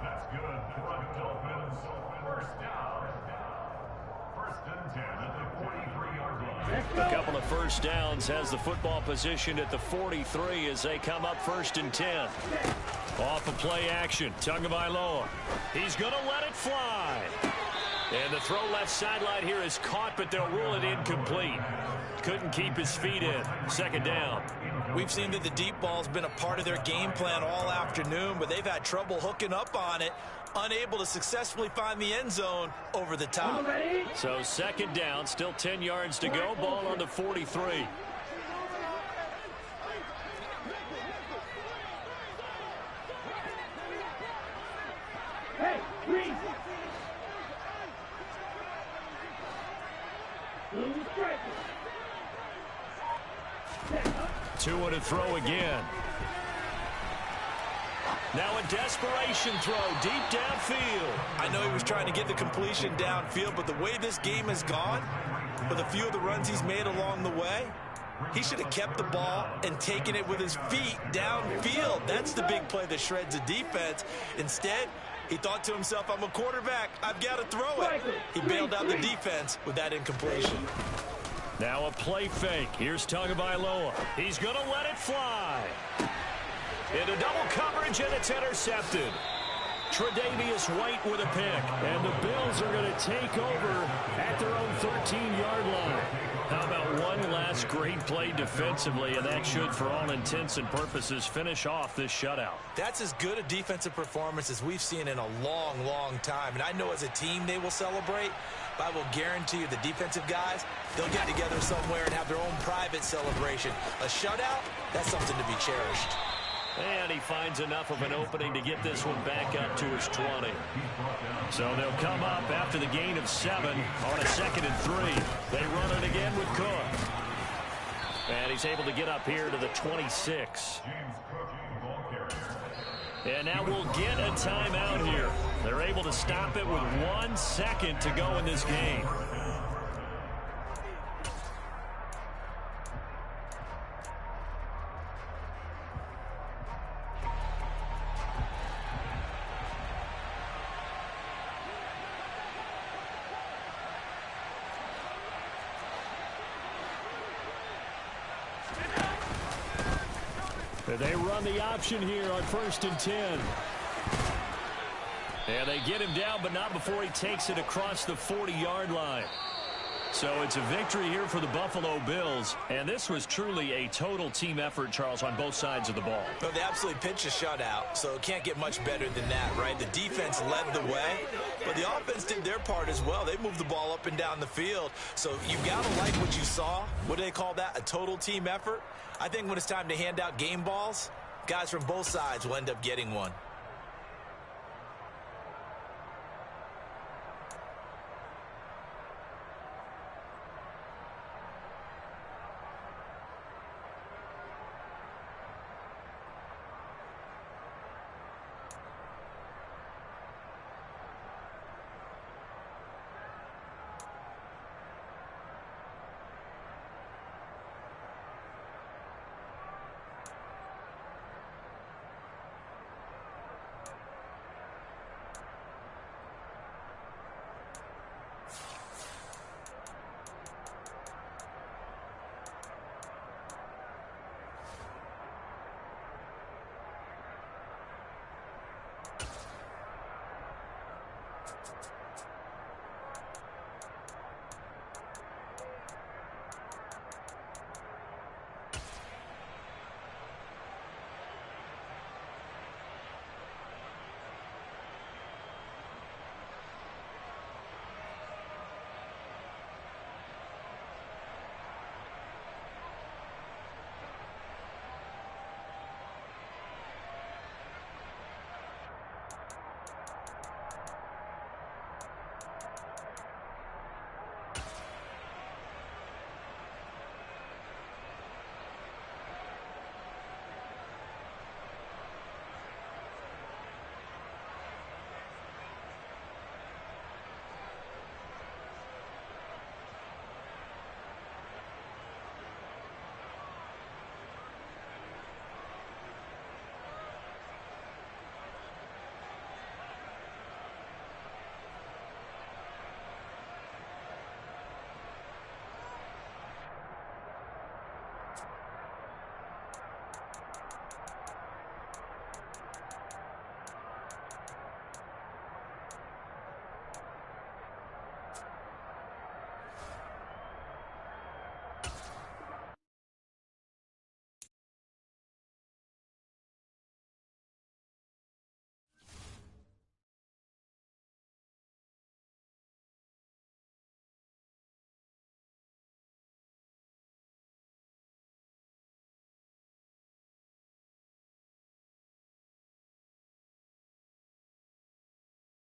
That's good. The Dolphins first down. 1st and 10 at the 43-yard line. A couple of first downs has the football position at the 43 as they come up 1st and 10. Off of play action, Tagovailoa. He's going to let it fly. And the throw left sideline here is caught, but they'll rule it incomplete. Couldn't keep his feet in. 2nd down. We've seen that the deep ball's been a part of their game plan all afternoon, but they've had trouble hooking up on it, unable to successfully find the end zone over the top. So 2nd down, still 10 yards to go. Ball on the 43. Hey, freeze! Blue striker. Set up. Tua to throw again. Now a desperation throw deep downfield. I know he was trying to get the completion downfield, but the way this game has gone, with a few of the runs he's made along the way, he should have kept the ball and taken it with his feet downfield. That's the big play that shreds the defense. Instead, he thought to himself, I'm a quarterback, I've got to throw it. He bailed out the defense with that incompletion. Now a play fake. Here's Tagovailoa. He's going to let it fly. Into double coverage, and it's intercepted. Tre'Davious White with a pick. And the Bills are going to take over at their own 13-yard line. How about one last great play defensively, and that should, for all intents and purposes, finish off this shutout. That's as good a defensive performance as we've seen in a long, long time. And I know as a team they will celebrate, but I will guarantee you the defensive guys, they'll get together somewhere and have their own private celebration. A shutout, that's something to be cherished. And he finds enough of an opening to get this one back up to his 20. So they'll come up after the gain of 7 on a 2nd and 3. They run it again with Cook. And he's able to get up here to the 26. And now we'll get a timeout here. They're able to stop it with 1 second to go in this game. They run the option here on 1st and 10. And they get him down, but not before he takes it across the 40-yard line. So it's a victory here for the Buffalo Bills. And this was truly a total team effort, Charles, on both sides of the ball. Well, they absolutely pitched a shutout, so it can't get much better than that, right? The defense led the way, but the offense did their part as well. They moved the ball up and down the field. So you got to like what you saw. What do they call that? A total team effort? I think when it's time to hand out game balls, guys from both sides will end up getting one.